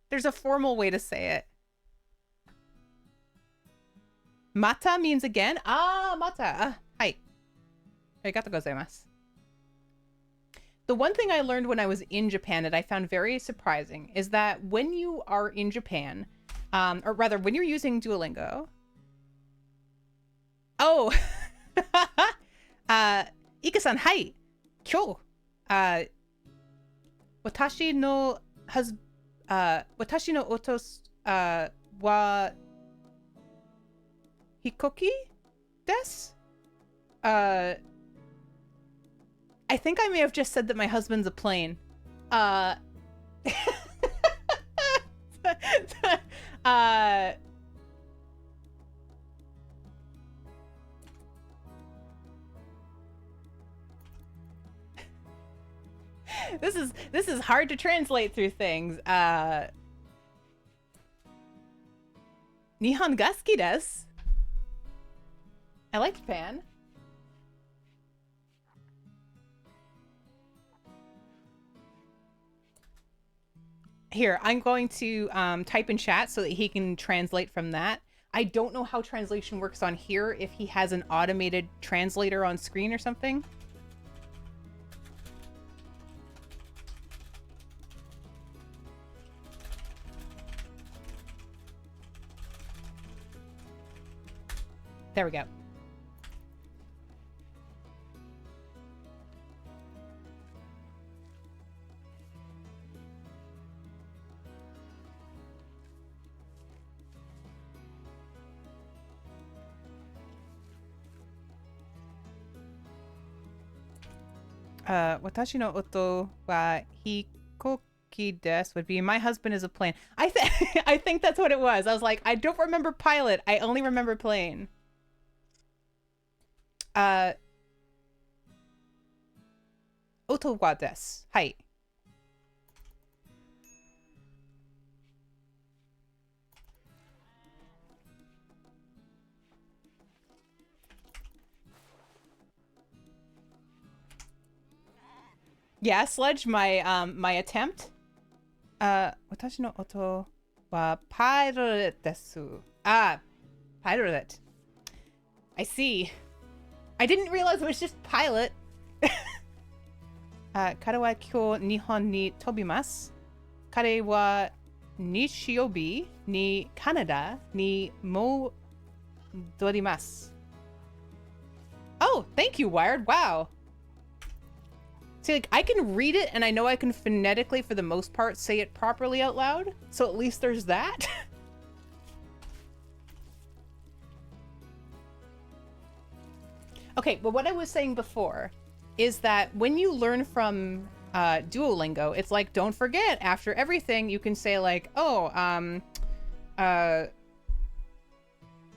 There's a formal way to say it. Mata means again. Ah, mata. Hi. Arigatou gozaimasu. The one thing I learned when I was in Japan that I found very surprising is that when you are in Japan, or rather when you're using Duolingo. Oh. Ika-san, hi. Kyo. Watashi no otos wa Hikoki des? I think I may have just said that my husband's a plane. This is hard to translate through things. Nihon ga suki desu. I like Japan. Here, I'm going to type in chat so that he can translate from that. I don't know how translation works on here, if he has an automated translator on screen or something. There we go. Watashi no oto wa hikoki desu would be my husband is a plane. I think that's what it was. I was like, I don't remember pilot. I only remember plane. Oto wa desu. Hai. Yeah, Sledge, my attempt. Watashi no oto wa pilot desu. Ah, pilot. I see. I didn't realize it was just pilot. Kare wa kyou Nihon ni tobimasu. Kare wa Nishiobi ni Canada ni modorimasu. Oh, thank you, Wired. Wow. See, like, I can read it, and I know I can phonetically, for the most part, say it properly out loud. So at least there's that. Okay, but what I was saying before is that when you learn from Duolingo, it's like, don't forget, after everything, you can say like, oh,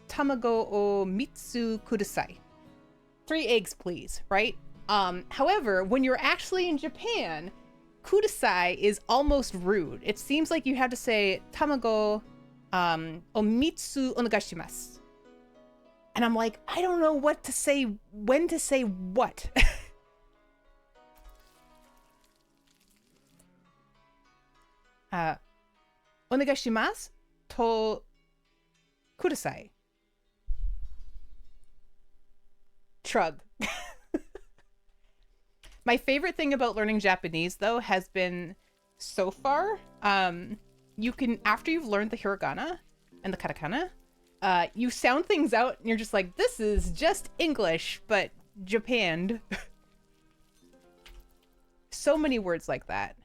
tamago o mitsu kudasai. 3 eggs, please, right? However, when you're actually in Japan, kudasai is almost rude. It seems like you have to say tamago o mitsu onegaishimasu. And I'm like, I don't know what to say, when to say what. Onegaishimasu to kudasai. Shrug. My favorite thing about learning Japanese, though, has been so far, you can, after you've learned the hiragana and the katakana, you sound things out and you're just like, this is just English, but Japanned. So many words like that.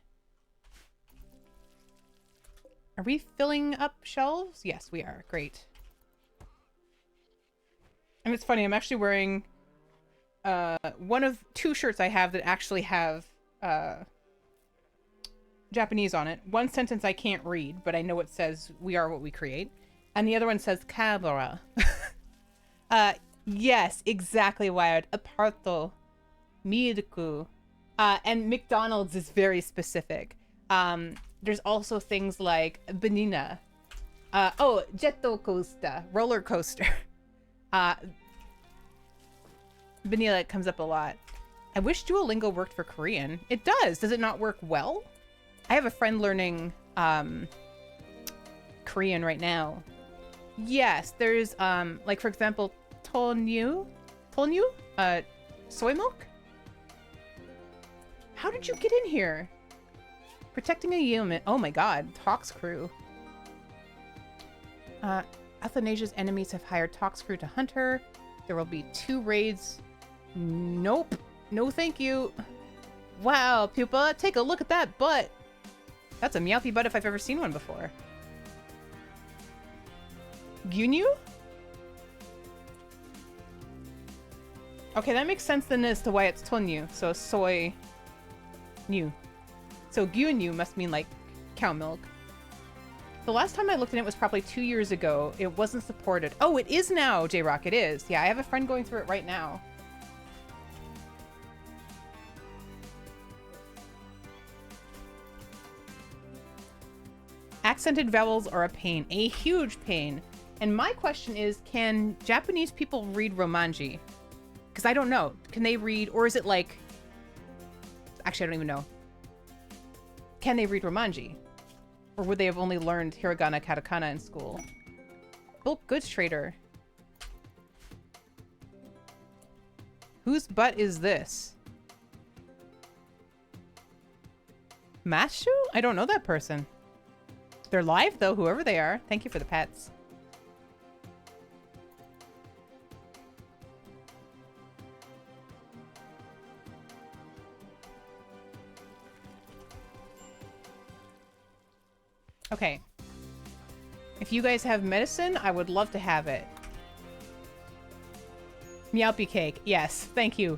Are we filling up shelves? Yes, we are. Great. And it's funny, I'm actually wearing one of 2 shirts I have that actually have Japanese on it. One sentence I can't read, but I know it says, we are what we create. And the other one says, Kabara. Yes, exactly, Wired. Aparto. Milku. And McDonald's is very specific. There's also things like Benina. Oh, Jetto coaster. Roller coaster. Vanilla comes up a lot. I wish Duolingo worked for Korean. It does. Does it not work well? I have a friend learning Korean right now. Yes, there's like, for example, Tonyu? Soy milk? How did you get in here? Protecting a human. Oh my god, Tox crew. Athanasia's enemies have hired Tox crew to hunt her. There will be 2 raids. Nope. No thank you. Wow, pupa, take a look at that butt. That's a meowthy butt if I've ever seen one before. Gunyu? Okay, that makes sense then as to why it's Tonyu. So soy new. So gyunyu must mean like cow milk. The last time I looked at it was probably 2 years ago. It wasn't supported. Oh, it is now, J-Rock. It is. Yeah, I have a friend going through it right now. Accented vowels are a pain. A huge pain. And my question is, can Japanese people read Romanji? Because I don't know. Can they read, or is it like... Actually, I don't even know. Can they read Romanji? Or would they have only learned hiragana, katakana in school? Bulk goods trader. Whose butt is this? Mashu? I don't know that person. They're live though, whoever they are. Thank you for the pets. Okay. If you guys have medicine, I would love to have it. Meowpie cake. Yes, thank you.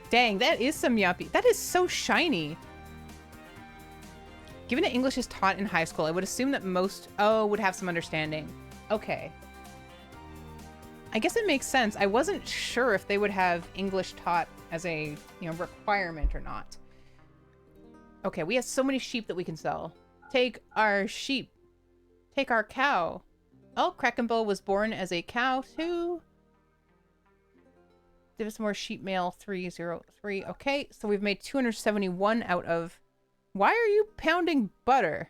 Dang, that is some Meowpie. That is so shiny. Given that English is taught in high school, I would assume that most... Oh, would have some understanding. Okay. I guess it makes sense. I wasn't sure if they would have English taught as a, requirement or not. Okay, we have so many sheep that we can sell. Take our sheep. Take our cow. Oh, Krakenbow was born as a cow too. Give us more sheep mail 303. Okay, so we've made 271 out of... Why are you pounding butter?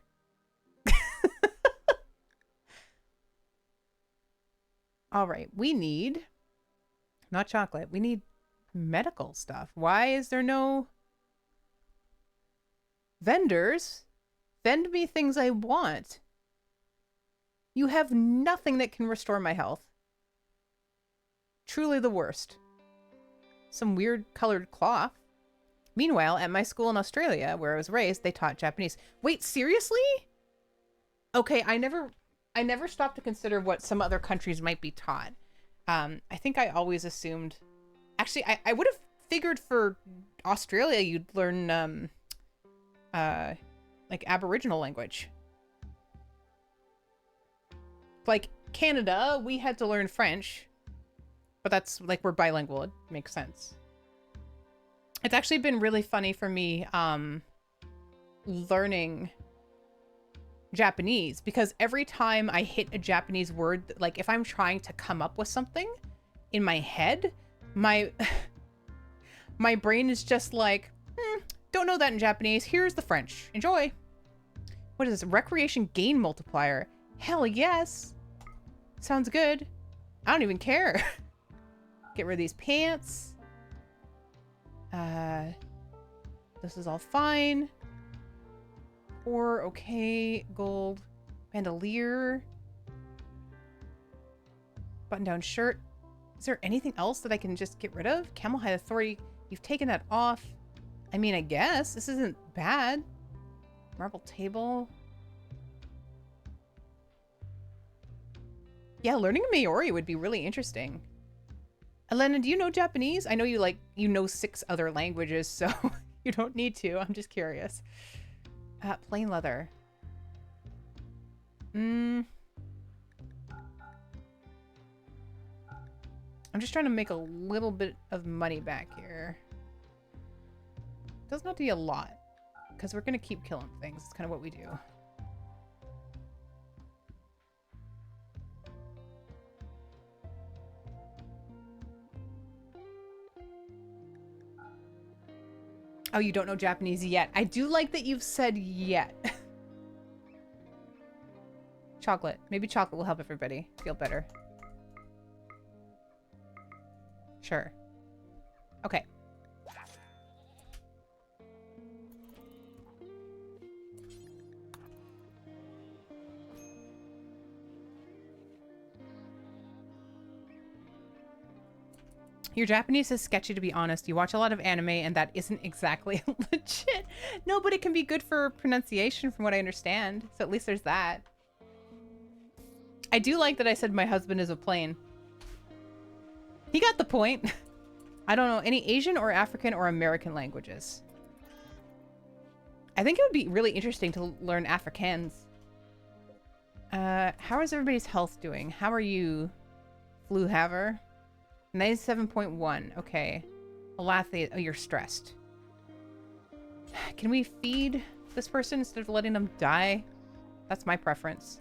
All right, we need... Not chocolate. We need medical stuff. Why is there no... Vendors? Vend me things I want. You have nothing that can restore my health. Truly the worst. Some weird colored cloth. Meanwhile, at my school in Australia, where I was raised, they taught Japanese. Wait, seriously? Okay, I never stopped to consider what some other countries might be taught. I think I always assumed... Actually, I would have figured for Australia you'd learn, like Aboriginal language. Like Canada, we had to learn French. But that's, like, we're bilingual. It makes sense. It's actually been really funny for me, learning Japanese. Because every time I hit a Japanese word, like, if I'm trying to come up with something in my head, my brain is just like, don't know that in Japanese. Here's the French. Enjoy. What is this? Recreation gain multiplier. Hell yes. Sounds good. I don't even care. Get rid of these pants. This is all fine. Or okay, gold bandolier. Button down shirt. Is there anything else that I can just get rid of? Camel Hide Authority. You've taken that off. I mean, I guess this isn't bad. Marble table. Yeah, learning Maori would be really interesting. Elena, do you know Japanese? I know you know 6 other languages, so you don't need to. I'm just curious. Plain leather. I'm just trying to make a little bit of money back here. Doesn't have to be a lot, because we're going to keep killing things. It's kind of what we do. Oh, you don't know Japanese yet. I do like that you've said yet. Chocolate. Maybe chocolate will help everybody feel better. Sure. Okay. Your Japanese is sketchy, to be honest. You watch a lot of anime, and that isn't exactly legit. No, but it can be good for pronunciation, from what I understand. So at least there's that. I do like that I said my husband is a plane. He got the point. I don't know any Asian or African or American languages. I think it would be really interesting to learn Afrikaans. How is everybody's health doing? How are you, Flu Haver? 97.1. Okay. Alathia, oh, you're stressed. Can we feed this person instead of letting them die? That's my preference.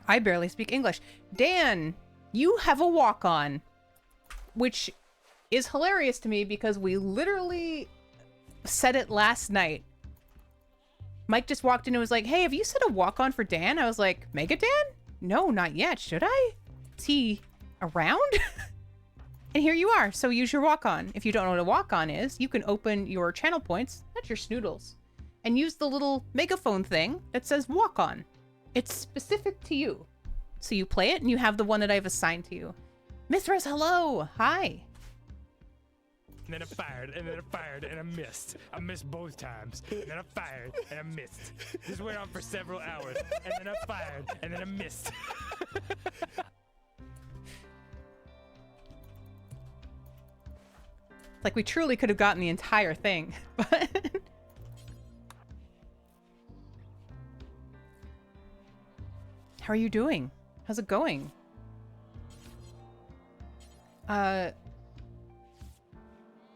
I barely speak English. Dan, you have a walk-on, which is hilarious to me because we literally said it last night. Mike just walked in and was like, hey, have you said a walk-on for Dan? I was like, Mega Dan? No, not yet. Should I? Is he around? And here you are. So use your walk-on. If you don't know what a walk-on is, you can open your channel points, that's your snoodles, and use the little megaphone thing that says walk-on. It's specific to you. So you play it and you have the one that I've assigned to you. Mithras, hello. Hi. And then I fired, and then I fired, and I missed. I missed both times. And then I fired, and I missed. This went on for several hours. And then I fired, and then I missed. Like we truly could have gotten the entire thing. But how are you doing? How's it going?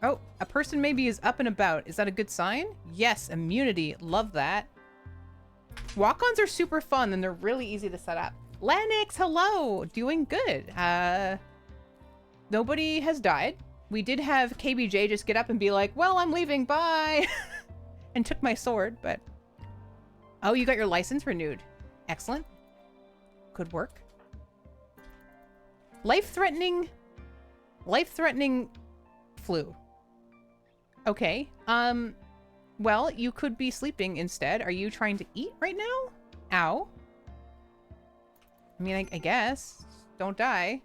Oh, a person maybe is up and about. Is that a good sign? Yes, immunity. Love that. Walk-ons are super fun and they're really easy to set up. Lennox, hello. Doing good. Nobody has died. We did have KBJ just get up and be like, well, I'm leaving, bye. And took my sword, but... Oh, you got your license renewed. Excellent. Good work. Life-threatening flu. Okay. Well, you could be sleeping instead. Are you trying to eat right now? Ow. I mean, I guess. Don't die.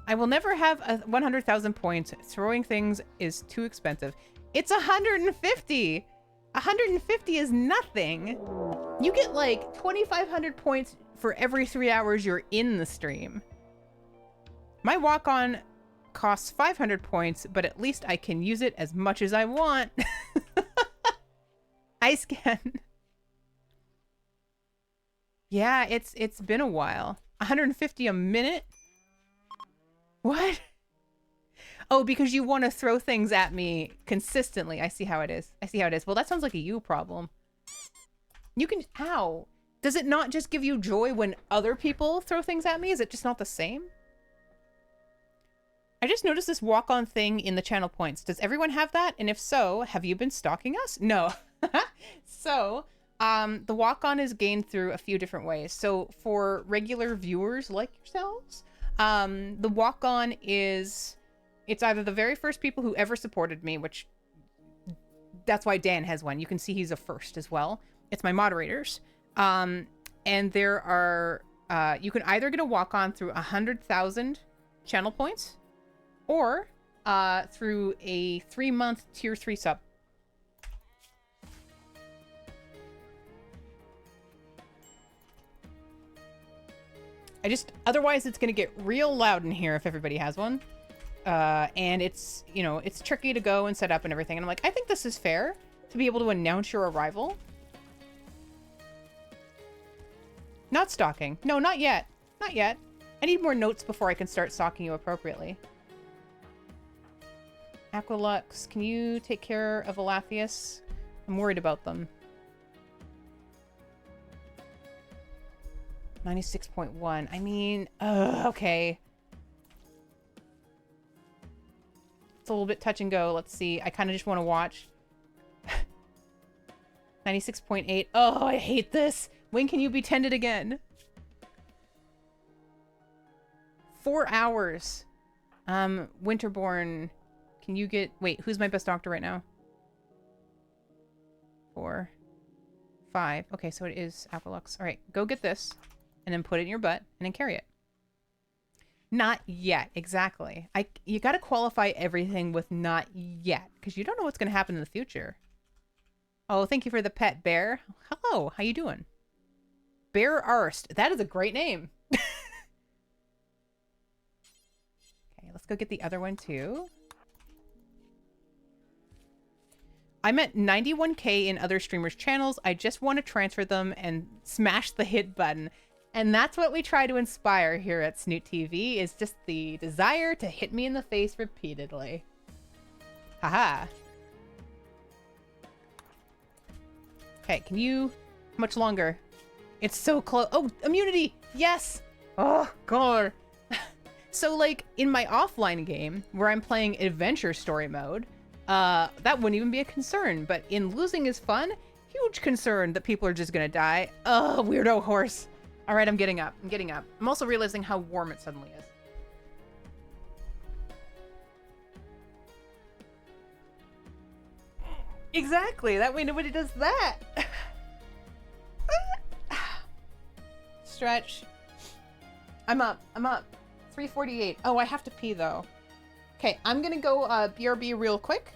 I will never have 100,000 points. Throwing things is too expensive. It's 150. 150 is nothing. You get like 2,500 points for every 3 hours you're in the stream. My walk-on costs 500 points, but at least I can use it as much as I want. I scan. Yeah, it's been a while. 150 a minute? What? Oh, because you want to throw things at me consistently. I see how it is. I see how it is. Well, that sounds like a you problem. You can... Ow. Does it not just give you joy when other people throw things at me? Is it just not the same? I just noticed this walk-on thing in the channel points. Does everyone have that? And if so, have you been stalking us? No. So, the walk-on is gained through a few different ways. So, for regular viewers like yourselves, the walk-on is... It's either the very first people who ever supported me, which... That's why Dan has one. You can see he's a first as well. It's my moderators. And there are... you can either get a walk-on through 100,000 channel points, or through a 3-month tier 3 sub. Otherwise it's gonna get real loud in here if everybody has one. And it's, you know, it's tricky to go and set up and everything. And I'm like, I think this is fair to be able to announce your arrival. Not stalking. No, not yet. Not yet. I need more notes before I can start stalking you appropriately. Aqualux, can you take care of Alathius? I'm worried about them. 96.1. I mean, okay. It's a little bit touch and go. Let's see. I kind of just want to watch. 96.8. Oh, I hate this. When can you be tended again? 4 hours. Winterborn... Can you get... Wait, who's my best doctor right now? 4. 5. Okay, so it is Aqualux. Alright, go get this. And then put it in your butt. And then carry it. Not yet, exactly. You got to qualify everything with not yet because you don't know what's going to happen in the future. Oh, thank you for the pet, Bear. Hello, how you doing? Bear Arst. That is a great name. Okay, let's go get the other one too. I'm at 91K in other streamers' channels. I just want to transfer them and smash the hit button. And that's what we try to inspire here at Snoot TV, is just the desire to hit me in the face repeatedly. Haha. Okay, can you... How much longer? It's so close. Oh, immunity! Yes! Oh, God. So, like, in my offline game, where I'm playing adventure story mode, that wouldn't even be a concern. But in losing is fun, huge concern that people are just gonna die. Oh, weirdo horse. All right, I'm getting up. I'm getting up. I'm also realizing how warm it suddenly is. Exactly. That way nobody does that. Stretch. I'm up. I'm up. 3:48. Oh, I have to pee though. Okay, I'm gonna go BRB real quick.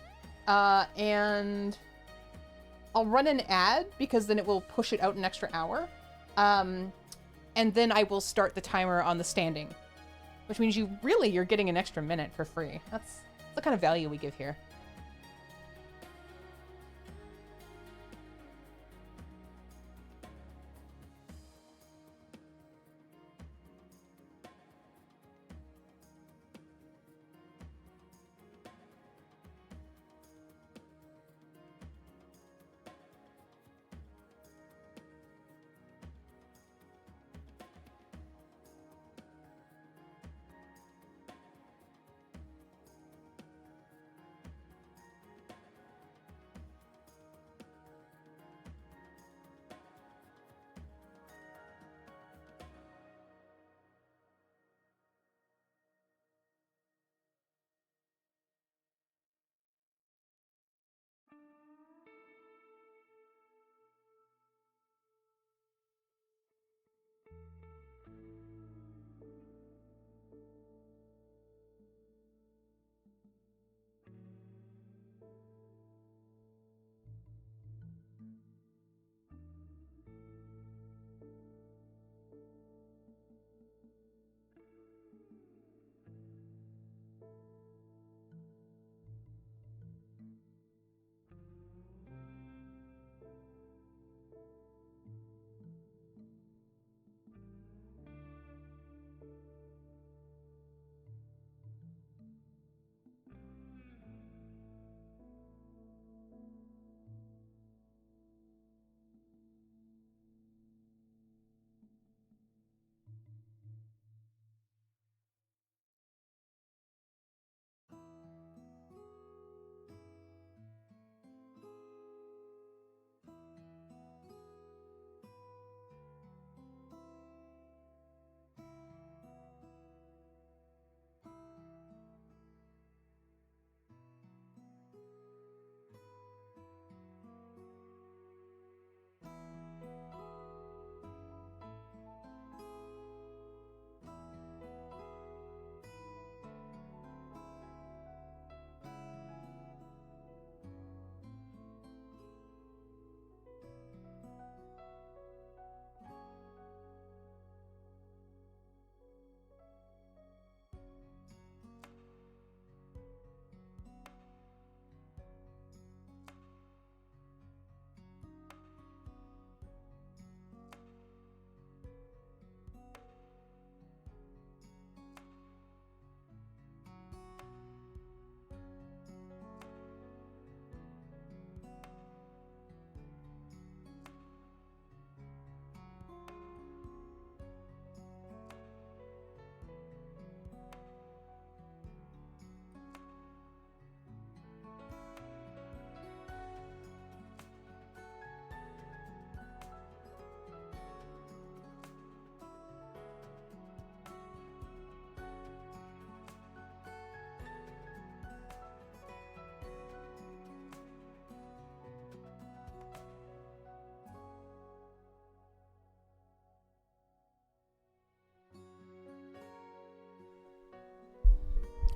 And I'll run an ad because then it will push it out an extra hour. And then I will start the timer on the standing, which means you're getting an extra minute for free. That's the kind of value we give here.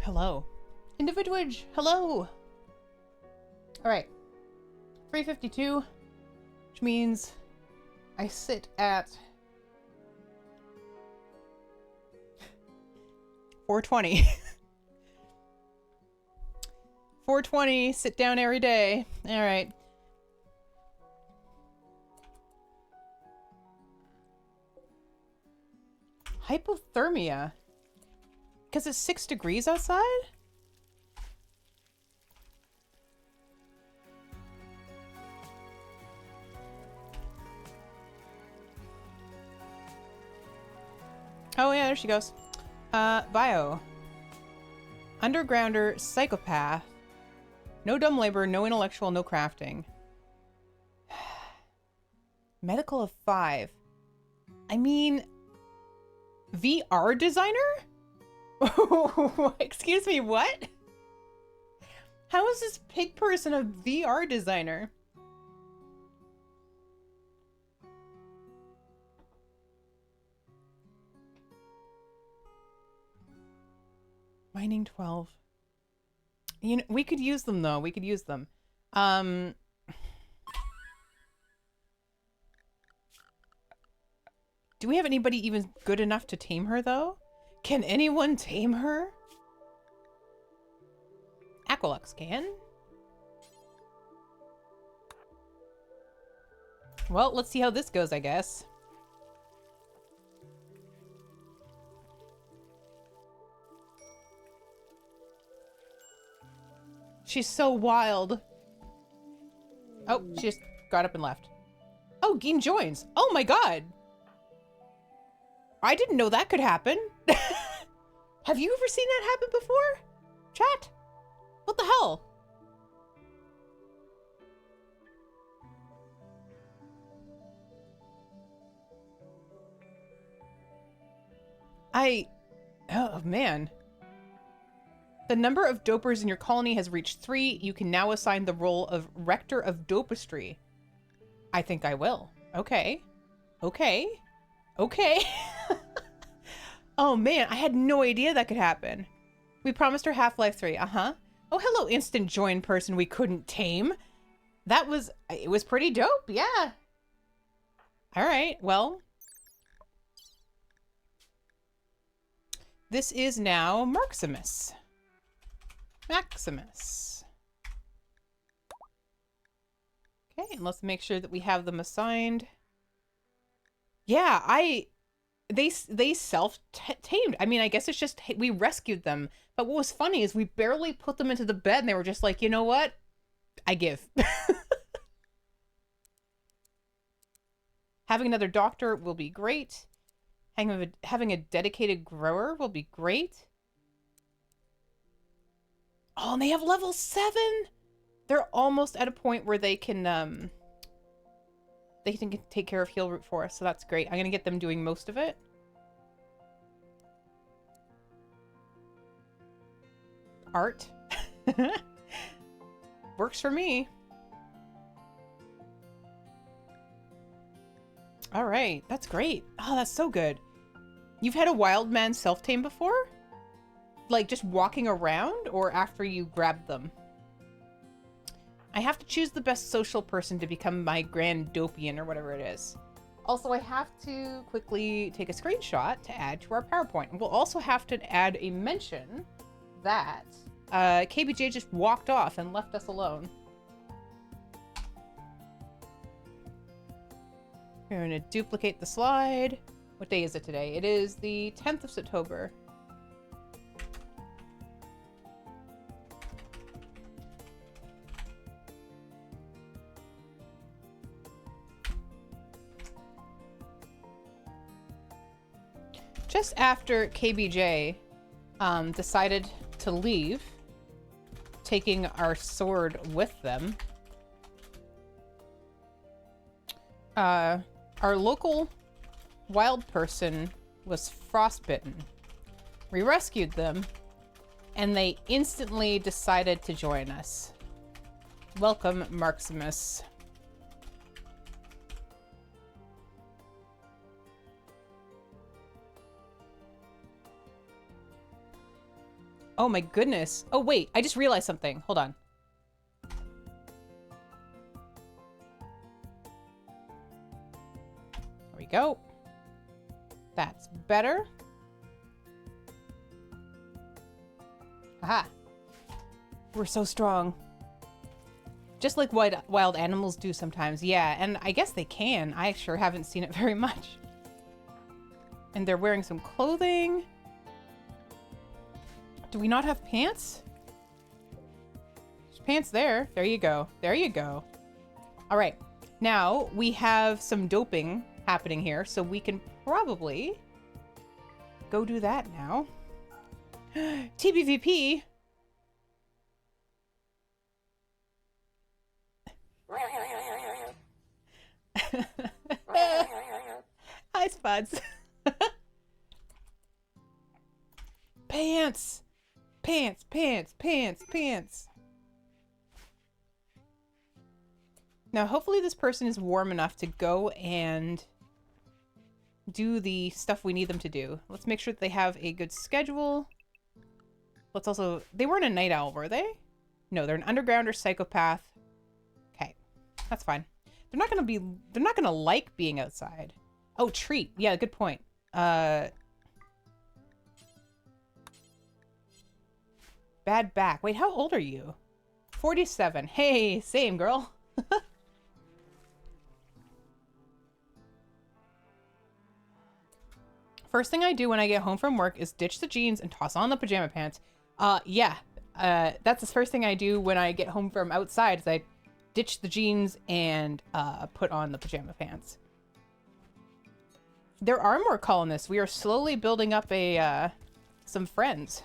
Hello. Individuage, hello. All right. 352, which means I sit at 420. 420, sit down every day. All right. Hypothermia. Because it's 6 degrees outside? Oh yeah, there she goes. Bio. Undergrounder, psychopath. No dumb labor, no intellectual, no crafting. Medical of 5. I mean, VR designer? Excuse me, what? How is this pig person a VR designer? Mining 12. You know, we could use them though. We could use them. Do we have anybody even good enough to tame her though? Can anyone tame her? Aqualux can. Well, let's see how this goes, I guess. She's so wild. Oh, she just got up and left. Oh, Geen joins. Oh my god. I didn't know that could happen. Have you ever seen that happen before? Chat? What the hell? Oh man. The number of dopers in your colony has reached 3. You can now assign the role of Rector of Dopistry. I think I will. Okay. Okay. Okay. Oh man, I had no idea that could happen. We promised her Half-Life 3. Uh-huh. Oh, hello, instant join person we couldn't tame. It was pretty dope, yeah. All right, well. This is now Maximus. Maximus. Okay, and let's make sure that we have them assigned. Yeah, they self-tamed. I mean, I guess it's just we rescued them. But what was funny is we barely put them into the bed and they were just like, you know what? I give. Having another doctor will be great. Having a dedicated grower will be great. Oh, and they have level 7. They're almost at a point where they can take care of heal root for us, so that's great. I'm gonna get them doing most of it. Art. Works for me. All right, that's great. Oh, that's so good. You've had a wild man self-tame before? Like just walking around or after you grabbed them? I have to choose the best social person to become my Grand Dopian or whatever it is. Also, I have to quickly take a screenshot to add to our PowerPoint. We'll also have to add a mention that KBJ just walked off and left us alone. We're going to duplicate the slide. What day is it today? It is the 10th of September. Just after KBJ decided to leave, taking our sword with them, our local wild person was frostbitten. We rescued them, and they instantly decided to join us. Welcome, Maximus. Oh my goodness. Oh wait, I just realized something. Hold on. There we go. That's better. Aha. We're so strong. Just like wild animals do sometimes. Yeah, and I guess they can. I sure haven't seen it very much. And they're wearing some clothing. Do we not have pants? There's pants there. There you go. There you go. All right. Now we have some doping happening here, so we can probably go do that now. TBVP. Hi, Spuds. Pants. Pants, pants, pants, pants. Now, hopefully this person is warm enough to go and do the stuff we need them to do. Let's make sure that they have a good schedule. Let's also... They weren't a night owl, were they? No, they're an undergrounder psychopath. Okay, that's fine. They're not gonna like being outside. Oh, treat. Yeah, good point. Bad back. Wait, how old are you? 47. Hey, same, girl. First thing I do when I get home from work is ditch the jeans and toss on the pajama pants. Yeah. That's the first thing I do when I get home from outside is I ditch the jeans and put on the pajama pants. There are more colonists. We are slowly building up a some friends.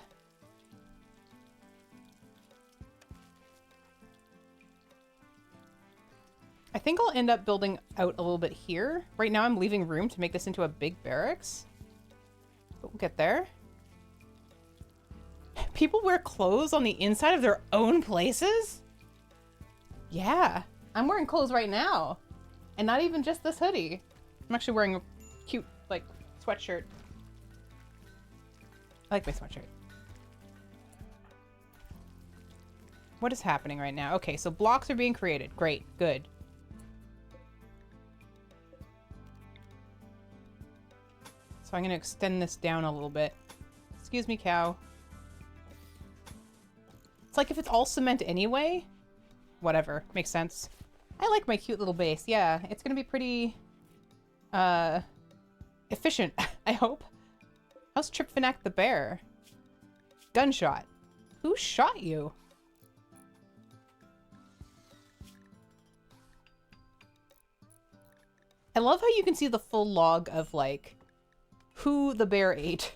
I think I'll end up building out a little bit here. Right now I'm leaving room to make this into a big barracks. But we'll get there. People wear clothes on the inside of their own places? Yeah. I'm wearing clothes right now. And not even just this hoodie. I'm actually wearing a cute, like, sweatshirt. I like my sweatshirt. What is happening right now? Okay, so blocks are being created. Great. Good. So I'm going to extend this down a little bit. Excuse me, cow. It's like if it's all cement anyway. Whatever. Makes sense. I like my cute little base. Yeah, it's going to be pretty efficient, I hope. How's Trip Finac the bear? Gunshot. Who shot you? I love how you can see the full log of, like, who the bear ate.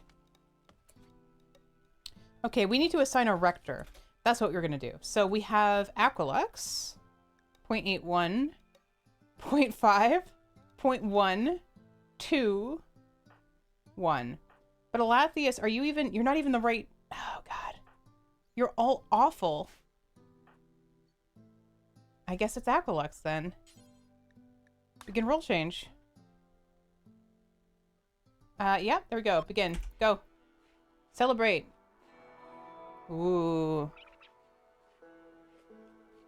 Okay, we need to assign a rector. That's what we're going to do. So we have Aquilux, 0.81, 0.5, 0.1, 2, 1. But Alathius, are you even... You're not even the right... Oh, God. You're all awful. I guess it's Aquilux, then. Begin roll change. Yeah, there we go. Begin. Go. Celebrate. Ooh.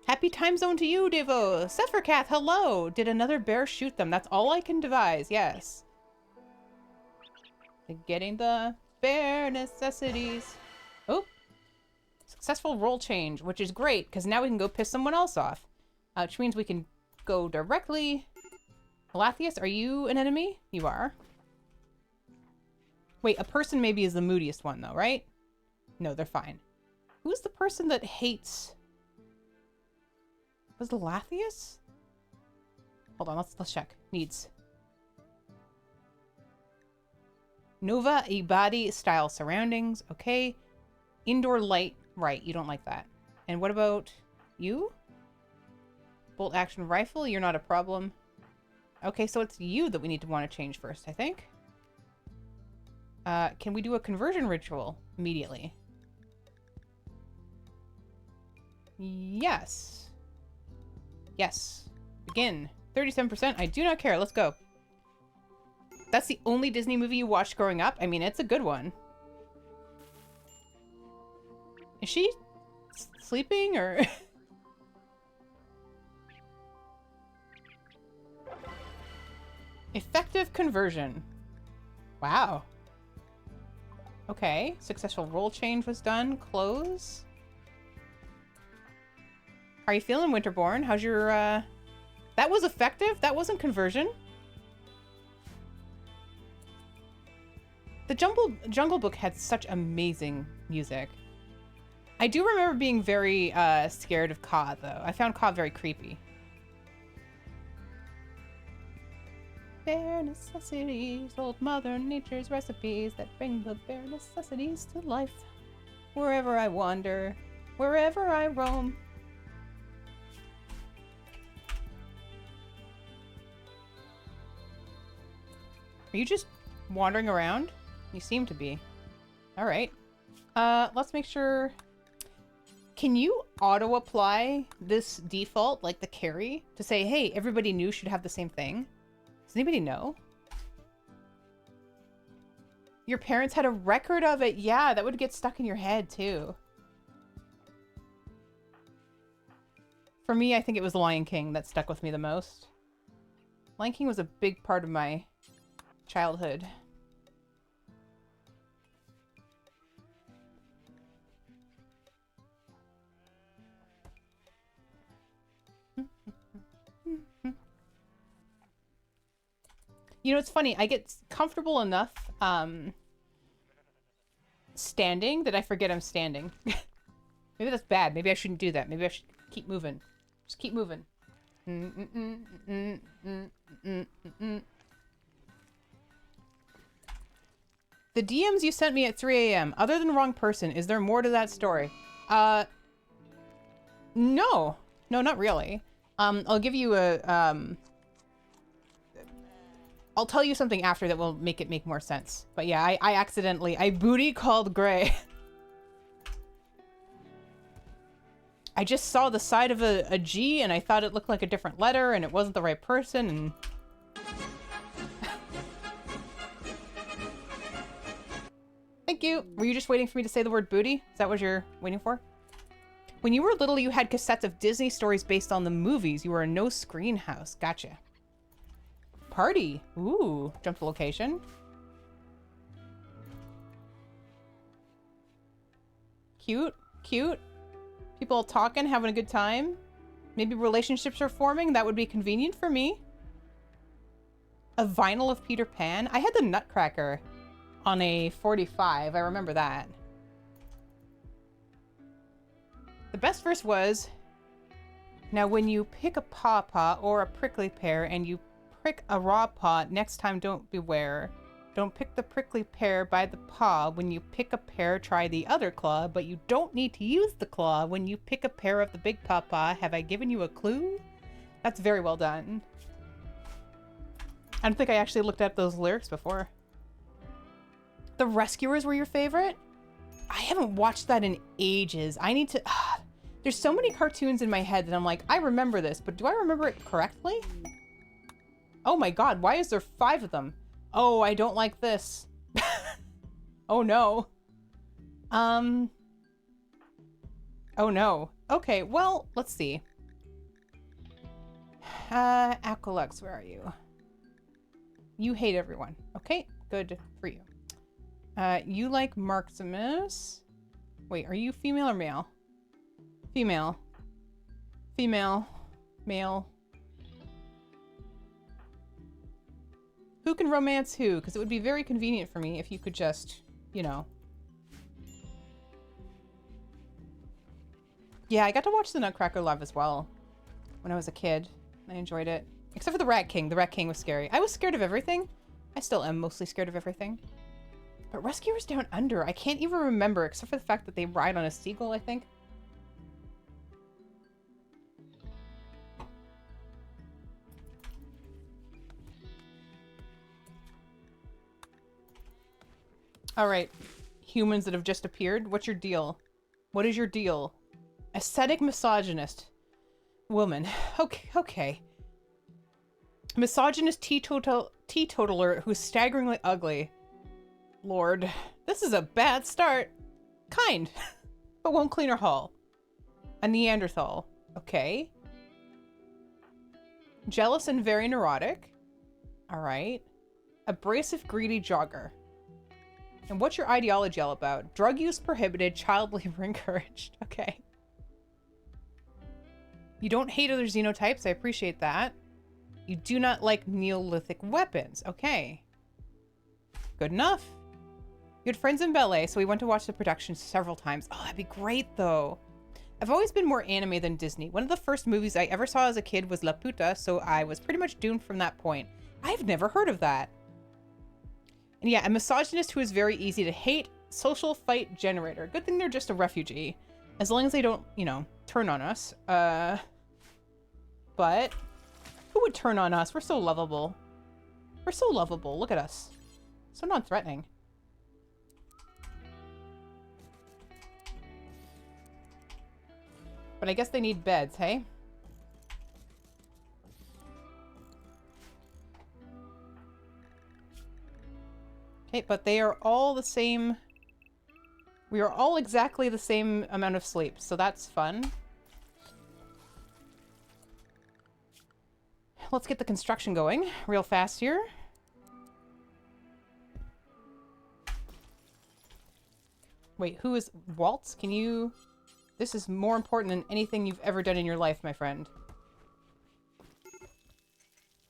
Happy time zone to you, Devo. Sephiroth, hello. Did another bear shoot them? That's all I can devise. Yes. Getting the bear necessities. Oh. Successful roll change, which is great, because now we can go piss someone else off. Which means we can go directly... Alathius, are you an enemy? You are. Wait, a person maybe is the moodiest one, though, right? No, they're fine. Who's the person that hates... Was it Alathius? Hold on, let's check. Needs. Nova, a body, style, surroundings. Okay. Indoor light. Right, you don't like that. And what about you? Bolt action rifle, you're not a problem. Okay, so it's you that we need to want to change first, I think. Can we do a conversion ritual immediately? Yes. Yes. Begin. 37%. I do not care. Let's go. That's the only Disney movie you watched growing up? I mean, it's a good one. Is she sleeping or? Effective conversion. Wow. Okay. Successful role change was done. Close. How are you feeling, Winterborn? How's your, That was effective? That wasn't conversion? The Jungle Book had such amazing music. I do remember being very, scared of Ka, though. I found Ka very creepy. Bare necessities, old Mother Nature's recipes that bring the bare necessities to life. Wherever I wander, wherever I roam. Are you just wandering around? You seem to be. Alright. Let's make sure... Can you auto-apply this default, like the carry, to say, hey, everybody new should have the same thing? Does anybody know? Your parents had a record of it. Yeah, that would get stuck in your head, too. For me, I think it was Lion King that stuck with me the most. Lion King was a big part of my childhood. You know, it's funny. I get comfortable enough standing that I forget I'm standing. Maybe that's bad. Maybe I shouldn't do that. Maybe I should keep moving. Just keep moving. The DMs you sent me at 3 a.m. Other than wrong person, is there more to that story? No. No, not really. I'll give you a, I'll tell you something after that will make it make more sense. But yeah, I booty called Gray. I just saw the side of a G and I thought it looked like a different letter and it wasn't the right person and... Thank you. Were you just waiting for me to say the word booty? Is that what you're waiting for? When you were little, you had cassettes of Disney stories based on the movies. You were a no-screen house. Gotcha. Party. Ooh. Jump to location. Cute. Cute. People talking, having a good time. Maybe relationships are forming. That would be convenient for me. A vinyl of Peter Pan. I had the Nutcracker on a 45. I remember that. The best verse was, now when you pick a pawpaw or a prickly pear and you prick a raw paw, next time don't beware. Don't pick the prickly pear by the paw. When you pick a pear, try the other claw, but you don't need to use the claw. When you pick a pear of the big pawpaw, have I given you a clue? That's very well done. I don't think I actually looked at those lyrics before. The Rescuers were your favorite? I haven't watched that in ages. I need to... There's so many cartoons in my head that I'm like, I remember this, but do I remember it correctly? Oh my god, why is there 5 of them? Oh, I don't like this. Oh no. Oh no. Okay, well, let's see. Aqualux, where are you? You hate everyone. Okay, good for you. You like Maximus. Wait, are you female or male? Female. Female. Male. Who can romance who? Because it would be very convenient for me if you could just, you know. Yeah, I got to watch the Nutcracker live as well when I was a kid. I enjoyed it. Except for the Rat King. The Rat King was scary. I was scared of everything. I still am mostly scared of everything. But Rescuers Down Under, I can't even remember, except for the fact that they ride on a seagull, I think. Alright, humans that have just appeared, what's your deal? What is your deal? Ascetic misogynist woman. Okay. Misogynist teetotaler who's staggeringly ugly. Lord, this is a bad start. Kind. but won't clean her hull. A Neanderthal. Okay. Jealous and very neurotic. All right. Abrasive, greedy jogger. And what's your ideology all about? Drug use prohibited, child labor encouraged. Okay. You don't hate other xenotypes. I appreciate that. You do not like Neolithic weapons. Okay. Good enough. You had friends in ballet, so we went to watch the production several times. Oh, that'd be great, though. I've always been more anime than Disney. One of the first movies I ever saw as a kid was La Puta, so I was pretty much doomed from that point. I've never heard of that. And yeah, a misogynist who is very easy to hate. Social fight generator. Good thing they're just a refugee. As long as they don't, you know, turn on us. But who would turn on us? We're so lovable. We're so lovable. Look at us. So non-threatening. But I guess they need beds, hey? Okay, but they are all the same. We are all exactly the same amount of sleep, so that's fun. Let's get the construction going real fast here. Wait, who is Waltz? Can you... This is more important than anything you've ever done in your life, my friend.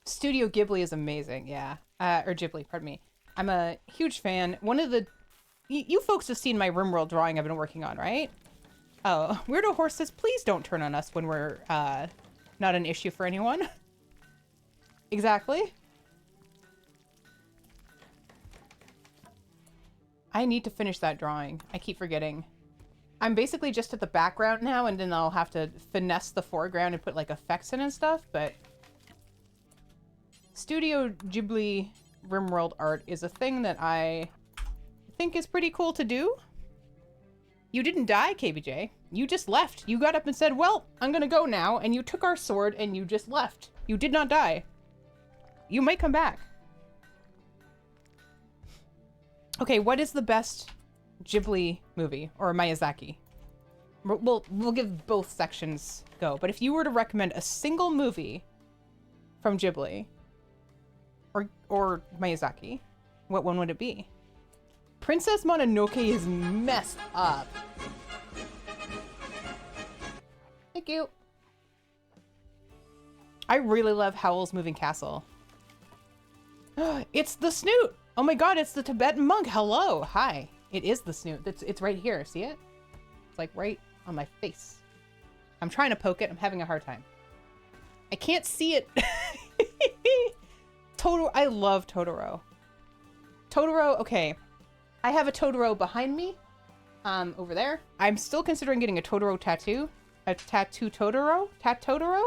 Studio Ghibli is amazing, yeah. Or Ghibli, pardon me. I'm a huge fan. One of the... You folks have seen my RimWorld drawing I've been working on, right? Oh, Weirdo Horse says, please don't turn on us when we're not an issue for anyone. Exactly. I need to finish that drawing. I keep forgetting. I'm basically just at the background now, and then I'll have to finesse the foreground and put like effects in and stuff, but... Studio Ghibli RimWorld art is a thing that I think is pretty cool to do. You didn't die, KBJ. You just left. You got up and said, well, I'm gonna go now, and you took our sword and you just left. You did not die. You might come back. Okay, what is the best Ghibli movie? Or Miyazaki? We'll give both sections go. But if you were to recommend a single movie from Ghibli or Miyazaki, what one would it be? Princess Mononoke is messed up. Thank you. I really love Howl's Moving Castle. It's the Snoot! Oh my god, it's the Tibetan monk! Hello! Hi. It is the Snoot. It's right here. See it? It's like right on my face. I'm trying to poke it. I'm having a hard time. I can't see it. Totoro. I love Totoro. Totoro, okay. I have a Totoro behind me. Over there. I'm still considering getting a Totoro tattoo. A tattoo Totoro? Totoro?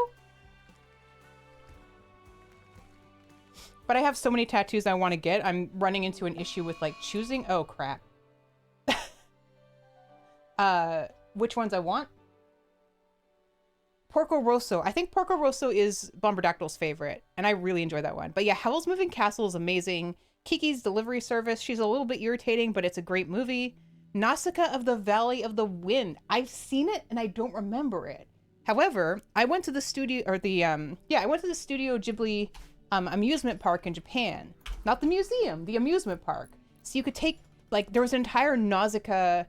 But I have so many tattoos I want to get. I'm running into an issue with like choosing. Oh crap. Which ones I want? Porco Rosso. I think Porco Rosso is Bombardactyl's favorite, and I really enjoy that one. But yeah, Howl's Moving Castle is amazing. Kiki's Delivery Service. She's a little bit irritating, but it's a great movie. Nausicaa of the Valley of the Wind. I've seen it and I don't remember it. However, I went to the studio, or the I went to the Studio Ghibli amusement park in Japan. Not the museum, the amusement park. So you could take, like, there was an entire Nausicaa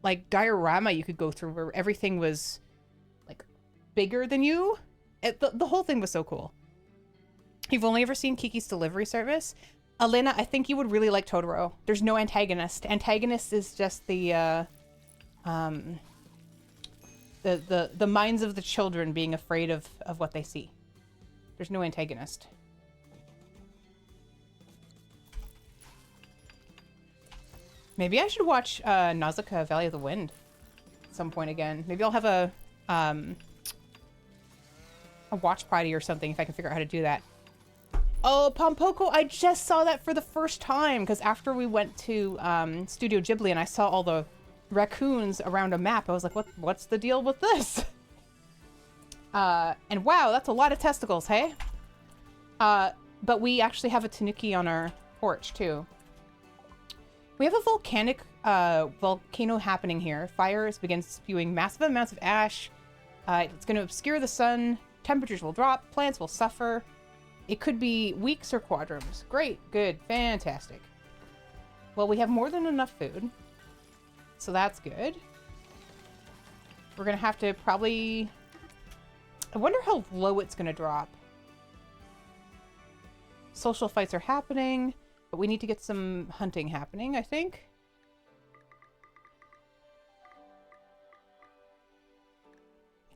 like diorama you could go through where everything was like bigger than you. The whole thing was so cool. You've only ever seen Kiki's Delivery Service? Elena, I think you would really like Totoro. There's no antagonist. Antagonist is just the minds of the children being afraid of what they see. There's no antagonist. Maybe I should watch Nausicaa Valley of the Wind at some point again. Maybe I'll have a watch party or something if I can figure out how to do that. Oh, Pompoko, I just saw that for the first time because after we went to Studio Ghibli and I saw all the raccoons around a map, I was like, what's the deal with this? And wow, that's a lot of testicles, hey? But we actually have a tanuki on our porch too. We have a volcanic volcano happening here. Fires begin spewing massive amounts of ash. It's going to obscure the sun. Temperatures will drop. Plants will suffer. It could be weeks or quadrums. Great. Good. Fantastic. Well, we have more than enough food. So that's good. We're going to have to probably... I wonder how low it's going to drop. Social fights are happening, but we need to get some hunting happening, I think.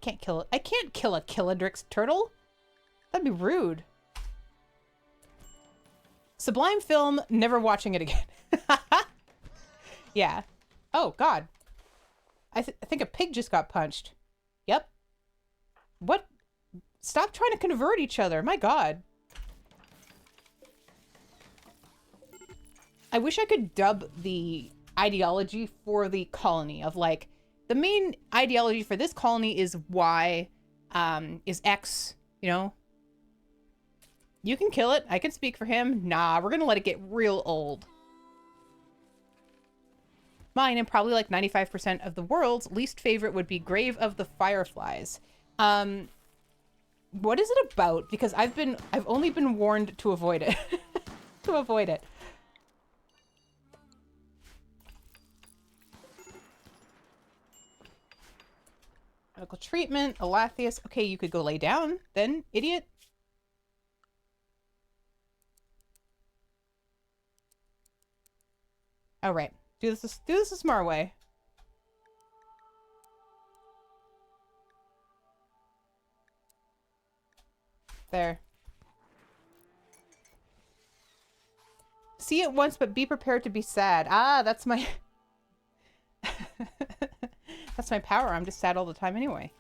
I can't kill a Killadrix turtle. That'd be rude. Sublime film, never watching it again. Yeah. Oh, God. I think a pig just got punched. Yep. What? Stop trying to convert each other. My God. I wish I could dub the ideology for the colony of like, the main ideology for this colony is Y, is X, you know? You can kill it. I can speak for him. Nah, we're gonna let it get real old. Mine, and probably like 95% of the world's least favorite would be Grave of the Fireflies. What is it about? Because I've only been warned to avoid it. To avoid it. Medical treatment, Alathius. Okay, you could go lay down then, idiot. All right, do this a smart way. There. See it once, but be prepared to be sad. Ah, that's my... That's my power. I'm just sad all the time anyway.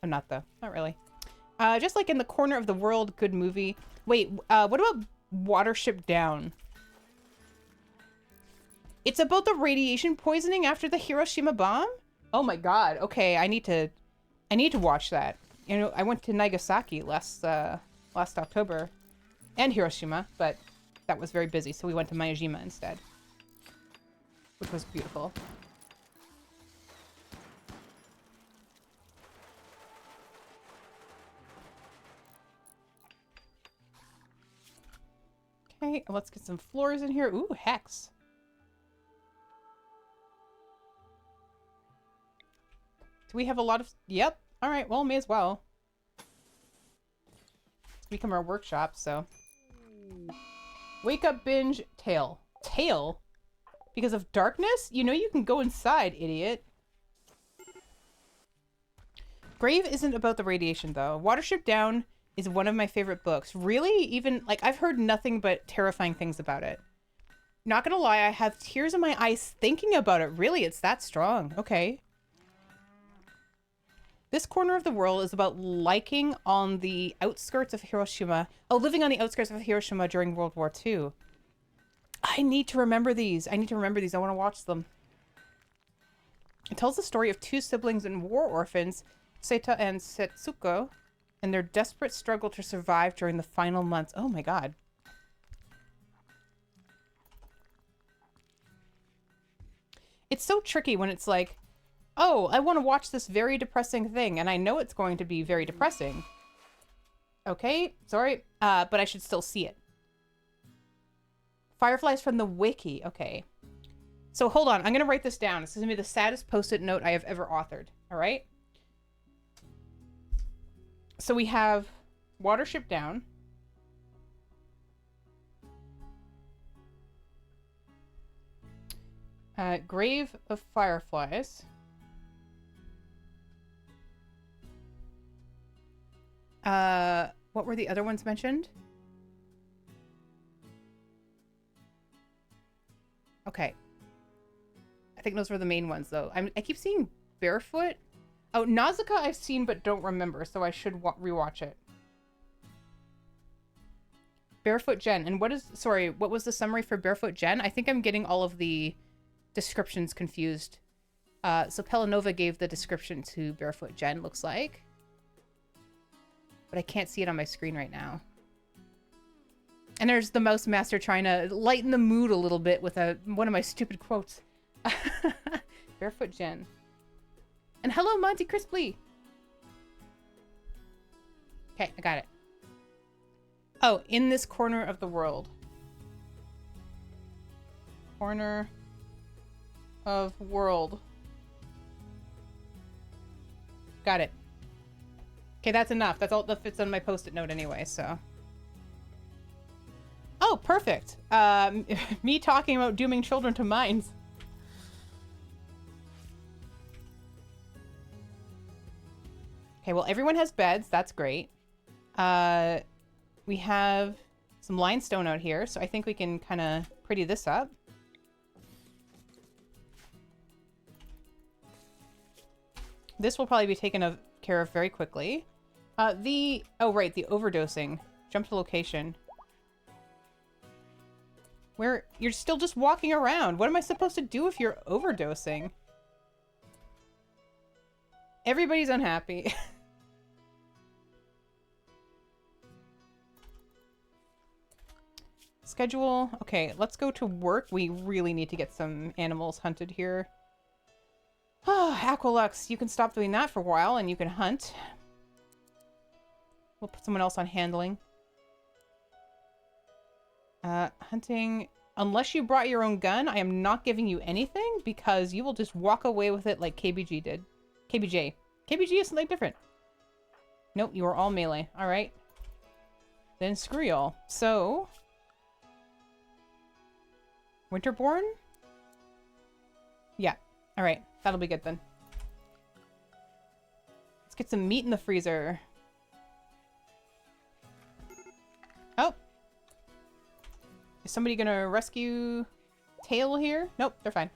I'm not, though. Not really. Just like in the corner of the world, good movie. Wait, what about Watership Down? It's about the radiation poisoning after the Hiroshima bomb? Oh my God. Okay, I need to watch that. You know, I went to Nagasaki last October and Hiroshima, but that was very busy, so we went to Miyajima instead, which was beautiful. Okay, let's get some floors in here. Ooh, hex. Do we have a lot of... Yep. All right, well, may as well. It's become our workshop, so... Wake up, binge, tail. Tail? Because of darkness? You know you can go inside, idiot. Grave isn't about the radiation, though. Watership Down is one of my favorite books. Really? Even, like, I've heard nothing but terrifying things about it. Not gonna lie, I have tears in my eyes thinking about it. Really? It's that strong. Okay. This corner of the world is about liking on the outskirts of Hiroshima. Oh, living on the outskirts of Hiroshima during World War II. I need to remember these. I want to watch them. It tells the story of two siblings and war orphans, Seita and Setsuko, and their desperate struggle to survive during the final months. Oh my God. It's so tricky when it's like, oh, I want to watch this very depressing thing, and I know it's going to be very depressing. Okay, sorry, but I should still see it. Fireflies from the wiki. Okay. So hold on, I'm going to write this down. This is going to be the saddest post-it note I have ever authored. All right? So we have Watership Down. Grave of Fireflies. What were the other ones mentioned? Okay. I think those were the main ones, though. I keep seeing Barefoot. Oh, Nausicaa I've seen but don't remember, so I should rewatch it. Barefoot Jen. And what was the summary for Barefoot Jen? I think I'm getting all of the descriptions confused. So Pelanova gave the description to Barefoot Jen, looks like. But I can't see it on my screen right now. And there's the Mouse Master trying to lighten the mood a little bit with one of my stupid quotes. Barefoot Jen. And hello, Monty Crisply. Okay, I got it. Oh, in this corner of the world. Corner of world. Got it. Okay, that's enough. That's all that fits on my post-it note anyway, so. Oh, perfect. Me talking about dooming children to mines. Okay, well, everyone has beds. That's great. We have some limestone out here, so I think we can kind of pretty this up. This will probably be taken care of very quickly. Oh, right, the overdosing. Jump to location. Where you're still just walking around. What am I supposed to do if you're overdosing? Everybody's unhappy. Schedule. Okay, let's go to work. We really need to get some animals hunted here. Oh, Aqualux, you can stop doing that for a while and you can hunt. We'll put someone else on handling. Hunting. Unless you brought your own gun, I am not giving you anything because you will just walk away with it like KBG did. KBJ. KBG is something different. Nope, you are all melee. Alright. Then screw y'all. So... Winterborn? Yeah. Alright. That'll be good then. Let's get some meat in the freezer. Oh. Is somebody gonna rescue Tail here? Nope, they're fine.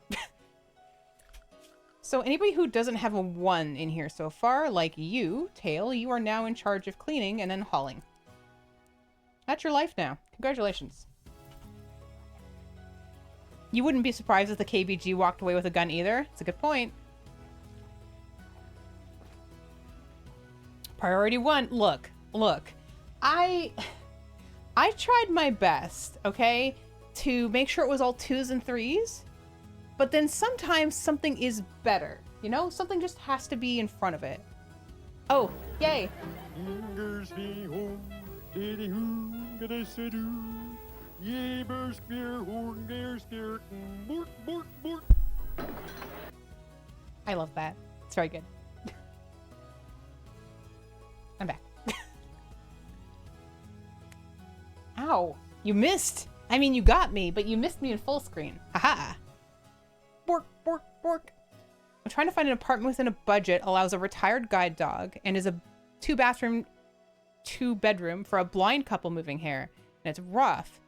So anybody who doesn't have a 1 in here so far, like you, Tail, you are now in charge of cleaning and then hauling. That's your life now. Congratulations. You wouldn't be surprised if the KBG walked away with a gun either. It's a good point. Priority 1. Look. I tried my best, okay, to make sure it was all 2s and 3s. But then sometimes something is better. You know? Something just has to be in front of it. Oh, yay. I love that. It's very good. I'm back. Ow. You missed. I mean, you got me, but you missed me in full screen. Haha. Bork, bork, bork. I'm trying to find an apartment within a budget, allows a retired guide dog, and is a 2-bathroom, 2-bedroom for a blind couple moving here. And it's rough.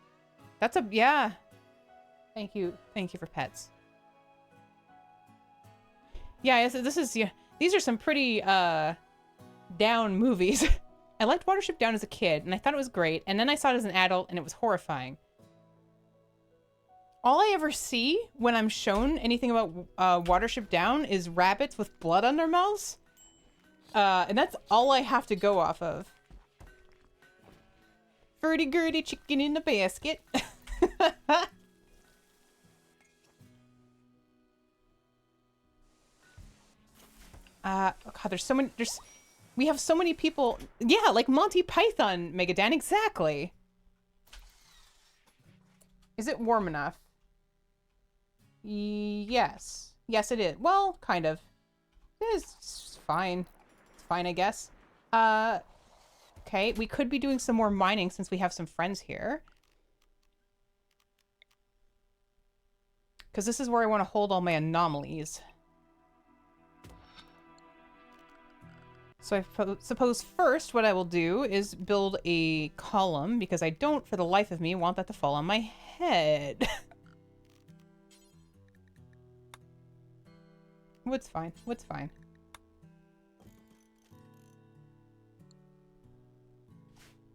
That's a, yeah. Thank you. Thank you for pets. Yeah, this is, yeah, these are some pretty, down movies. I liked Watership Down as a kid, and I thought it was great, and then I saw it as an adult, and it was horrifying. All I ever see when I'm shown anything about Watership Down is rabbits with blood on their mouths. And that's all I have to go off of. Furdy-gurdy chicken in the basket. Oh God, there's so many, we have so many people. Yeah, like Monty Python, Megadan, exactly. Is it warm enough? Yes. Yes, it is. Well, kind of. It's fine. It's fine, I guess. Okay, we could be doing some more mining since we have some friends here. Because this is where I want to hold all my anomalies. So I suppose first what I will do is build a column, because I don't, for the life of me, want that to fall on my head. Wood's fine. Wood's fine.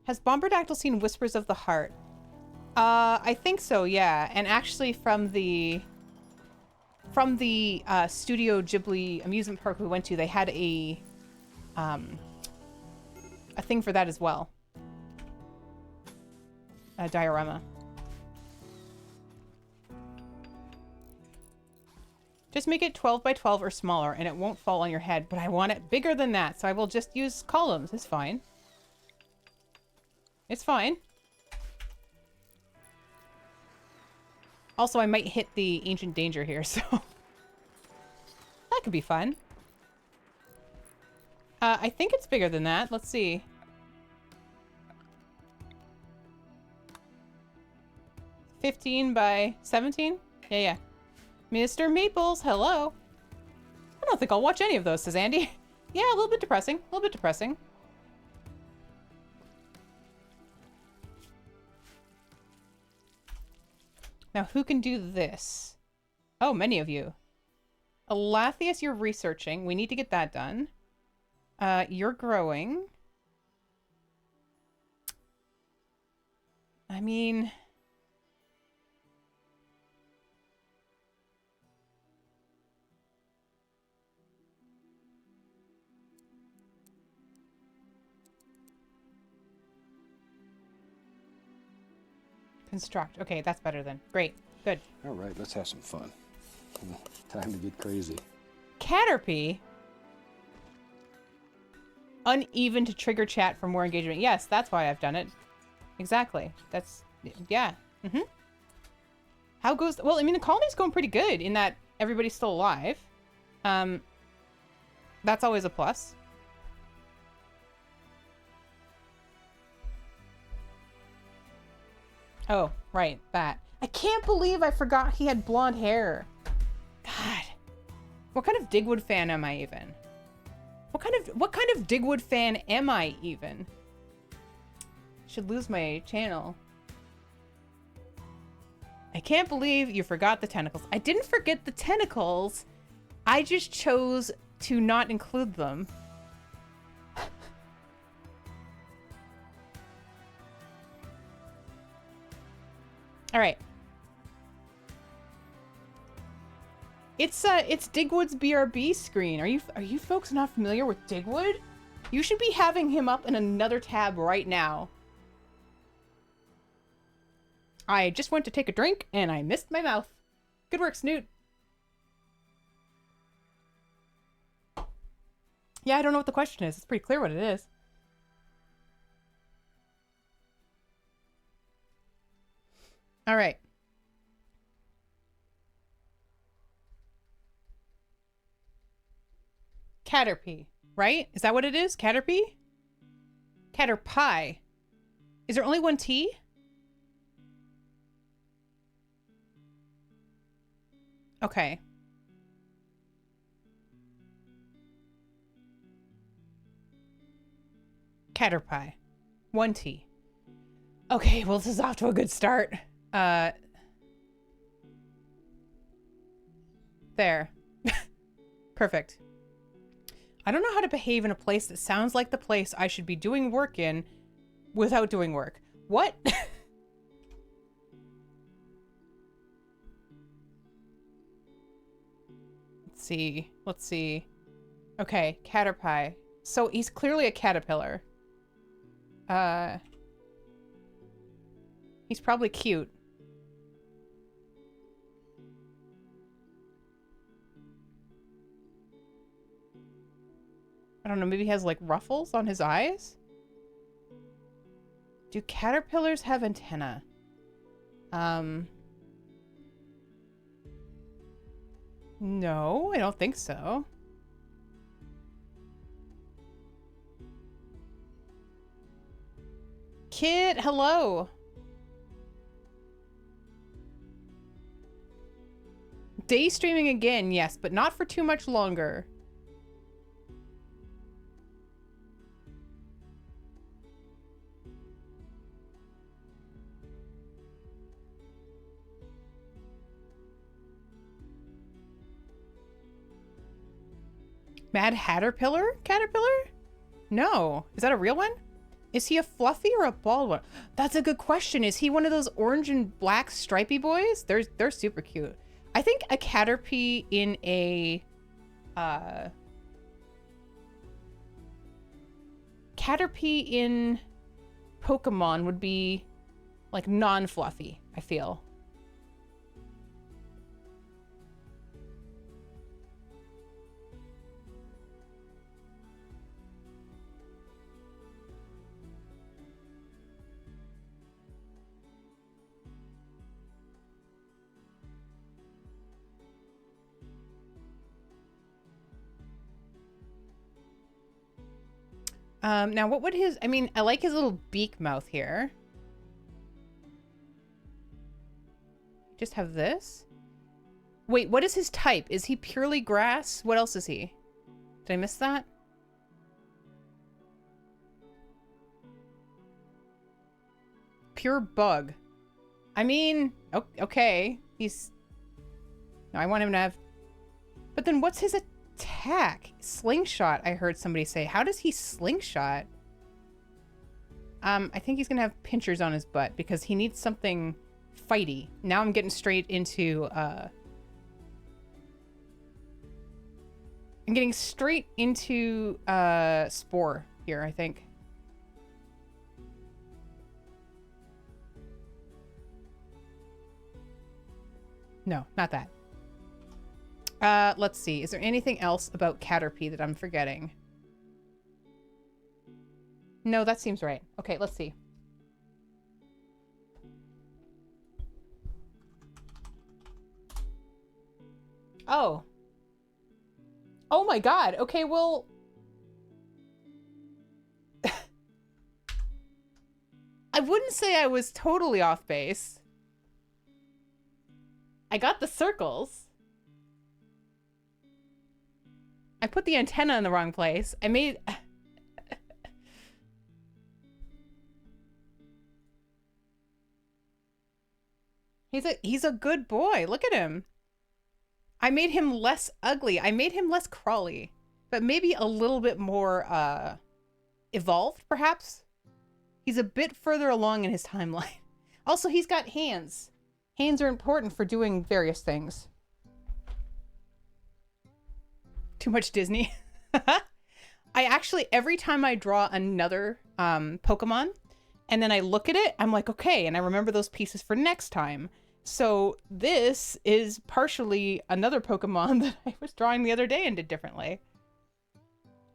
Has Bombardactyl seen Whispers of the Heart? I think so, yeah. And actually from the Studio Ghibli amusement park we went to, they had a thing for that as well. A diorama. Just make it 12 by 12 or smaller and it won't fall on your head, but I want it bigger than that, so I will just use columns. It's fine. It's fine. Also, I might hit the ancient danger here, so that could be fun. I think it's bigger than that. Let's see. $15 by 17? Yeah. Mr. Maples, hello. I don't think I'll watch any of those, says Andy. Yeah, a little bit depressing. A little bit depressing. Now, who can do this? Oh, many of you. Alathius, you're researching. We need to get that done. You're growing. I mean... Construct. Okay, that's better then. Great. Good. All right, let's have some fun. Time to get crazy. Caterpie? Uneven to trigger chat for more engagement. Yes, that's why I've done it. Exactly. That's... Yeah. Mm-hmm. How goes... Well, I mean, the colony's going pretty good in that everybody's still alive. That's always a plus. Oh, right, that. I can't believe I forgot he had blonde hair. God. What kind of Digwood fan am I even? What kind of Digwood fan am I even? Should lose my channel. I can't believe you forgot the tentacles. I didn't forget the tentacles. I just chose to not include them. All right. It's Digwood's BRB screen. Are you folks not familiar with Digwood? You should be having him up in another tab right now. I just went to take a drink and I missed my mouth. Good work, Snoot. Yeah, I don't know what the question is. It's pretty clear what it is. All right. Caterpie, right? Is that what it is? Caterpie? Caterpie. Is there only one T? Okay. Caterpie. One T. Okay, well, this is off to a good start. There. Perfect. I don't know how to behave in a place that sounds like the place I should be doing work in without doing work. What? Let's see. Okay, Caterpie. So he's clearly a caterpillar. He's probably cute. I don't know, maybe he has like ruffles on his eyes? Do caterpillars have antennae? No, I don't think so. Kid, hello. Day streaming again, yes, but not for too much longer. Mad Hatterpillar? Caterpillar? No. Is that a real one? Is he a fluffy or a bald one? That's a good question. Is he one of those orange and black stripy boys? They're super cute. I think a Caterpie in a Caterpie in Pokemon would be like non-fluffy, I feel. Now what would his... I mean, I like his little beak mouth here. Just have this? Wait, what is his type? Is he purely grass? What else is he? Did I miss that? Pure bug. I mean, okay. He's... No, I want him to have... But then what's his attack? Slingshot, I heard somebody say. How does he slingshot? I think he's gonna have pinchers on his butt because he needs something fighty. Now I'm getting straight into, I'm getting straight into, Spore here, I think. No, not that. Let's see. Is there anything else about Caterpie that I'm forgetting? No, that seems right. Okay, let's see. Oh. Oh my god. Okay, well... I wouldn't say I was totally off base. I got the circles. I put the antenna in the wrong place. I made... He's a good boy. Look at him. I made him less ugly. I made him less crawly. But maybe a little bit more evolved, perhaps? He's a bit further along in his timeline. Also, he's got hands. Hands are important for doing various things. Too much Disney. I actually, every time I draw another Pokemon, and then I look at it, I'm like, okay, and I remember those pieces for next time. So this is partially another Pokemon that I was drawing the other day and did differently.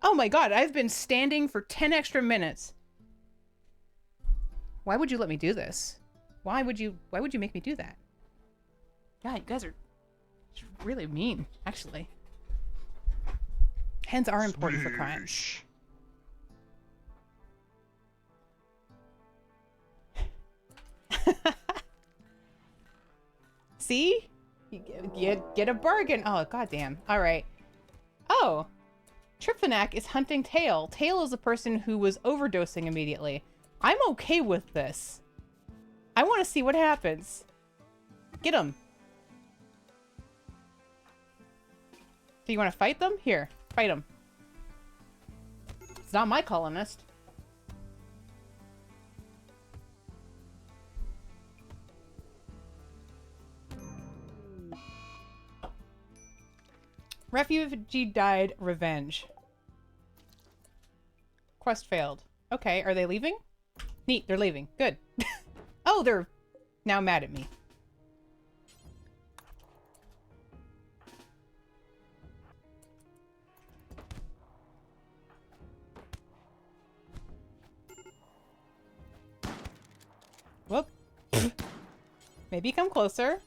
Oh my god, I've been standing for 10 extra minutes. Why would you let me do this? Why would you make me do that? God, you guys are really mean, actually. Hands are important for crying. See? You get a bargain. Oh, goddamn. All right. Oh. Triphonac is hunting Tail. Tail is the person who was overdosing immediately. I'm okay with this. I want to see what happens. Get him. Do you want to fight them? Here, fight him. It's not my colonist. Refugee died. Revenge. Quest failed. Okay, are they leaving? Neat, they're leaving. Good. Oh, they're now mad at me. Whoop. Maybe come closer.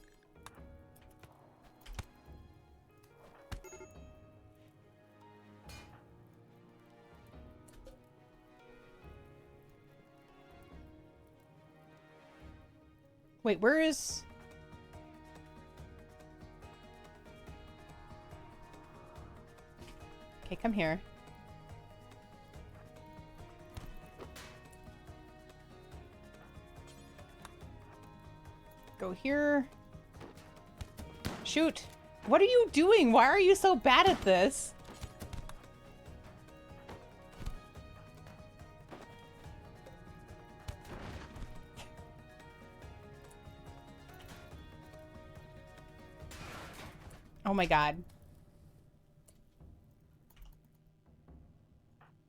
Wait, where is... Okay, come here. Go here. Shoot. What are you doing? Why are you so bad at this? Oh my god.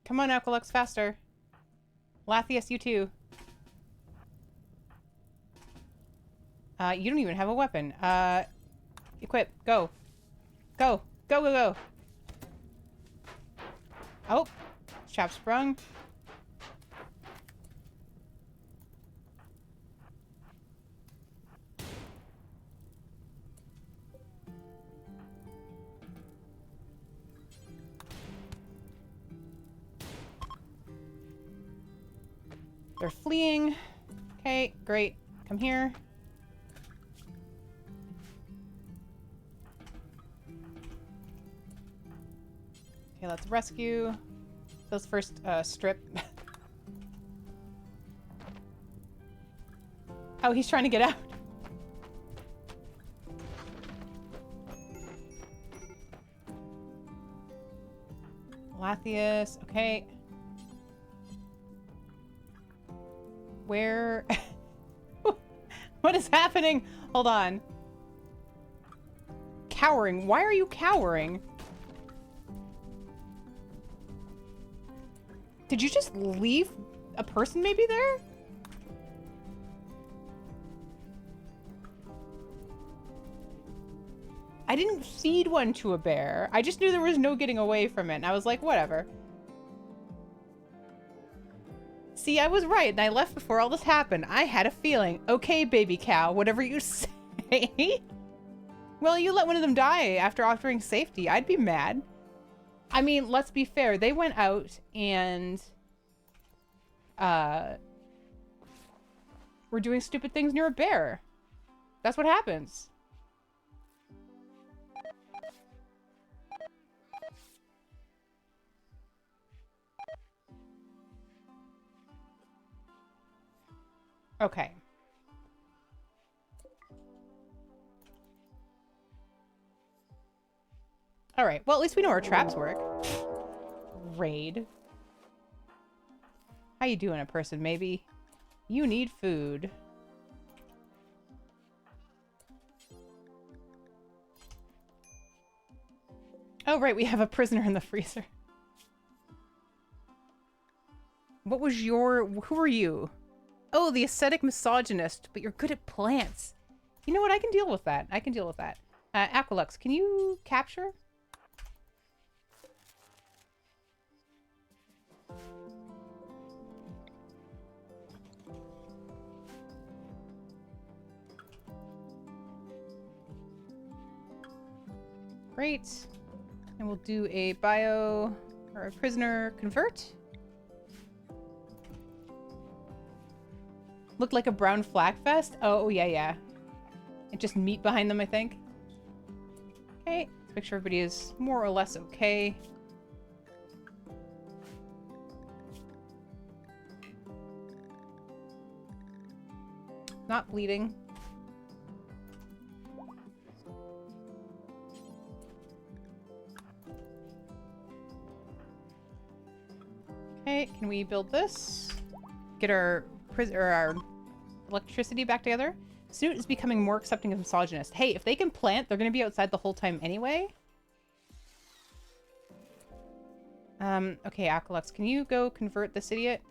Come on, Alkalux, faster. Lathius, you too. You don't even have a weapon. Equip. Go. Go. Go, go, go. Oh. Trap sprung. They're fleeing. Okay, great. Come here. Okay, let's rescue those first strip. Oh, he's trying to get out. Lathius, okay. Where? What is happening? Hold on. Cowering. Why are you cowering? Did you just leave a person maybe there? I didn't feed one to a bear. I just knew there was no getting away from it. And I was like, whatever. See, I was right, and I left before all this happened. I had a feeling. Okay, baby cow, whatever you say. Well, you let one of them die after offering safety. I'd be mad. I mean, let's be fair. They went out and were doing stupid things near a bear. That's what happens. Okay. All right. Well, at least we know our traps work. Raid. How you doing, a person? Maybe you need food. Oh, right. We have a prisoner in the freezer. What was your... Who are you? Oh, the aesthetic misogynist, but you're good at plants. You know what? I can deal with that. I can deal with that. Aqualux, can you capture? Great. And we'll do a bio or a prisoner convert. Looked like a brown flag vest? Oh, yeah, yeah. And just meat behind them, I think. Okay, let's make sure everybody is more or less okay. Not bleeding. Okay, can we build this? Get our our electricity back together. Snoot is becoming more accepting of misogynist. Hey, if they can plant, they're going to be outside the whole time anyway. Okay, Aqualux, can you go convert this idiot?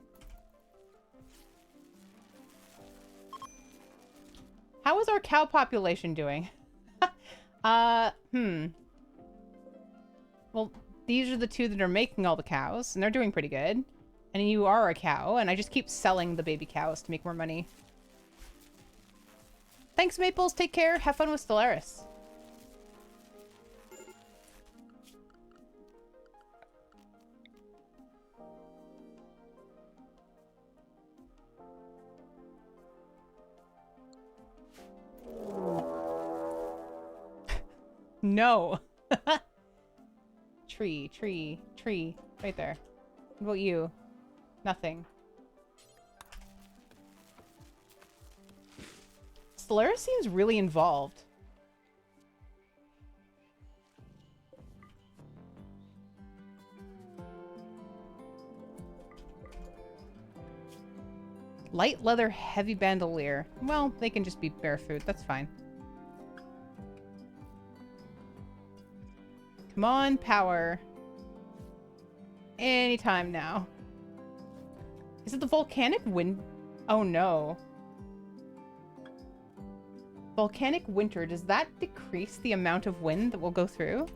How is our cow population doing? Well, these are the two that are making all the cows, and they're doing pretty good. And you are a cow, and I just keep selling the baby cows to make more money. Thanks, Maples. Take care. Have fun with Stellaris. No. Tree, tree, tree. Right there. What about you? Nothing. Stellaris seems really involved. Light leather, heavy bandolier. Well, they can just be bear food. That's fine. Come on, power. Anytime now. Is it the volcanic wind? Oh no. Volcanic winter, does that decrease the amount of wind that will go through?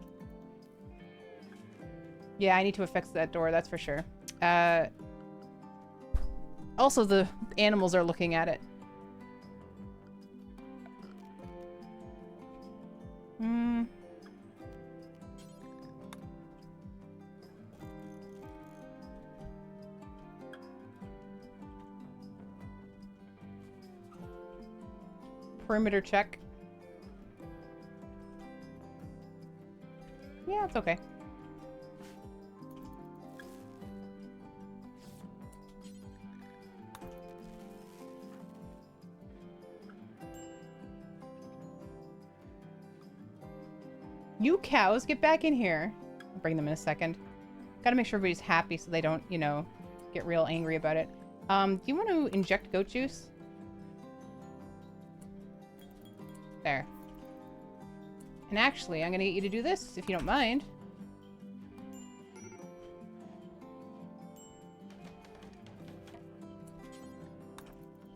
Yeah, I need to affix that door, that's for sure. Also, the animals are looking at it. perimeter check. Yeah, it's okay. You cows, get back in here. I'll bring them in a second. Gotta make sure everybody's happy so they don't, you know, get real angry about it. Do you want to inject goat juice? There. And actually, I'm gonna get you to do this, if you don't mind.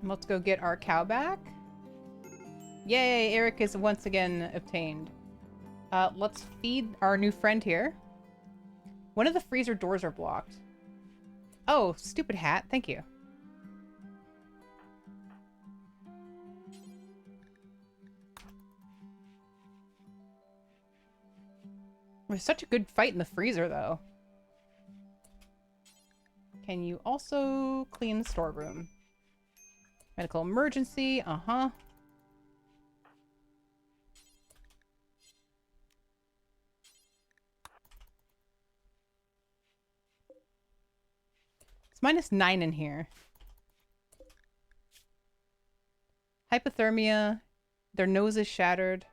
And let's go get our cow back. Yay, Eric is once again obtained. Let's feed our new friend here. One of the freezer doors are blocked. Oh, stupid hat. Thank you. It was such a good fight in the freezer, though. Can you also clean the storeroom? Medical emergency. Uh-huh. It's -9 in here. Hypothermia. Their nose is shattered.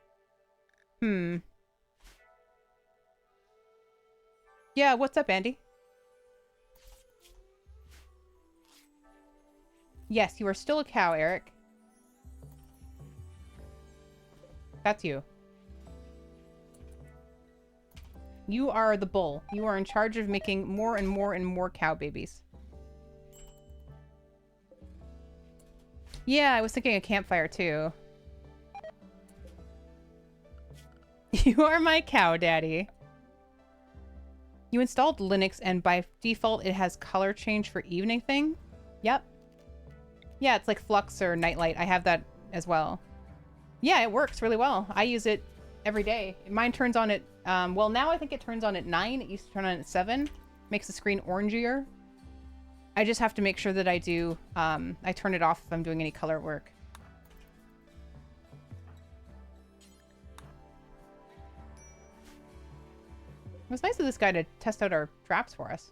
Yeah, what's up, Andy? Yes, you are still a cow, Eric. That's you. You are the bull. You are in charge of making more and more and more cow babies. Yeah, I was thinking a campfire too. You are my cow daddy. You installed Linux and by default it has color change for evening thing? Yep. Yeah, it's like Flux or Nightlight. I have that as well. Yeah, it works really well. I use it every day. Mine turns on at, well now I think it turns on at 9. It used to turn on at 7. Makes the screen orangier. I just have to make sure that I do, I turn it off if I'm doing any color work. It was nice of this guy to test out our traps for us.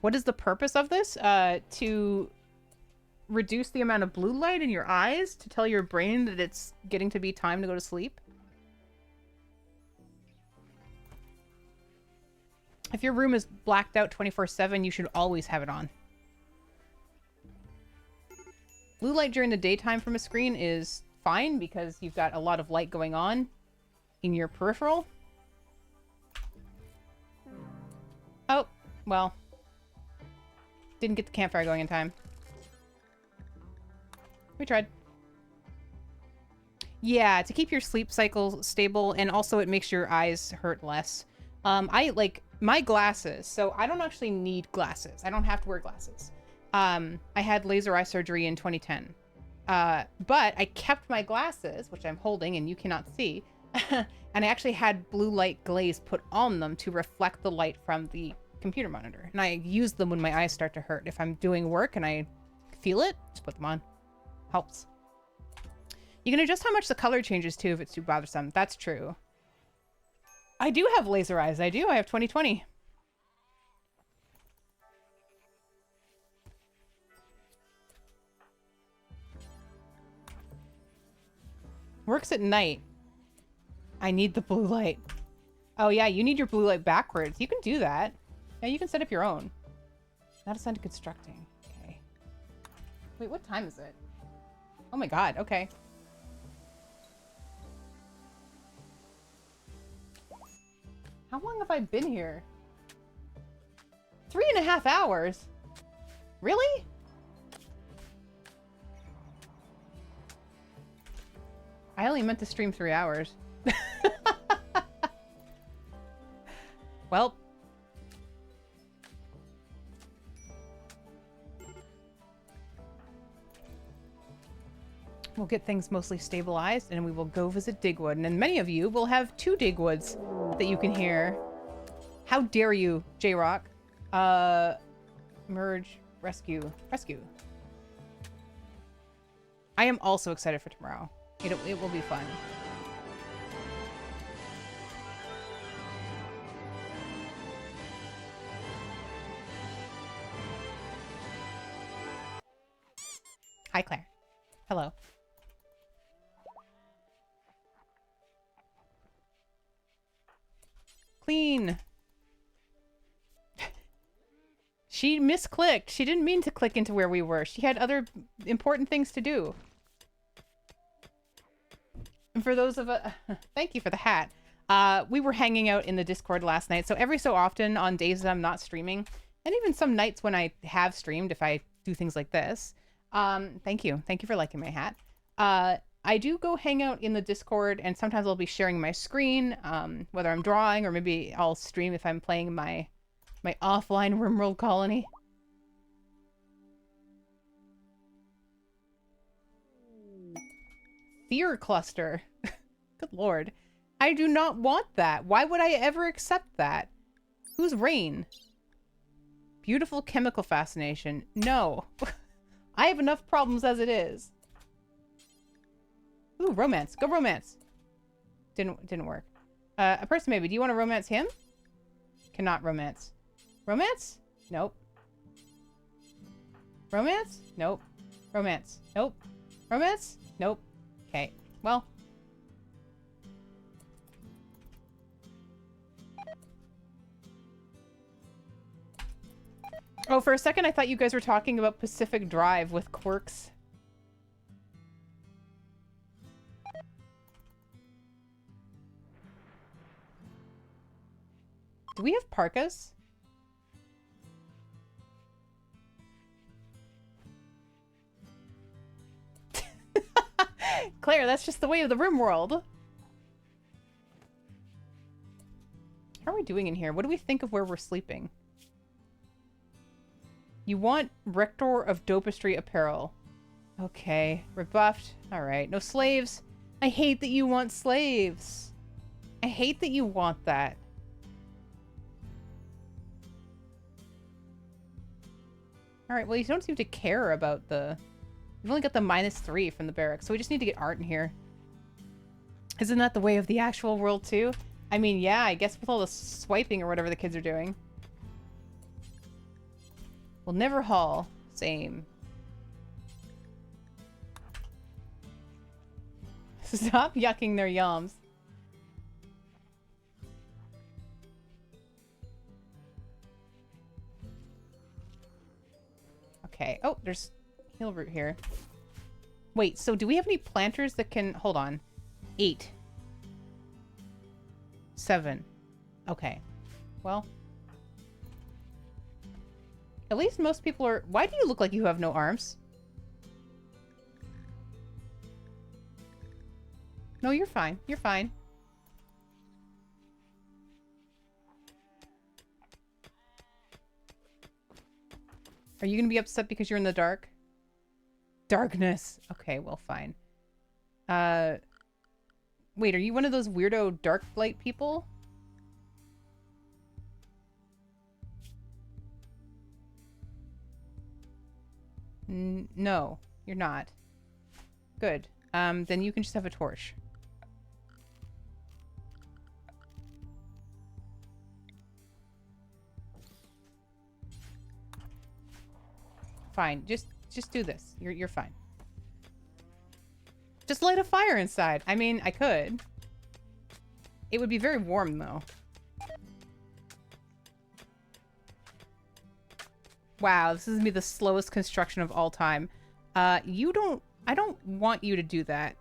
What is the purpose of this? To reduce the amount of blue light in your eyes to tell your brain that it's getting to be time to go to sleep. If your room is blacked out 24/7, you should always have it on. Blue light during the daytime from a screen is fine because you've got a lot of light going on in your peripheral. Oh, well. Didn't get the campfire going in time. We tried. Yeah, to keep your sleep cycle stable, and also it makes your eyes hurt less. I like my glasses, so I don't actually need glasses. I don't have to wear glasses. I had laser eye surgery in 2010. But I kept my glasses, which I'm holding and you cannot see, and I actually had blue light glaze put on them to reflect the light from the computer monitor. And I use them when my eyes start to hurt. If I'm doing work and I feel it, just put them on. Helps. You can adjust how much the color changes too if it's too bothersome. That's true. I do have laser eyes. I do. I have 20/20. Works at night. I need the blue light. Oh yeah, you need your blue light backwards. You can do that. Yeah, you can set up your own. Not assigned to constructing. Okay. Wait, what time is it? Oh my god, okay. How long have I been here? 3.5 hours? Really? I only meant to stream 3 hours. Well. We'll get things mostly stabilized and we will go visit Digwood. And then many of you will have 2 Digwoods that you can hear. How dare you, J-Rock? Merge. rescue. I am also excited for tomorrow. It will be fun. Hi, Claire. Hello. Clean. She misclicked. She didn't mean to click into where we were. She had other important things to do. And for those of thank you for the hat. We were hanging out in the Discord last night. So every so often on days that I'm not streaming, and even some nights when I have streamed, if I do things like this. Thank you. Thank you for liking my hat. I do go hang out in the Discord, and sometimes I'll be sharing my screen, whether I'm drawing or maybe I'll stream if I'm playing my offline RimWorld colony. Fear cluster. Good lord. I do not want that. Why would I ever accept that? Who's Rain? Beautiful chemical fascination. No. I have enough problems as it is. Ooh, romance. Go romance. Didn't work. A person maybe. Do you want to romance him? Cannot romance. Romance? Nope. Romance? Nope. Romance? Nope. Romance? Nope. Okay. Well. Oh, for a second I thought you guys were talking about Pacific Drive with quirks. Do we have parkas? Claire, that's just the way of the RimWorld. How are we doing in here? What do we think of where we're sleeping? You want Rector of Dopistry apparel. Okay. Rebuffed. Alright. No slaves. I hate that you want slaves. I hate that you want that. Alright, well you don't seem to care about the... You've only got the -3 from the barracks, so we just need to get art in here. Isn't that the way of the actual world too? I mean, yeah, I guess with all the swiping or whatever the kids are doing. We'll never haul. Same. Stop yucking their yums. Okay. Oh, there's heal root here. Wait, so do we have any planters that can... Hold on. 8. 7. Okay. Well... At least most people are... Why do you look like you have no arms? No, you're fine. You're fine. Are you gonna be upset because you're in the dark? Darkness. Okay, well, fine. Wait, are you one of those weirdo dark light people? No, you're not. Good. Then you can just have a torch. Fine. Just do this. You're fine. Just light a fire inside. I mean, I could. It would be very warm, though. Wow, this is gonna be the slowest construction of all time. I don't want you to do that.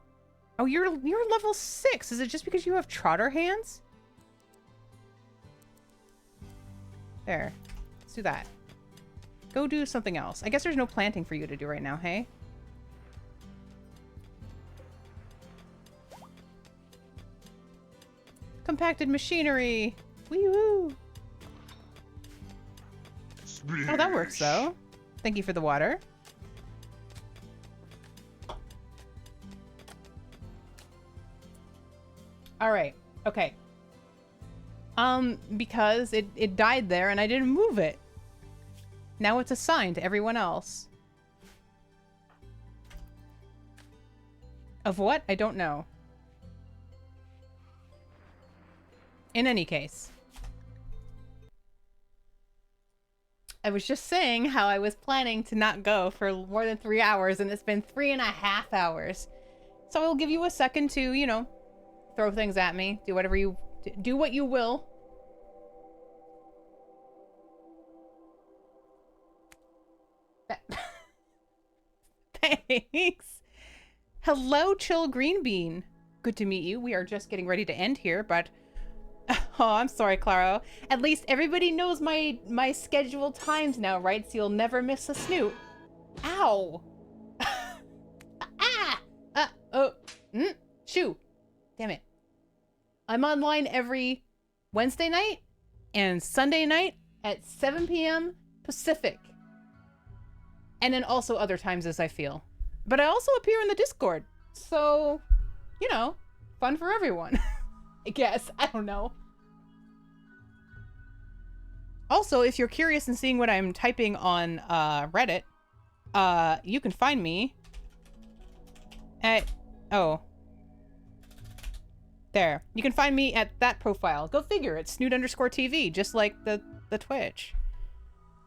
Oh, you're level 6. Is it just because you have trotter hands? There. Let's do that. Go do something else. I guess there's no planting for you to do right now, hey? Compacted machinery! Wee-woo! Oh, that works, though. Thank you for the water. Alright. Okay. Because it died there and I didn't move it. Now it's assigned to everyone else. Of what? I don't know. In any case. I was just saying how I was planning to not go for more than 3 hours, and it's been 3.5 hours. So I'll give you a second to, you know, throw things at me. Do whatever you... Do what you will. Thanks. Hello, Chill Green Bean. Good to meet you. We are just getting ready to end here, but... Oh, I'm sorry, Claro. At least everybody knows my scheduled times now, right? So you'll never miss a snoot. Ow! Ah! Shoo! Damn it. I'm online every Wednesday night and Sunday night at 7 p.m. Pacific. And then also other times as I feel. But I also appear in the Discord. So, you know, fun for everyone. I guess. I don't know. Also, if you're curious in seeing what I'm typing on Reddit, you can find me at... Oh. There. You can find me at that profile. Go figure. It's snoot_TV, just like the Twitch.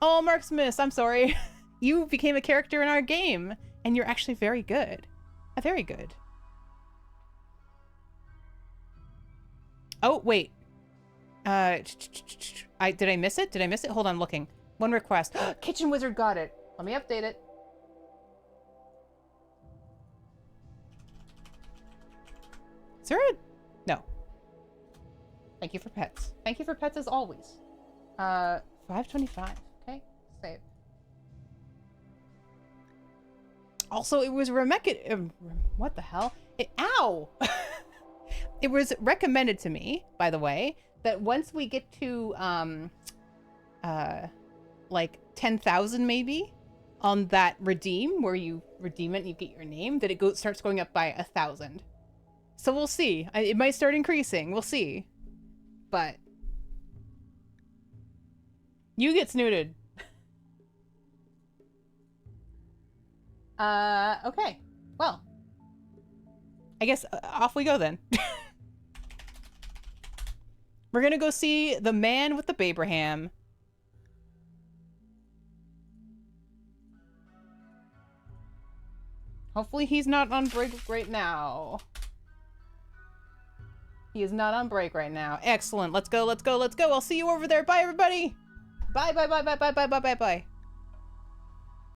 Oh, Marksmith, I'm sorry. You became a character in our game, and you're actually very good. Very good. Oh, wait. Did I miss it? Did I miss it? Hold on, looking. One request. Kitchen Wizard got it. Let me update it. Is there a... No. Thank you for pets. Thank you for pets as always. 525. Okay, save. Also, it was what the hell? Ow! It was recommended to me, by the way, that once we get to, like 10,000 maybe, on that redeem, where you redeem it and you get your name, that it starts going up by 1,000. So we'll see. It might start increasing. We'll see. But you get snooted. Okay. Well, I guess off we go then. We're gonna go see the man with the Babraham. Hopefully he's not on break right now. He is not on break right now. Excellent. Let's go, let's go, let's go. I'll see you over there. Bye, everybody. Bye, bye, bye, bye, bye, bye, bye, bye, bye.